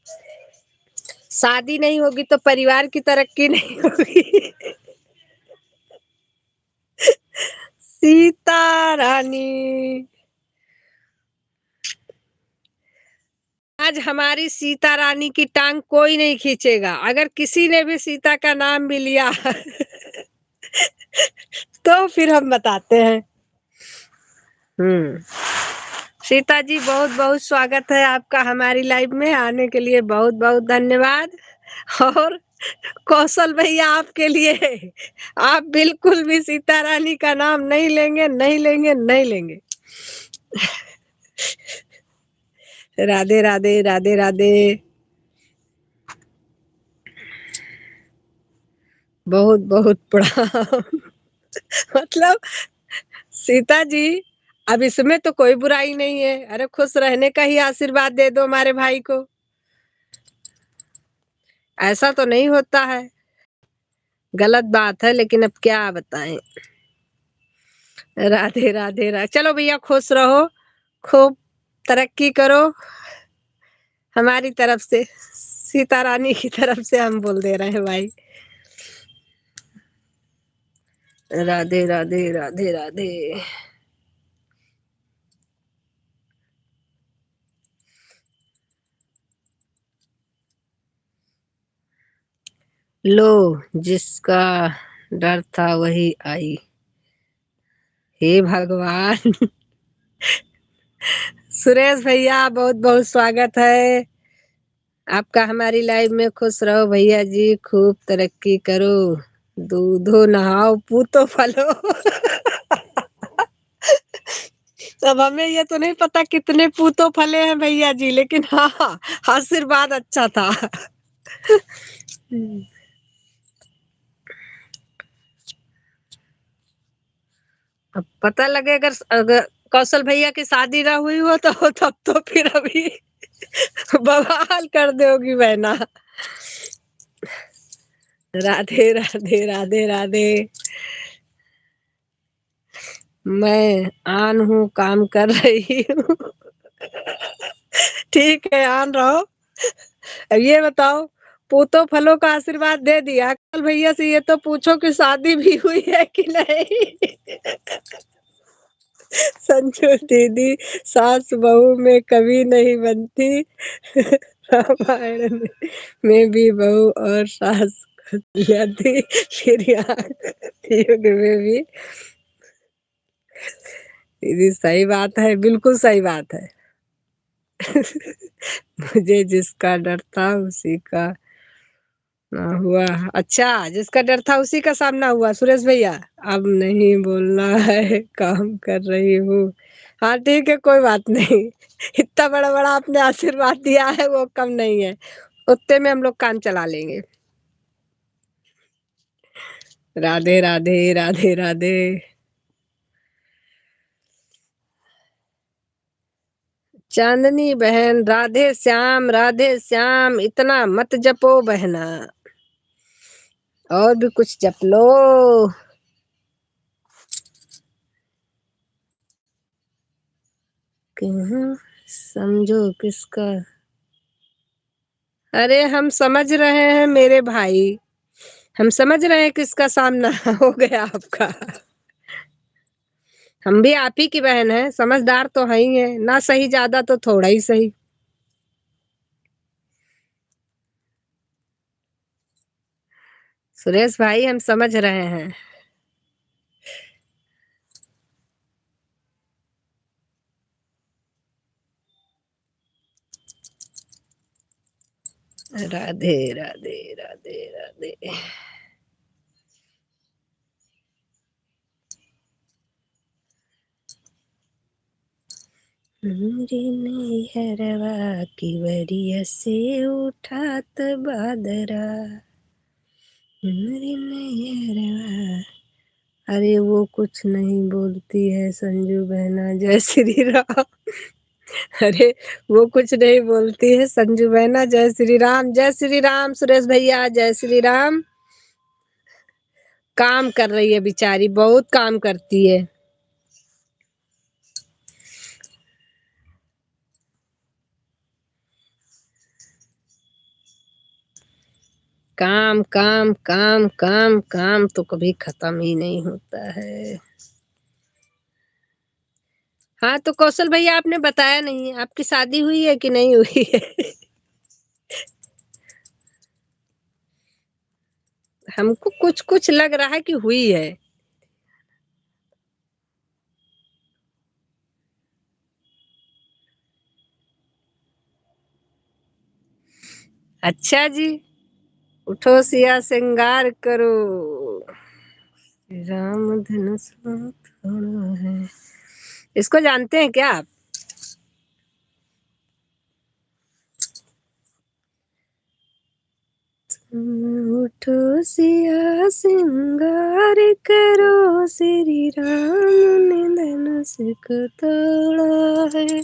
शादी नहीं होगी तो परिवार की तरक्की नहीं होगी। सीता रानी। आज हमारी सीता रानी की टांग कोई नहीं खींचेगा। अगर किसी ने भी सीता का नाम भी लिया तो फिर हम बताते हैं। सीता जी, बहुत बहुत स्वागत है आपका हमारी लाइव में। आने के लिए बहुत बहुत धन्यवाद। और कौशल भैया, आपके लिए, आप बिल्कुल भी सीता रानी का नाम नहीं लेंगे, नहीं लेंगे, नहीं लेंगे। राधे राधे, राधे राधे। बहुत बहुत प्रणाम। मतलब सीता जी, अब इसमें तो कोई बुराई नहीं है। अरे खुश रहने का ही आशीर्वाद दे दो हमारे भाई को। ऐसा तो नहीं होता है, गलत बात है, लेकिन अब क्या बताएं। राधे राधे राधे। चलो भैया, खुश रहो, खूब तरक्की करो। हमारी तरफ से, सीता रानी की तरफ से हम बोल दे रहे हैं भाई। राधे राधे, राधे राधे। लो, जिसका डर था वही आई। हे भगवान। सुरेश भैया, बहुत बहुत स्वागत है आपका हमारी लाइव में। खुश रहो भैया जी, खूब तरक्की करो। दूधो नहाओ, पूतो फलो। अब हमें ये तो नहीं पता कितने पूतो फले हैं भैया जी, लेकिन हाँ, आशीर्वाद अच्छा था। अब पता लगे, अगर कौशल भैया की शादी ना हुई हो तो तब तो फिर अभी बवाल कर दोगी बहना। राधे राधे, राधे राधे। मैं आन हूँ, काम कर रही हूँ। ठीक है, आन रहो। अब ये बताओ, पूतो फलों का आशीर्वाद दे दिया, कल भैया से ये तो पूछो कि शादी भी हुई है कि नहीं। संजू दीदी सास बहू में कभी नहीं बनती। रामायण में भी बहू और सास जाती, फिर यहाँ युग में भी। दीदी सही बात है, बिल्कुल सही बात है। मुझे जिसका डर था उसी का ना हुआ। अच्छा, जिसका डर था उसी का सामना हुआ सुरेश भैया। अब नहीं बोलना है, काम कर रही हूँ। हाँ ठीक है, कोई बात नहीं। इतना बड़ा बड़ा आपने आशीर्वाद दिया है, वो कम नहीं है। उतने में हम लोग काम चला लेंगे। राधे राधे राधे राधे। चांदनी बहन, राधे श्याम इतना मत जपो बहना, और भी कुछ जप लो। क्यों समझो किसका। अरे हम समझ रहे हैं मेरे भाई, हम समझ रहे हैं किसका सामना हो गया आपका। हम भी आप ही की बहन है, समझदार तो है ही है ना, सही ज्यादा तो थोड़ा ही सही। सुरेश भाई हम समझ रहे हैं। राधे राधे राधे राधे। मेरी नैहरवा की वरिया से उठात बादरा, मेरी नैहरवा। अरे वो कुछ नहीं बोलती है संजू बहना, जय श्री राम। अरे वो कुछ नहीं बोलती है संजू बहना, जय श्री राम, जय श्री राम सुरेश भैया, जय श्री राम। काम कर रही है बेचारी, बहुत काम करती है। काम काम काम काम काम तो कभी खत्म ही नहीं होता है। हाँ तो कौशल भैया आपने बताया नहीं, आपकी शादी हुई है कि नहीं हुई है? हमको कुछ कुछ लग रहा है कि हुई है। अच्छा जी, उठो सिया श्रृंगार करो, राम धनुष थोड़ा है। इसको जानते हैं क्या आप? उठो सिया श्रृंगार करो, श्री राम ने धनुष को तोड़ा है।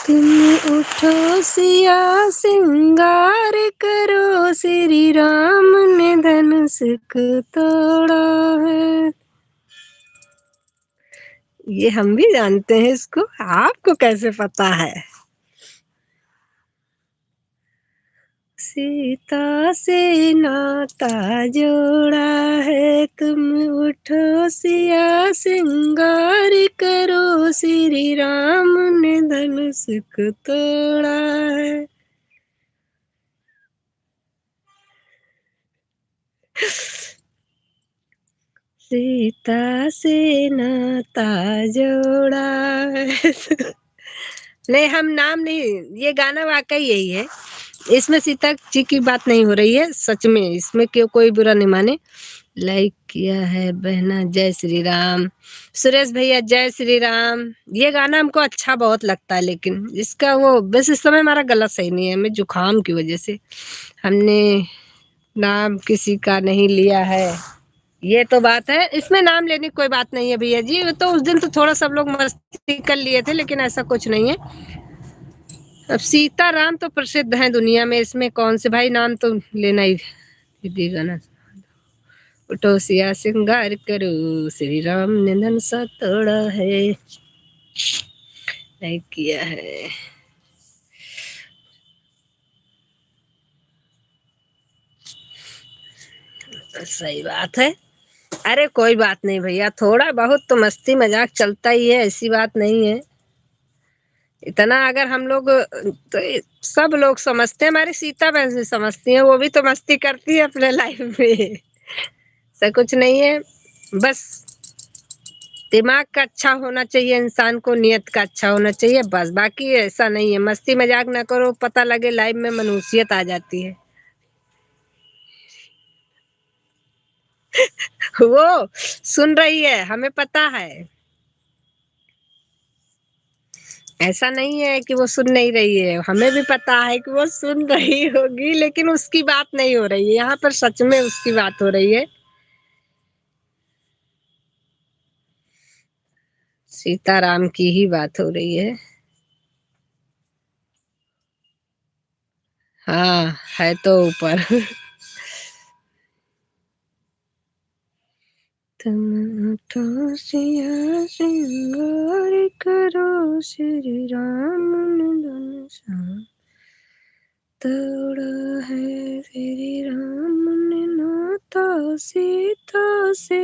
तुम उठो सिया श्रृंगार करो, श्री राम ने धनुष को तोड़ा है। ये हम भी जानते हैं इसको, आपको कैसे पता है? सीता से नाता जोड़ा है, तुम उठो सिया श्रृंगार करो, श्री राम ने धनुष को तोड़ा है। सीता से नाता जोड़ा है। नहीं हम नाम नहीं, ये गाना वाकई यही है। इसमें सीता जी की बात नहीं हो रही है, सच में इसमें क्यों कोई बुरा नहीं माने। लाइक किया है बहना, जय श्री राम। सुरेश भैया जय श्री राम। ये गाना हमको अच्छा बहुत लगता है, लेकिन इसका वो बस इस समय हमारा गला सही नहीं है, मैं जुकाम की वजह से हमने नाम किसी का नहीं लिया है। ये तो बात है, इसमें नाम लेने की कोई बात नहीं है भैया जी। तो उस दिन तो थोड़ा सब लोग मस्ती कर लिए थे, लेकिन ऐसा कुछ नहीं है। अब सीता राम तो प्रसिद्ध हैं दुनिया में, इसमें कौन से भाई नाम तो लेना ही दीजिएगा ना। उठो सिया श्रृंगार करो, श्री राम ने धनुषा तोड़ा है। नहीं किया है। तो सही बात है। अरे कोई बात नहीं भैया, थोड़ा बहुत तो मस्ती मजाक चलता ही है, ऐसी बात नहीं है। इतना अगर हम लोग तो सब लोग समझते हैं, हमारी सीता बहन भी समझती है, वो भी तो मस्ती करती है अपने लाइफ में। ऐसा कुछ नहीं है, बस दिमाग का अच्छा होना चाहिए, इंसान को नियत का अच्छा होना चाहिए, बस। बाकी ऐसा नहीं है, मस्ती मजाक ना करो, पता लगे लाइफ में मनुष्यत आ जाती है। वो सुन रही है, हमें पता है। ऐसा नहीं है कि वो सुन नहीं रही है, हमें भी पता है कि वो सुन रही होगी, लेकिन उसकी बात नहीं हो रही है यहाँ पर, सच में उसकी बात हो रही है। सीताराम की ही बात हो रही है। हाँ, है तो ऊपर। तुम तो सिया सिंगार करो श्री राम ने धनुषा तोड़ा है, श्री राम ने नाता सीता से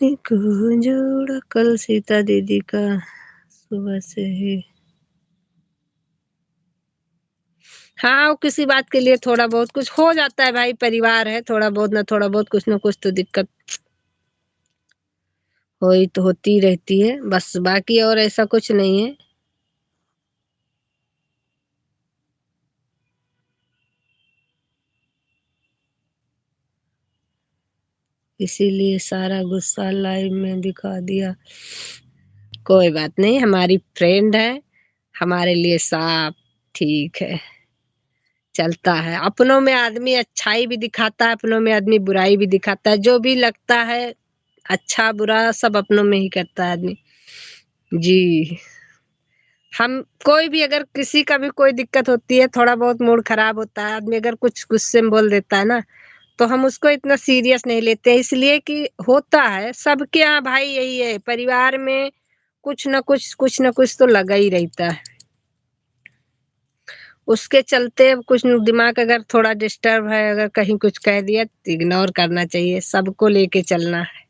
को जोड़ा। कल सीता दीदी का सुबह से ही, हाँ, वो किसी बात के लिए थोड़ा बहुत कुछ हो जाता है भाई, परिवार है, थोड़ा बहुत ना थोड़ा बहुत कुछ ना कुछ तो दिक्कत तो होती रहती है, बस। बाकी और ऐसा कुछ नहीं है। इसीलिए सारा गुस्सा लाइव में दिखा दिया। कोई बात नहीं, हमारी फ्रेंड है, हमारे लिए सब ठीक है, चलता है। अपनों में आदमी अच्छाई भी दिखाता है, अपनों में आदमी बुराई भी दिखाता है, जो भी लगता है अच्छा बुरा सब अपनों में ही करता है आदमी। जी, हम कोई भी अगर किसी का भी कोई दिक्कत होती है, थोड़ा बहुत मूड खराब होता है, आदमी अगर कुछ गुस्से में बोल देता है ना, तो हम उसको इतना सीरियस नहीं लेते हैं, इसलिए कि होता है सबके यहाँ भाई, यही है, परिवार में कुछ न कुछ तो लगा ही रहता है। उसके चलते कुछ दिमाग अगर थोड़ा डिस्टर्ब है, अगर कहीं कुछ कह दिया तो इग्नोर करना चाहिए, सबको लेके चलना है।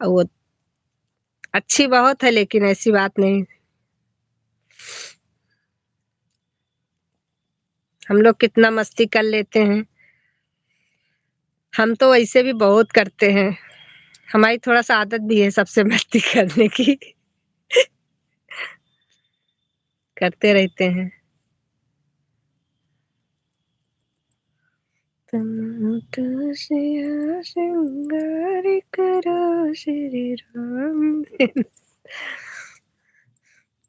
और वो अच्छी बहुत है, लेकिन ऐसी बात नहीं। हम लोग कितना मस्ती कर लेते हैं, हम तो वैसे भी बहुत करते हैं, हमारी थोड़ा सा आदत भी है सबसे मस्ती करने की। करते रहते हैं। तुम तो सिया श्रृंगार करो श्री राम।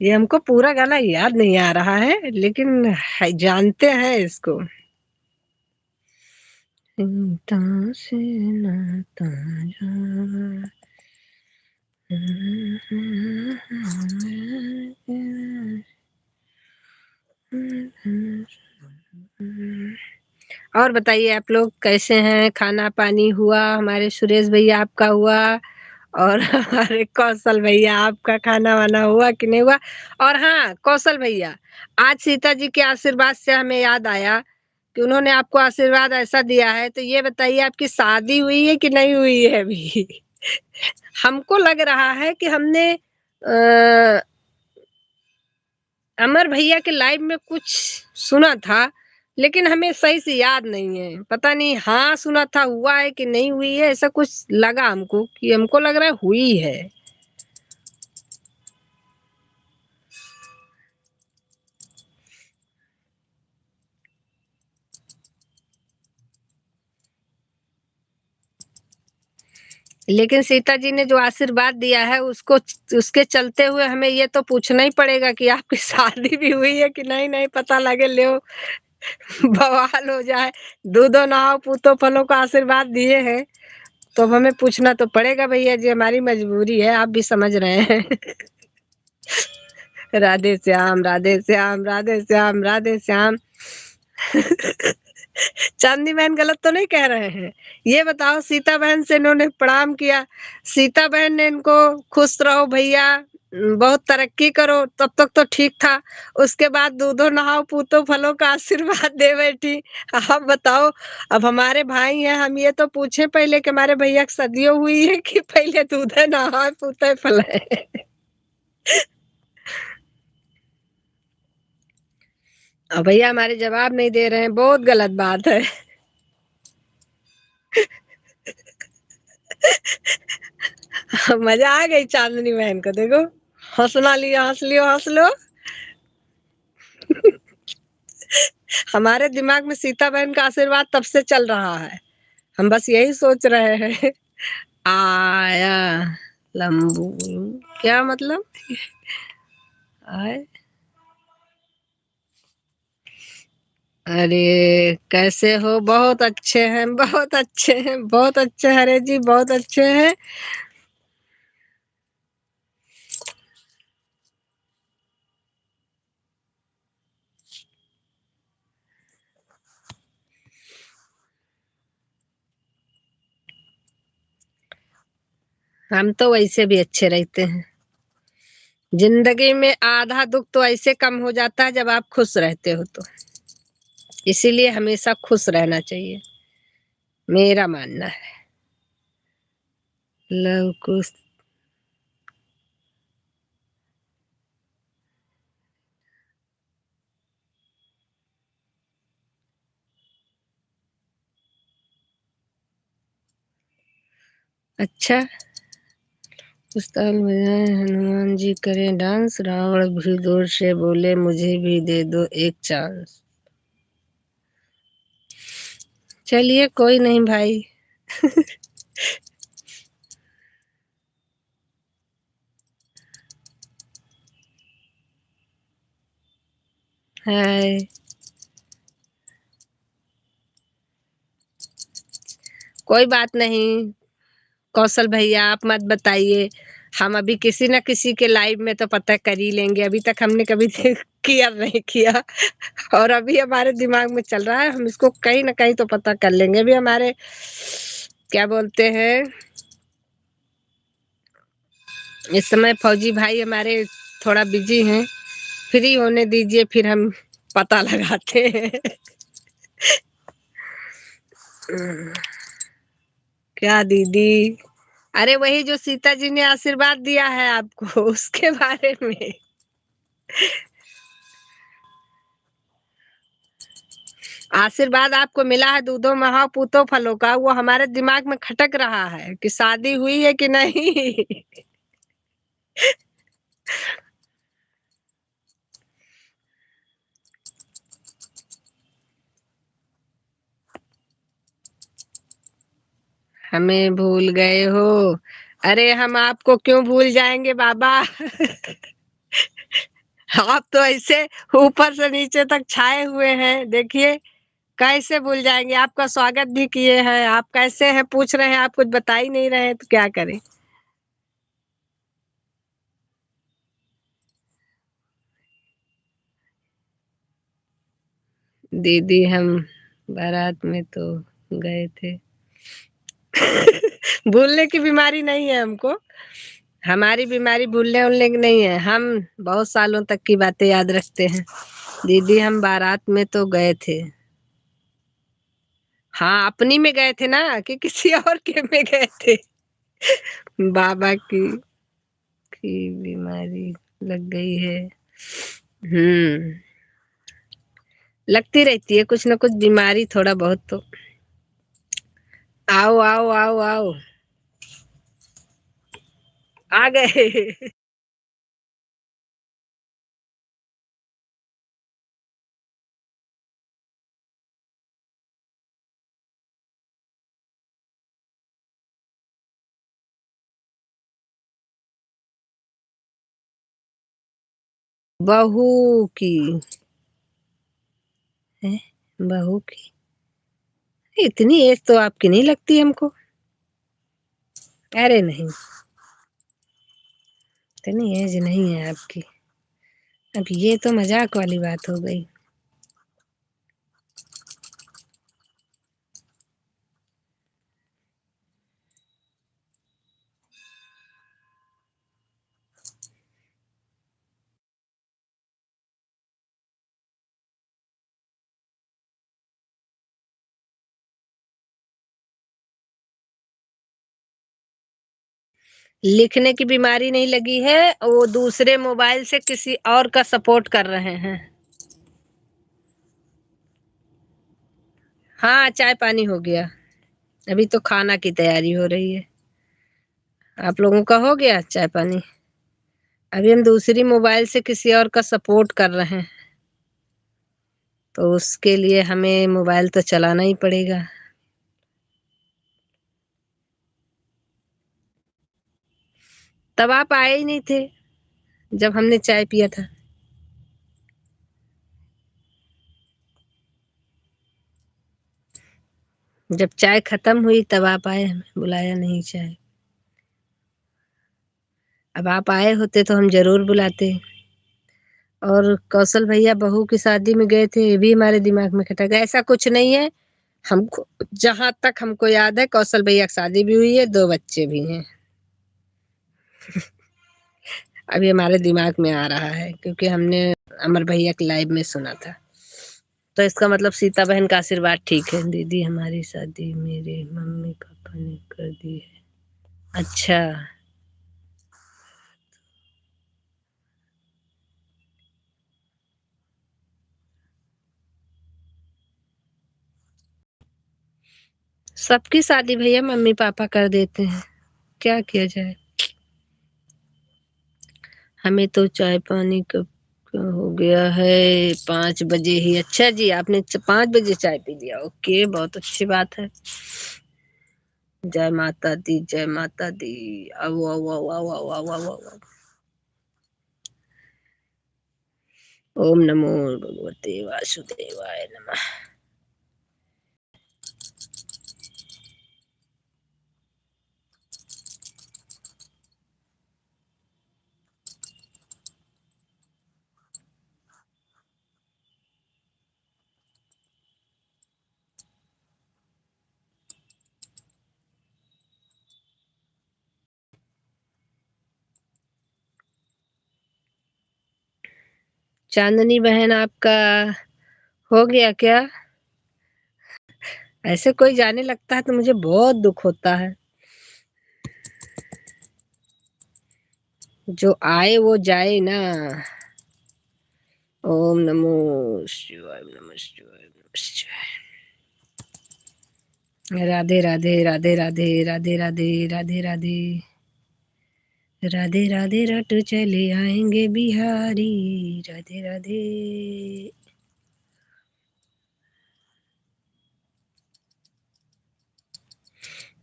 ये हमको पूरा गाना याद नहीं आ रहा है, लेकिन जानते हैं इसको। सीता से नाता जोड़ा, और बताइए आप लोग कैसे हैं, खाना पानी हुआ? हमारे सुरेश भैया आपका हुआ, और हमारे कौशल भैया आपका खाना वाना हुआ कि नहीं हुआ? और हाँ कौशल भैया, आज सीता जी के आशीर्वाद से हमें याद आया कि उन्होंने आपको आशीर्वाद ऐसा दिया है, तो ये बताइए आपकी शादी हुई है कि नहीं हुई है अभी? हमको लग रहा है कि हमने अमर भैया के लाइव में कुछ सुना था, लेकिन हमें सही से याद नहीं है, पता नहीं हाँ सुना था, हुआ है कि नहीं हुई है, ऐसा कुछ लगा हमको, कि हमको लग रहा है हुई है। लेकिन सीता जी ने जो आशीर्वाद दिया है उसको, उसके चलते हुए हमें ये तो पूछना ही पड़ेगा कि आपकी शादी भी हुई है कि नहीं, नहीं पता लगे ले बवाल हो जाए। दूधो नहाओ पूतो फलों का आशीर्वाद दिए हैं, तो अब हमें पूछना तो पड़ेगा भैया जी, हमारी मजबूरी है, आप भी समझ रहे हैं। राधे श्याम राधे श्याम राधे श्याम राधे श्याम। चांदनी बहन गलत तो नहीं कह रहे हैं? ये बताओ, सीता बहन से इन्होंने प्रणाम किया, सीता बहन ने इनको खुश रहो भैया, बहुत तरक्की करो, तब तक तो ठीक था। उसके बाद दूधो नहाओ पूतो फलों का आशीर्वाद दे बैठी। आप बताओ, अब हमारे भाई हैं, हम ये तो पूछे पहले कि हमारे भैया की सदियों हुई है कि पहले दूधे नहाए पूते फलाए। अब भैया हमारे जवाब नहीं दे रहे हैं, बहुत गलत बात है। मजा आ गई चांदनी बहन को, देखो हंसना लियो, हंस लियो, हंस लो। हमारे दिमाग में सीता बहन का आशीर्वाद तब से चल रहा है, हम बस यही सोच रहे हैं। आया लंबू, क्या मतलब आए? अरे कैसे हो? बहुत अच्छे हैं, बहुत अच्छे हैं, बहुत अच्छे, हरे जी बहुत अच्छे हैं। हम तो वैसे भी अच्छे रहते हैं। जिंदगी में आधा दुख तो ऐसे कम हो जाता है जब आप खुश रहते हो तो, इसीलिए हमेशा खुश रहना चाहिए, मेरा मानना है। लव कुश, अच्छा। उस ताल बजाए हनुमान जी करें डांस, रावण भी दूर से बोले मुझे भी दे दो एक चांस। चलिए कोई नहीं भाई। हाय। कोई बात नहीं कौशल भैया, आप मत बताइए। हम अभी किसी न किसी के लाइव में तो पता कर ही लेंगे, अभी तक हमने कभी किया नहीं किया। और अभी हमारे दिमाग में चल रहा है, हम इसको कहीं ना कहीं तो पता कर लेंगे। अभी हमारे क्या बोलते हैं, इस समय फौजी भाई हमारे थोड़ा बिजी हैं, फ्री होने दीजिए फिर हम पता लगाते हैं। क्या दीदी? अरे वही जो सीता जी ने आशीर्वाद दिया है आपको, उसके बारे में। आशीर्वाद आपको मिला है दूधो महा पूतो फलों का, वो हमारे दिमाग में खटक रहा है कि शादी हुई है कि नहीं। हमें भूल गए हो? अरे हम आपको क्यों भूल जाएंगे बाबा। आप तो ऐसे ऊपर से नीचे तक छाए हुए हैं, देखिए कैसे भूल जाएंगे। आपका स्वागत भी किए हैं, आप कैसे हैं पूछ रहे हैं, आप कुछ बता ही नहीं रहे हैं तो क्या करें। दीदी हम बारात में तो गए थे। भूलने की बीमारी नहीं है हमको, हमारी बीमारी भूलने उलने की नहीं है, हम बहुत सालों तक की बातें याद रखते हैं। दीदी हम बारात में तो गए थे। हाँ अपनी में गए थे ना कि किसी और के में गए थे। बाबा की बीमारी लग गई है। हम्म, लगती रहती है कुछ ना कुछ बीमारी थोड़ा बहुत तो। आओ आओ आओ आओ, आ गए। बहू की है, बहू की इतनी एज तो आपकी नहीं लगती हमको। अरे नहीं, इतनी एज नहीं है आपकी। अब ये तो मजाक वाली बात हो गई। लिखने की बीमारी नहीं लगी है, वो दूसरे मोबाइल से किसी और का सपोर्ट कर रहे हैं। हाँ, चाय पानी हो गया। अभी तो खाना की तैयारी हो रही है। आप लोगों का हो गया चाय पानी? अभी हम दूसरी मोबाइल से किसी और का सपोर्ट कर रहे हैं, तो उसके लिए हमें मोबाइल तो चलाना ही पड़ेगा। तब आप आए ही नहीं थे जब हमने चाय पिया था। जब चाय खत्म हुई तब आप आए, हमें बुलाया नहीं चाय। अब आप आए होते तो हम जरूर बुलाते। और कौशल भैया बहू की शादी में गए थे, ये भी हमारे दिमाग में खटक गया। ऐसा कुछ नहीं है। हमको जहां तक हमको याद है, कौशल भैया की शादी भी हुई है, 2 बच्चे भी हैं। अभी हमारे दिमाग में आ रहा है क्योंकि हमने अमर भैया के लाइव में सुना था। तो इसका मतलब सीता बहन का आशीर्वाद ठीक है। दीदी हमारी शादी मेरे मम्मी पापा ने कर दी है। अच्छा, सबकी शादी भैया मम्मी पापा कर देते हैं, क्या किया जाए। हमें तो चाय पानी कब का हो गया है, 5 बजे ही। अच्छा जी, आपने 5 बजे चाय पी लिया, ओके, बहुत अच्छी बात है। जय माता दी, जय माता दी। आओ आओ आओ आओ आओ आओ आओ आओ। ओम नमो भगवते वासुदेवाय नमः। चांदनी बहन आपका हो गया क्या? ऐसे कोई जाने लगता है तो मुझे बहुत दुख होता है। जो आए वो जाए ना। ओम नमो शिवाय, नमः शिवाय, नमः शिवाय। राधे राधे राधे राधे राधे राधे राधे राधे राधे राधे। रट चले आएंगे बिहारी। राधे राधे।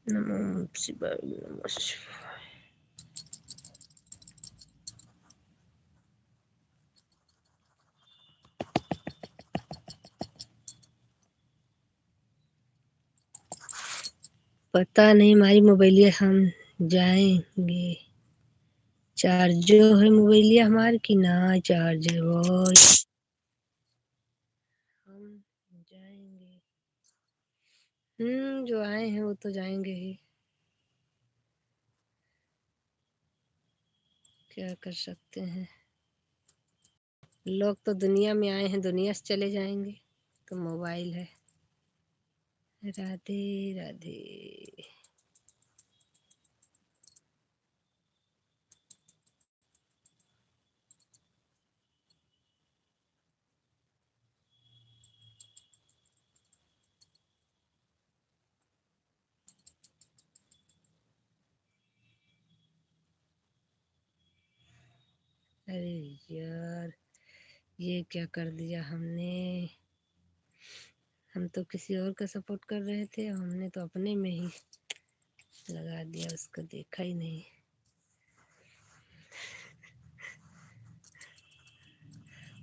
नमो शिवाय, नमः शिवाय। पता नहीं हमारी मोबाइलिया हम जाएंगे। चार्ज है मोबाइलिया हमारी की ना चार्ज है वो। हम जाएंगे। जो आए हैं वो तो जाएंगे ही। क्या कर सकते हैं। लोग तो दुनिया में आए हैं, दुनिया से चले जाएंगे। तो मोबाइल है। राधे राधे। अरे यार, ये क्या कर दिया हमने। हम तो किसी और का सपोर्ट कर रहे थे, हमने तो अपने में ही लगा दिया, उसको देखा ही नहीं।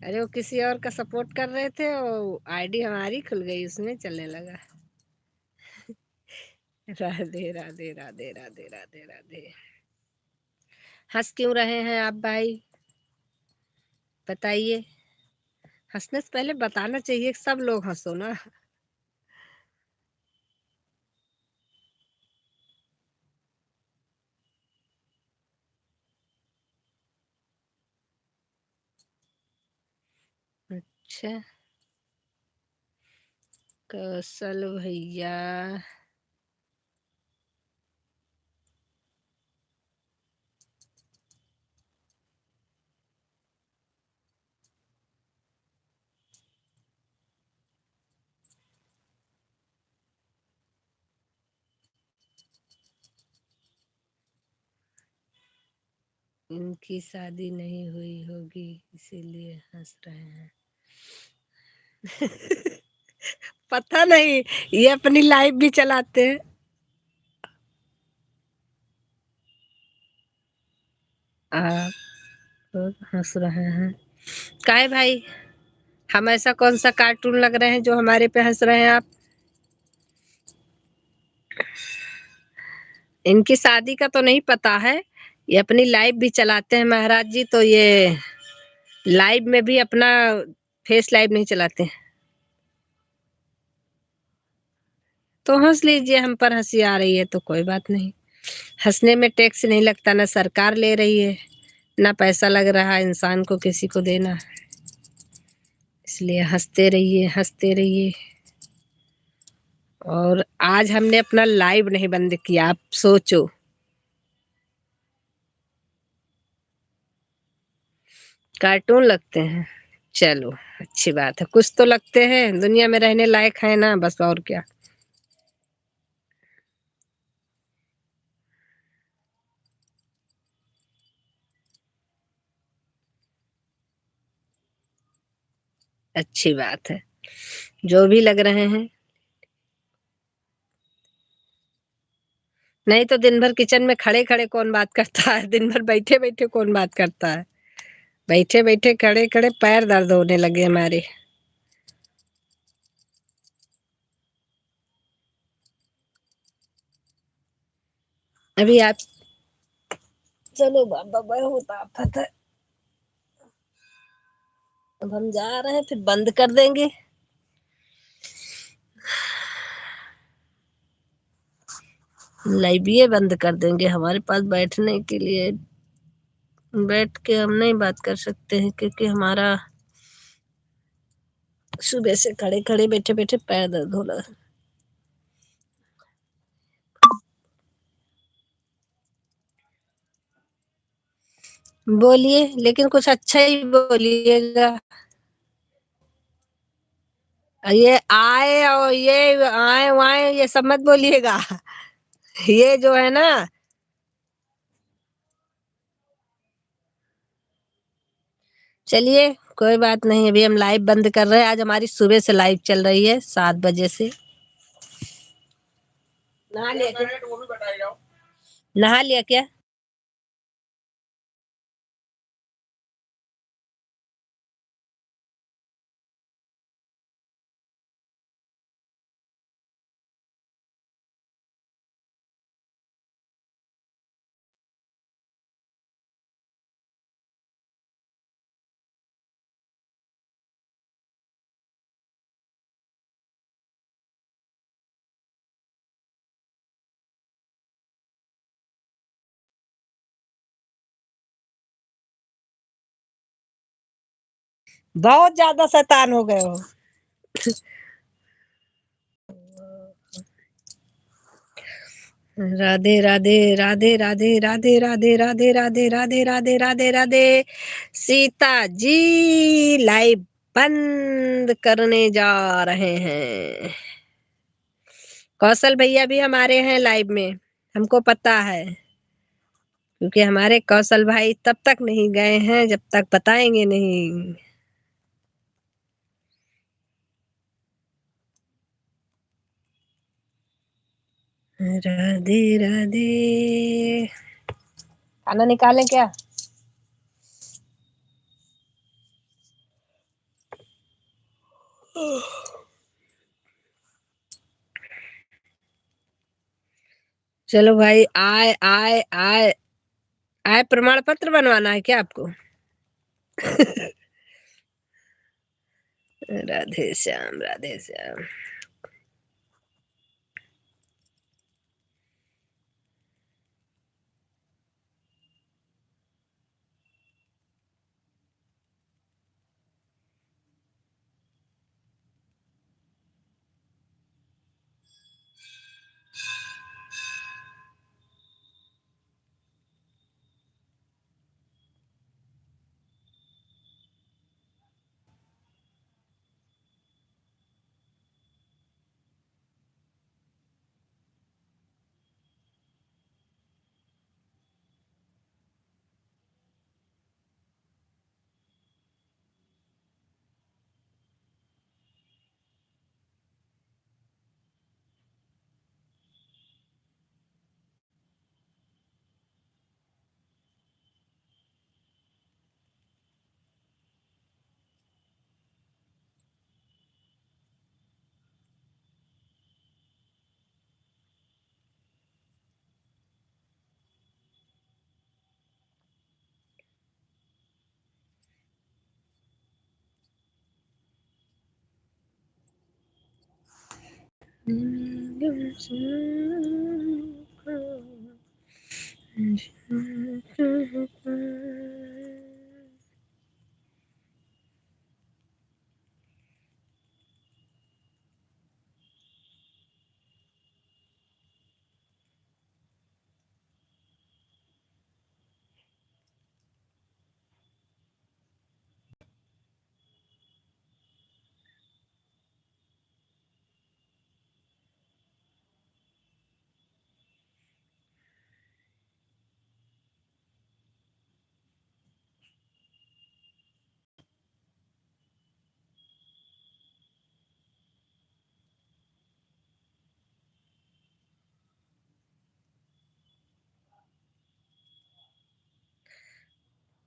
अरे वो किसी और का सपोर्ट कर रहे थे, वो आईडी हमारी खुल गई, उसमें चलने लगा। राधे राधे राधे राधे राधे राधे। हंस क्यों रहे हैं आप भाई, बताइए। हंसने से पहले बताना चाहिए, सब लोग हंसो ना। अच्छा, कौशल भैया इनकी शादी नहीं हुई होगी इसीलिए हंस रहे हैं। पता नहीं, ये अपनी लाइफ भी चलाते हैं। आप लोग हंस रहे हैं काहे भाई? हम ऐसा कौन सा कार्टून लग रहे हैं जो हमारे पे हंस रहे हैं आप? इनकी शादी का तो नहीं पता है, ये अपनी लाइफ भी चलाते हैं महाराज जी, तो ये लाइव में भी अपना फेस लाइव नहीं चलाते हैं। तो हंस लीजिए, हम पर हंसी आ रही है तो कोई बात नहीं। हंसने में टैक्स नहीं लगता, ना सरकार ले रही है, ना पैसा लग रहा है इंसान को किसी को देना, इसलिए हंसते रहिए हंसते रहिए। और आज हमने अपना लाइव नहीं बंद किया, आप सोचो। कार्टून लगते हैं, चलो अच्छी बात है, कुछ तो लगते हैं, दुनिया में रहने लायक है ना, बस और क्या। अच्छी बात है, जो भी लग रहे हैं। नहीं तो दिन भर किचन में खड़े खड़े कौन बात करता है, दिन भर बैठे बैठे कौन बात करता है। बैठे बैठे खड़े खड़े पैर दर्द होने लगे हमारे। अभी आप चलो बाबा बहुत आफत है। अब हम जा रहे हैं, फिर बंद कर देंगे। लाइब्रेरी बंद कर देंगे, हमारे पास बैठने के लिए बैठ के हम नहीं बात कर सकते हैं, क्योंकि हमारा सुबह से खड़े खड़े बैठे बैठे पैर दर्द हो रहा है। बोलिए, लेकिन कुछ अच्छा ही बोलिएगा। ये आए और ये आए वाए ये सब मत बोलिएगा। ये जो है ना, चलिए कोई बात नहीं, अभी हम लाइव बंद कर रहे हैं। आज हमारी सुबह से लाइव चल रही है 7 बजे से। नहा लिया क्या? नहा लिया क्या? बहुत ज्यादा शैतान हो गए हो। राधे राधे राधे राधे राधे राधे राधे राधे राधे राधे राधे राधे। सीता जी लाइव बंद करने जा रहे हैं। कौशल भैया भी हमारे हैं लाइव में, हमको पता है, क्योंकि हमारे कौशल भाई तब तक नहीं गए हैं जब तक बताएंगे नहीं। राधे राधे। खाना निकालें क्या? चलो भाई, आए आए आए आय प्रमाण पत्र बनवाना है क्या आपको? राधे श्याम राधे श्याम।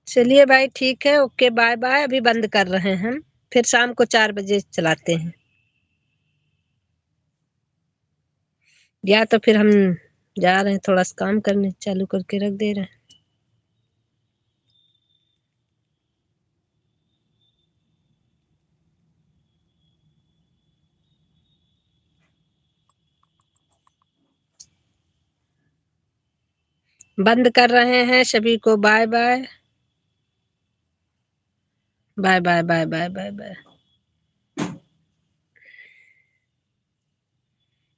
चलिए भाई ठीक है, ओके बाय बाय। अभी बंद कर रहे हैं हम, फिर शाम को 4 बजे चलाते हैं, या तो फिर हम जा रहे हैं थोड़ा सा काम करने, चालू करके रख दे रहे हैं। बंद कर रहे हैं, सभी को bye bye. Bye bye bye bye bye bye.